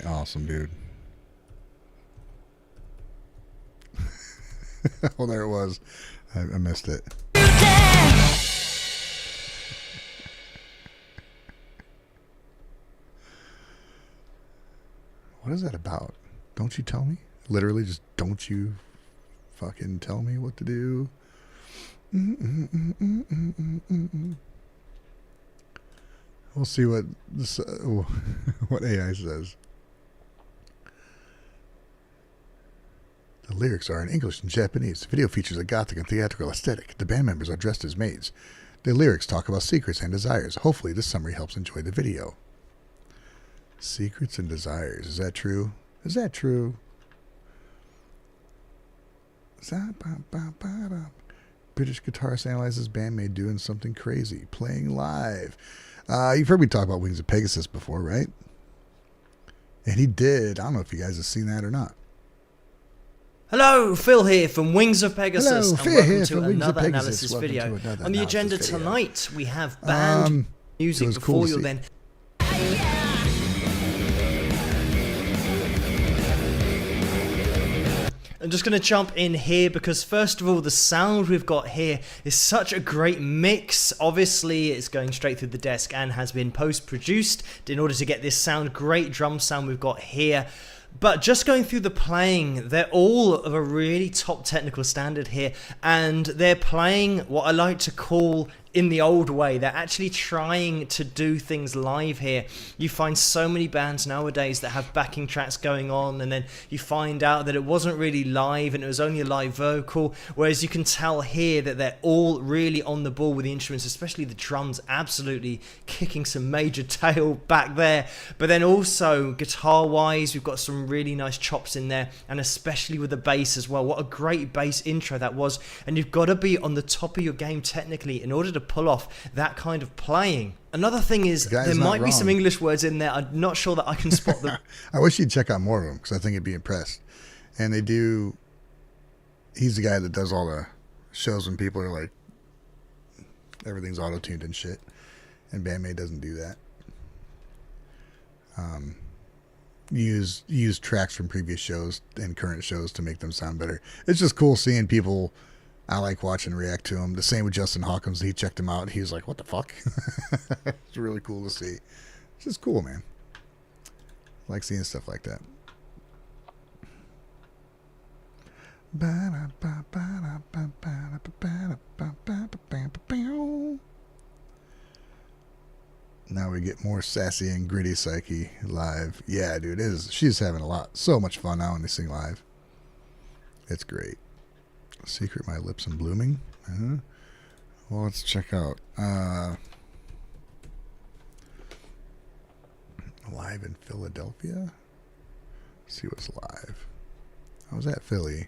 Awesome, dude. Oh, there it was. I missed it. What is that about? Don't you tell me? Literally, just don't you fucking tell me what to do. We'll see what this what AI says. The lyrics are in English and Japanese. The video features a gothic and theatrical aesthetic. The band members are dressed as maids. The lyrics talk about secrets and desires. Hopefully, this summary helps enjoy the video. Secrets and desires. Is that true? Is that true? British guitarist analyzes BAND-MAID doing something crazy. Playing live. You've heard me talk about Wings of Pegasus before, right? And he did. I don't know if you guys have seen that or not. Hello, Phil here from Wings of Pegasus. Hello, and Phil welcome here to from Wings of another Pegasus. analysis Welcome video. to another On the agenda analysis video. tonight, we have band music was cool before to you'll see. then... I'm just going to jump in here because first of all, the sound we've got here is such a great mix. Obviously, it's going straight through the desk and has been post-produced in order to get this sound. Great drum sound we've got here. But just going through the playing, they're all of a really top technical standard here, and they're playing what I like to call in the old way. They're actually trying to do things live here. You find so many bands nowadays that have backing tracks going on, and then you find out that it wasn't really live and it was only a live vocal, whereas you can tell here that they're all really on the ball with the instruments, especially the drums absolutely kicking some major tail back there. But then also guitar wise, we've got some really nice chops in there, and especially with the bass as well. What a great bass intro that was. And you've got to be on the top of your game technically in order to pull off that kind of playing. Another thing is there might be some English words in there. I'm not sure that I can spot them. I wish you'd check out more of them, because I think you'd be impressed. And they do, he's the guy that does all the shows when people are like, everything's auto-tuned and shit, and BAND-MAID doesn't do that. Use tracks from previous shows and current shows to make them sound better. It's just cool seeing people. I like watching react to him. The same with Justin Hawkins. He checked him out. He was like, what the fuck? It's really cool to see. It's just cool, man. I like seeing stuff like that. Now we get more sassy and gritty Psyche live. Yeah, dude, she's having so much fun now when they sing live. It's great. Secret My Lips and Blooming. Well, let's check out live in Philadelphia. Let's see what's live. I was at Philly.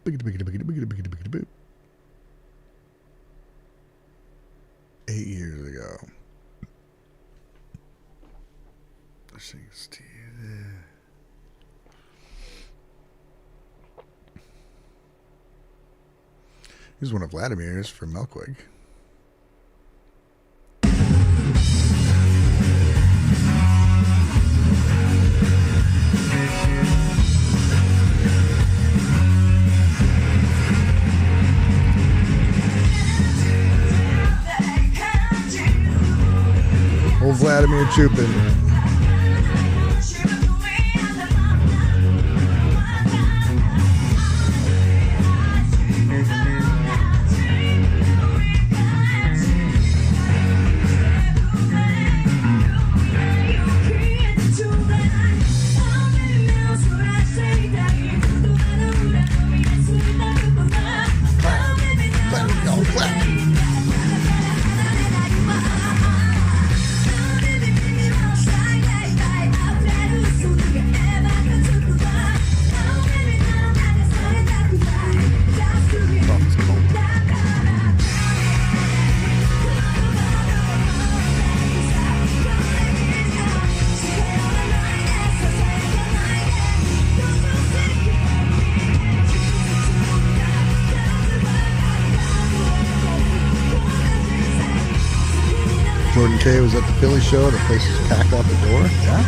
8 years ago. Here's one of Vladimir's from Milkwig. Old Vladimir Chupin. Jordan K was at the Philly show. The place was packed out the door. Yeah.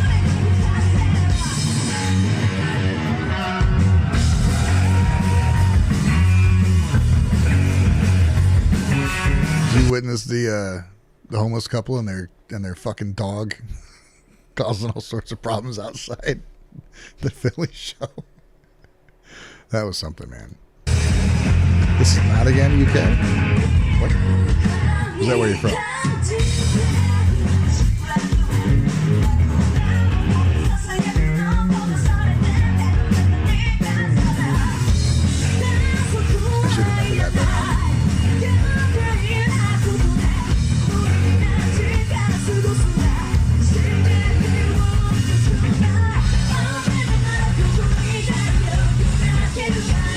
Did you witness the homeless couple and their fucking dog causing all sorts of problems outside the Philly show? That was something, man. This is not again UK? What? Is that where you're from? I should remember that better.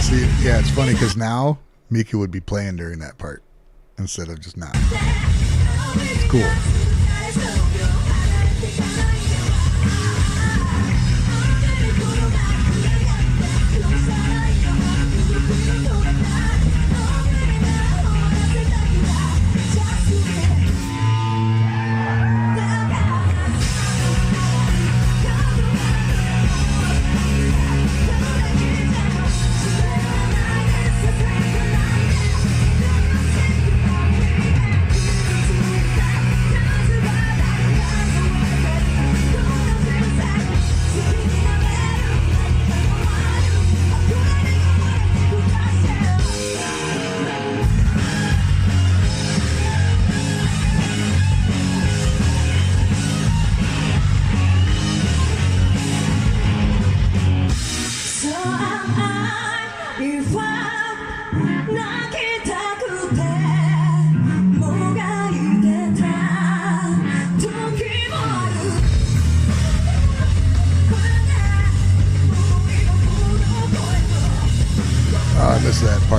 See, yeah, it's funny because now Mika would be playing during that part instead of just not. It's cool.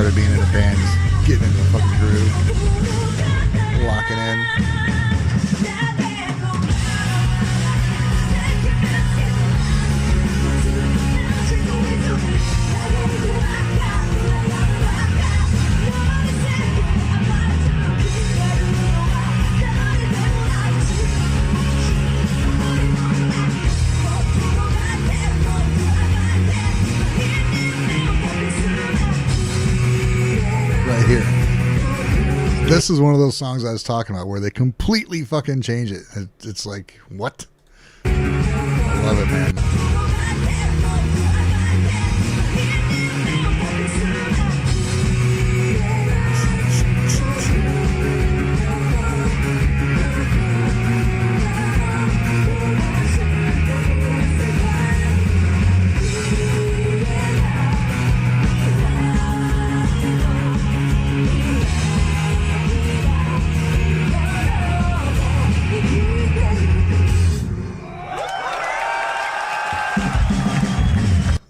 part of being in a band is getting into the fucking groove, locking in. Right here. This is one of those songs I was talking about where they completely fucking change it. It's like, what? I love it, man.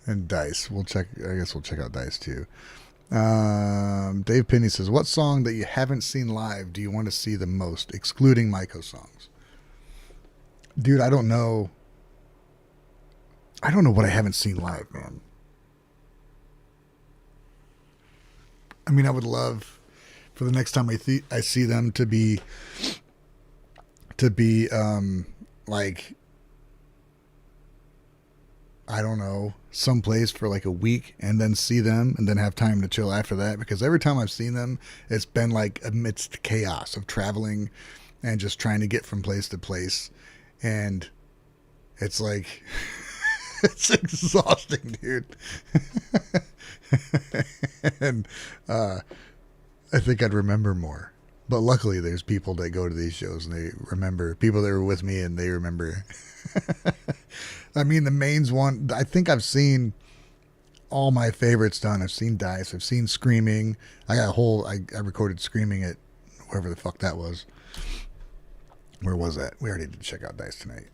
And Dice. I guess we'll check out Dice too. Dave Pinney says, what song that you haven't seen live do you want to see the most, excluding Maiko songs? Dude, I don't know. I don't know what I haven't seen live, man. I mean, I would love for the next time I see them to be like, I don't know, someplace for like a week and then see them and then have time to chill after that, because every time I've seen them, it's been like amidst chaos of traveling and just trying to get from place to place. And it's like, it's exhausting, dude. And I think I'd remember more. But luckily there's people that go to these shows and they remember, people that were with me and they remember. I mean, the mains one, I think I've seen all my favorites done. I've seen Dice. I've seen Screaming. I recorded Screaming at wherever the fuck that was. Where was that? We already did check out Dice tonight.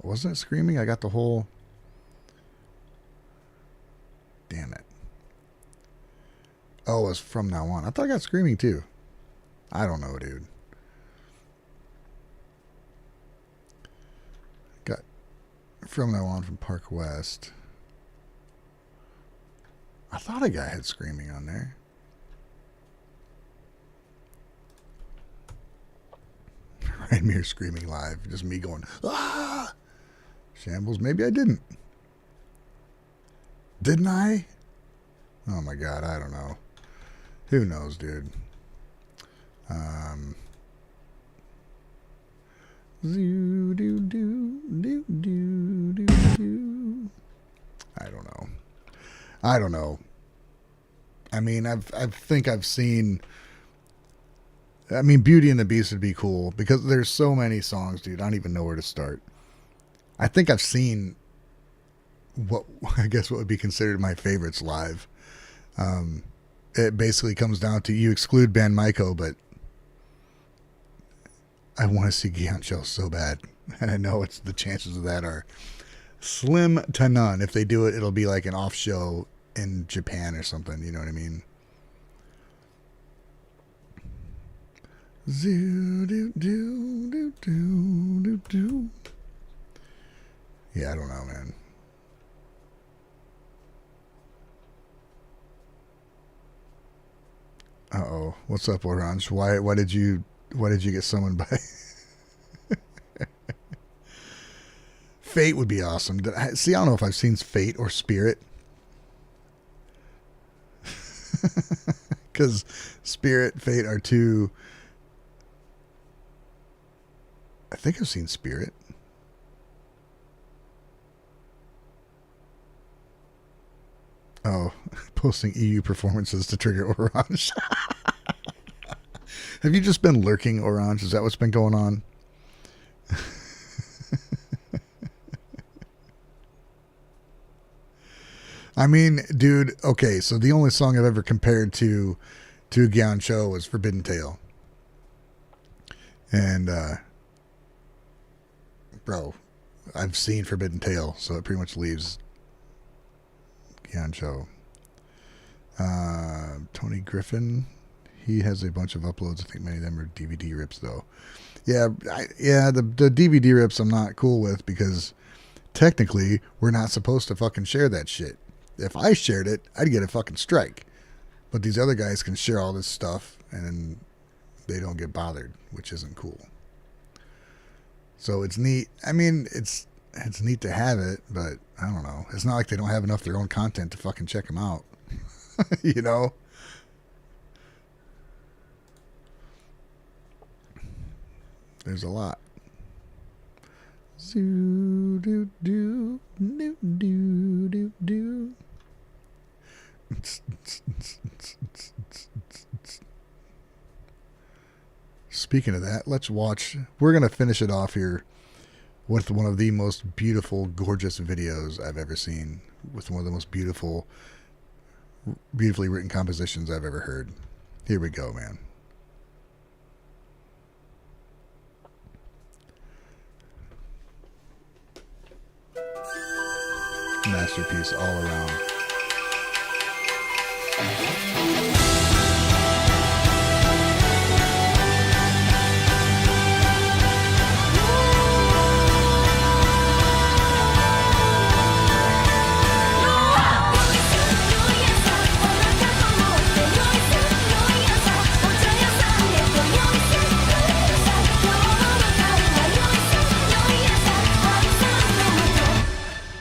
Wasn't it Screaming? I got the whole... Damn it. Oh, it was From Now On. I thought I got Screaming too. I don't know, dude. Got From Now On from Park West. I thought I had Screaming on there. Right, me Screaming live. Just me going, ah! Shambles. Maybe I didn't. Didn't I? Oh my God, I don't know. Who knows, dude? I don't know. I mean, I think I've seen. I mean, Beauty and the Beast would be cool because there's so many songs, dude. I don't even know where to start. I think I've seen what would be considered my favorites live. It basically comes down to, you exclude BAND-MAID, but I want to see Gyeoncho so bad. And I know the chances of that are slim to none. If they do it, it'll be like an off show in Japan or something. You know what I mean? Yeah, I don't know, man. Uh-oh. What's up, Orange? Why did you get summoned by Fate would be awesome. I don't know if I've seen Fate or Spirit. Cuz Spirit, Fate are two. I think I've seen Spirit. Oh, posting EU performances to trigger Orange. Have you just been lurking, Orange? Is that what's been going on? I mean, dude, okay, so the only song I've ever compared to Gyeoncho was Forbidden Tale. And bro, I've seen Forbidden Tale, so it pretty much leaves Gyancho. Tony Griffin, he has a bunch of uploads. I think many of them are DVD rips, though. Yeah, the DVD rips I'm not cool with, because technically we're not supposed to fucking share that shit. If I shared it, I'd get a fucking strike. But these other guys can share all this stuff and they don't get bothered, which isn't cool. So it's neat. I mean, it's neat to have it, but I don't know. It's not like they don't have enough of their own content to fucking check them out. You know? There's a lot. Zoo doo doo doo doo doo doo. Speaking of that, let's watch. We're going to finish it off here with one of the most beautiful, gorgeous videos I've ever seen, with one of the most beautifully written compositions I've ever heard. Here we go, man. Masterpiece all around.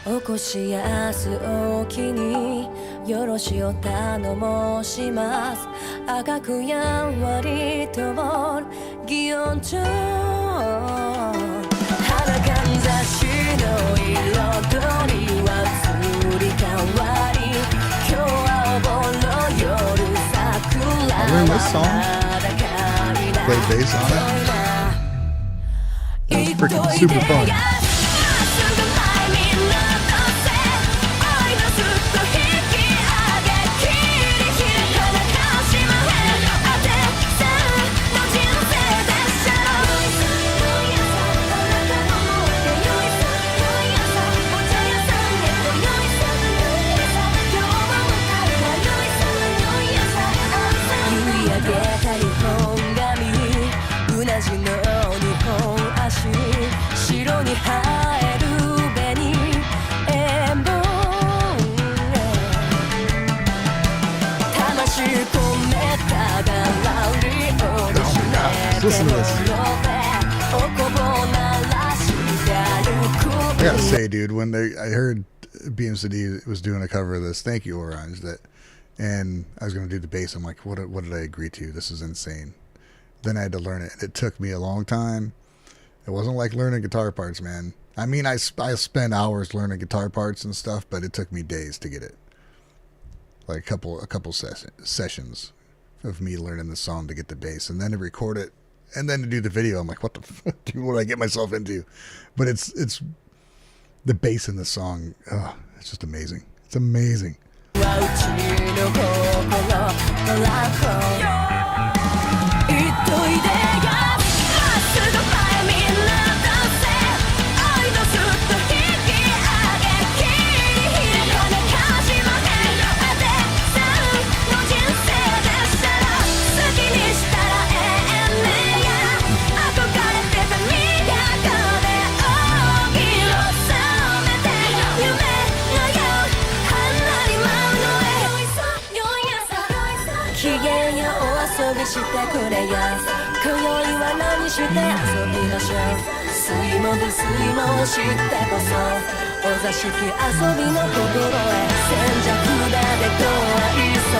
起こしやすおきによろしを頼申します赤くやんわりと祇園町花かんざしの彩りは移り変わり今日はお盆の夜桜はまだ神な Play bass on it. That's freaking super fun. Listen to this. I gotta say, dude, when I heard BMCD was doing a cover of this, thank you, Orange, and I was gonna do the bass. I'm like, what did I agree to? This is insane. Then I had to learn it. It took me a long time. It wasn't like learning guitar parts, man. I mean, I spent hours learning guitar parts and stuff, but it took me days to get it. Like a couple sessions of me learning the song to get the bass, and then to record it. And then to do the video, I'm like, what the fuck, dude, what did I get myself into? But it's the bass in the song. Oh, it's just amazing. It's amazing.してくれや今宵は何して遊びましょう水も不水も知ってこそお座敷遊びの心へ千尺札でご挨拶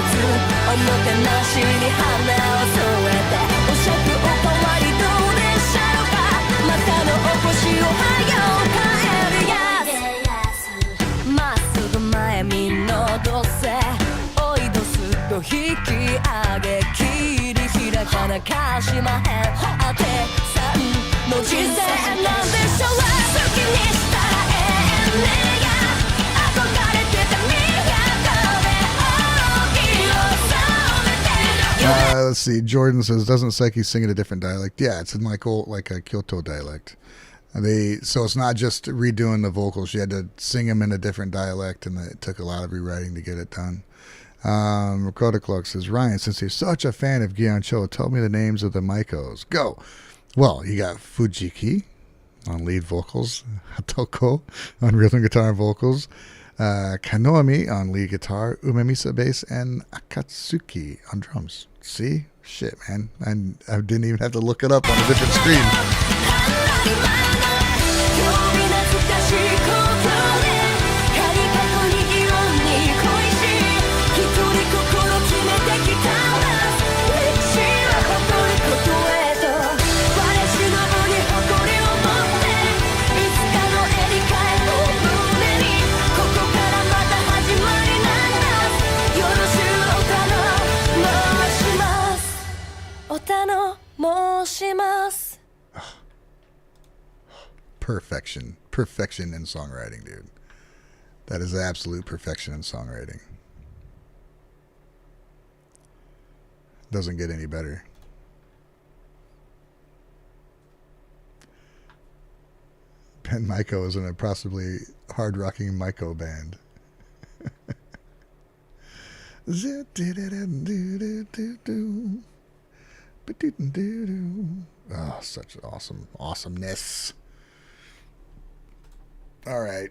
おもてなしに花を添えてお酌おかわりどうでしょうかまたのお越しをはよ帰るやまっすぐ前見のどせおいどすと引き上げ切り開かなかしまへんあてさんの人生なんでしょう好きにしたらええねや憧れてた都で大きいを染めて Let's see. Jordan says, doesn't Psyche sing in a different dialect? Yeah, it's in like a Kyoto dialect. So it's not just redoing the vocals. She had to sing them in a different dialect, and it took a lot of rewriting to get it done. Ricotta Clark says, Ryan, since you're such a fan of Gyeoncho, tell me the names of the Maikos. Go. Well, you got Fujiki on lead vocals, Hatoko on rhythm guitar and vocals, Kanoami on lead guitar, Umemisa bass, and Akatsuki on drums. See? Shit, man. I didn't even have to look it up on a different screen. Perfection in songwriting, dude. That is absolute perfection in songwriting. Doesn't get any better. Ben Maiko is in a possibly hard rocking Maiko band. Oh, such awesomeness. All right.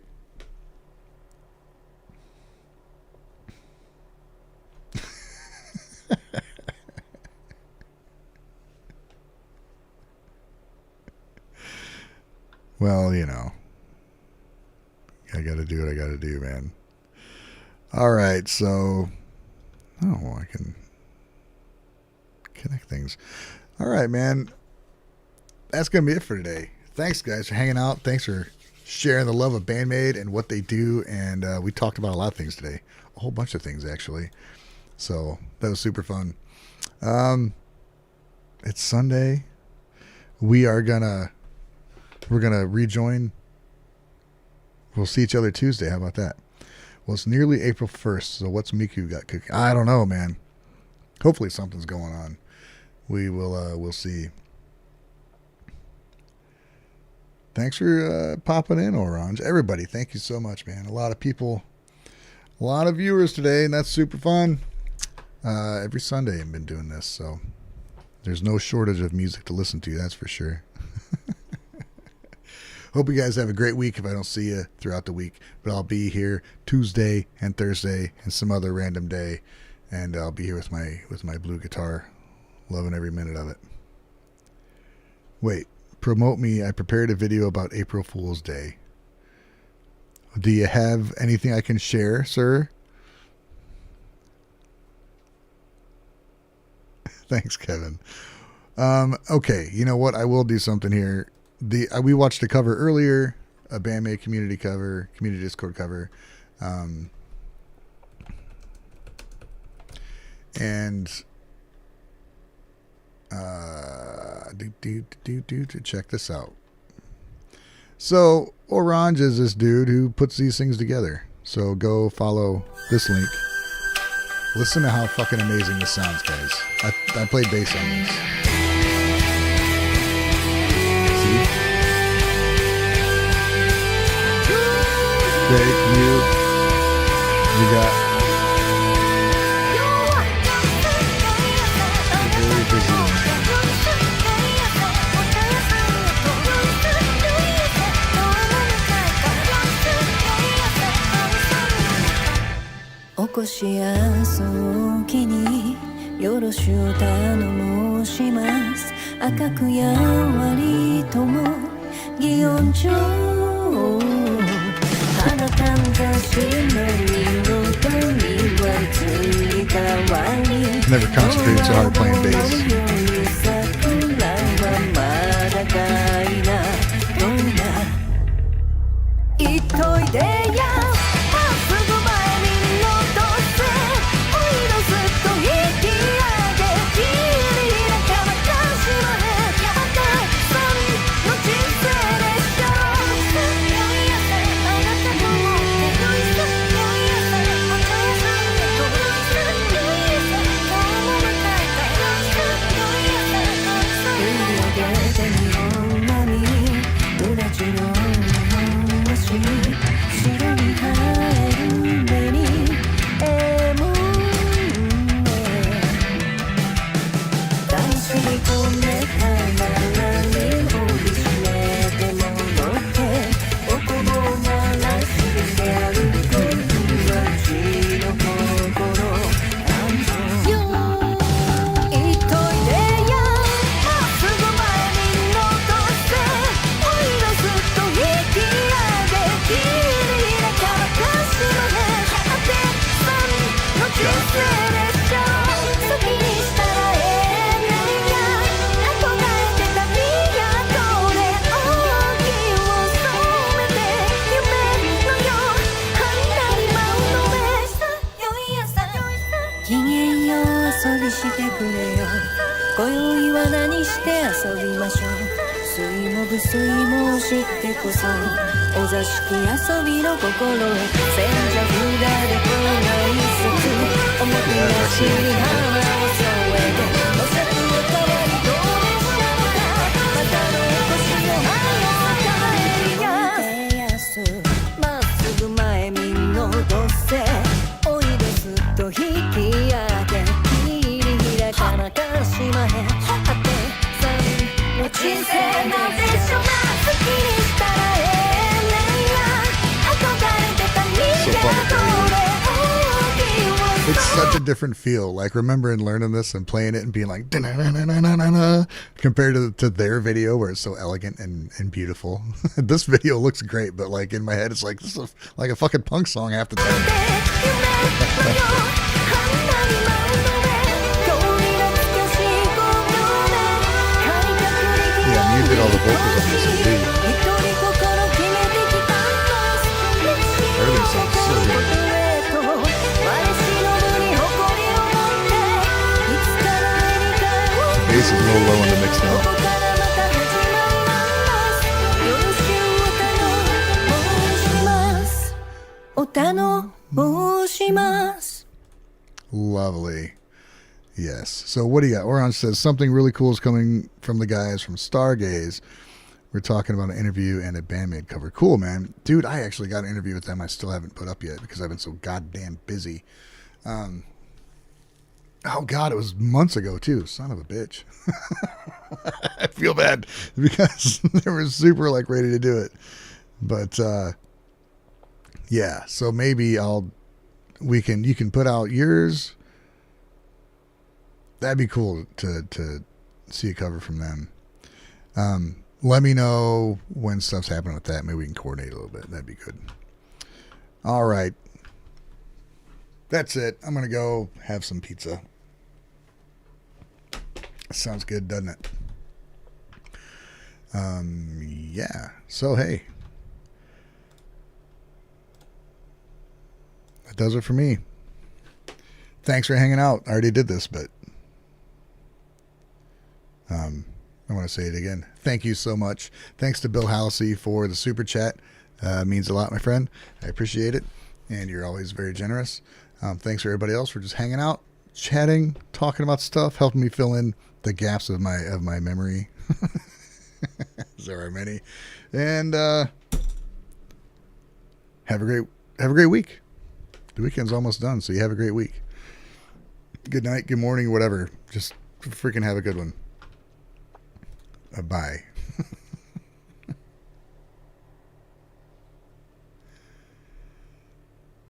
Well, you know, I got to do what I got to do, man. All right, so, I can connect things. All right, man. That's going to be it for today. Thanks, guys, for hanging out. Thanks for sharing the love of BAND-MAID and what they do. And we talked about a lot of things today. A whole bunch of things, actually. So that was super fun. It's Sunday. We're gonna rejoin. We'll see each other Tuesday. How about that? Well, it's nearly April 1st. So what's Miku got cooking? I don't know, man. Hopefully something's going on. We'll see. Thanks for popping in, Orange. Everybody, thank you so much, man. A lot of people, a lot of viewers today, and that's super fun. Every Sunday I've been doing this, so there's no shortage of music to listen to, that's for sure. Hope you guys have a great week if I don't see you throughout the week. But I'll be here Tuesday and Thursday and some other random day. And I'll be here with my blue guitar. Loving every minute of it. Wait, promote me. I prepared a video about April Fool's Day. Do you have anything I can share, sir? Thanks, Kevin. Okay, you know what? I will do something here. We watched a cover earlier, a BAND-MAID community Discord cover, and check this out. So Orange is this dude who puts these things together. So go follow this link. Listen to how fucking amazing this sounds, guys. I played bass on this. Great, you got very busy. 起こしや早期によろしゅう頼申します赤くやわりとも祇園町花かんざしの色とにはついたわり Never concentrated so hard playing bass. 桜はまだかいなどんな言っといでや機嫌よう遊びしてくれよ今宵は何して遊びましょう睡も不睡も知ってこそお座敷遊びの心へ千社札でこない説おもてなしに花を添えてお酌を代わりどうでしょうかまたのお越しを早帰りやまっすぐ前民のどせおいですと引き上げ切り開かなかしまへあてさんの人生なでしょ好きにしたらええねんや憧れてた人間と俺 It's such a different feel. Like remembering learning this and playing it and being like "Da-na-na-na-na-na-na," compared to their video where it's so elegant and beautiful. This video looks great, but like in my head, it's like this is like a fucking punk song half the time. Yeah, you did all the vocals on this indeed. Everything sounds so good. The bass is a little low in the mix now. Lovely. Yes. So what do you got? Oran says something really cool is coming from the guys from Stargaze. We're talking about an interview and a BAND-MAID cover. Cool, man. Dude, I actually got an interview with them I still haven't put up yet because I've been so goddamn busy. Oh, God, it was months ago, too. Son of a bitch. I feel bad because they were super, like, ready to do it. But, yeah. So maybe you can put out yours. That'd be cool to see a cover from them. Let me know when stuff's happening with that. Maybe we can coordinate a little bit. That'd be good. All right. That's it. I'm going to go have some pizza. Sounds good, doesn't it? Yeah. So, hey. That does it for me. Thanks for hanging out. I already did this, but I want to say it again. Thank you so much. Thanks to Bill Halsey for the super chat. Means a lot, my friend. I appreciate it. And you're always very generous. Thanks for everybody else for just hanging out, chatting, talking about stuff, helping me fill in the gaps of my memory. There are many. And have a great week. The weekend's almost done, so you have a great week. Good night, good morning, whatever. Just freaking have a good one. Bye.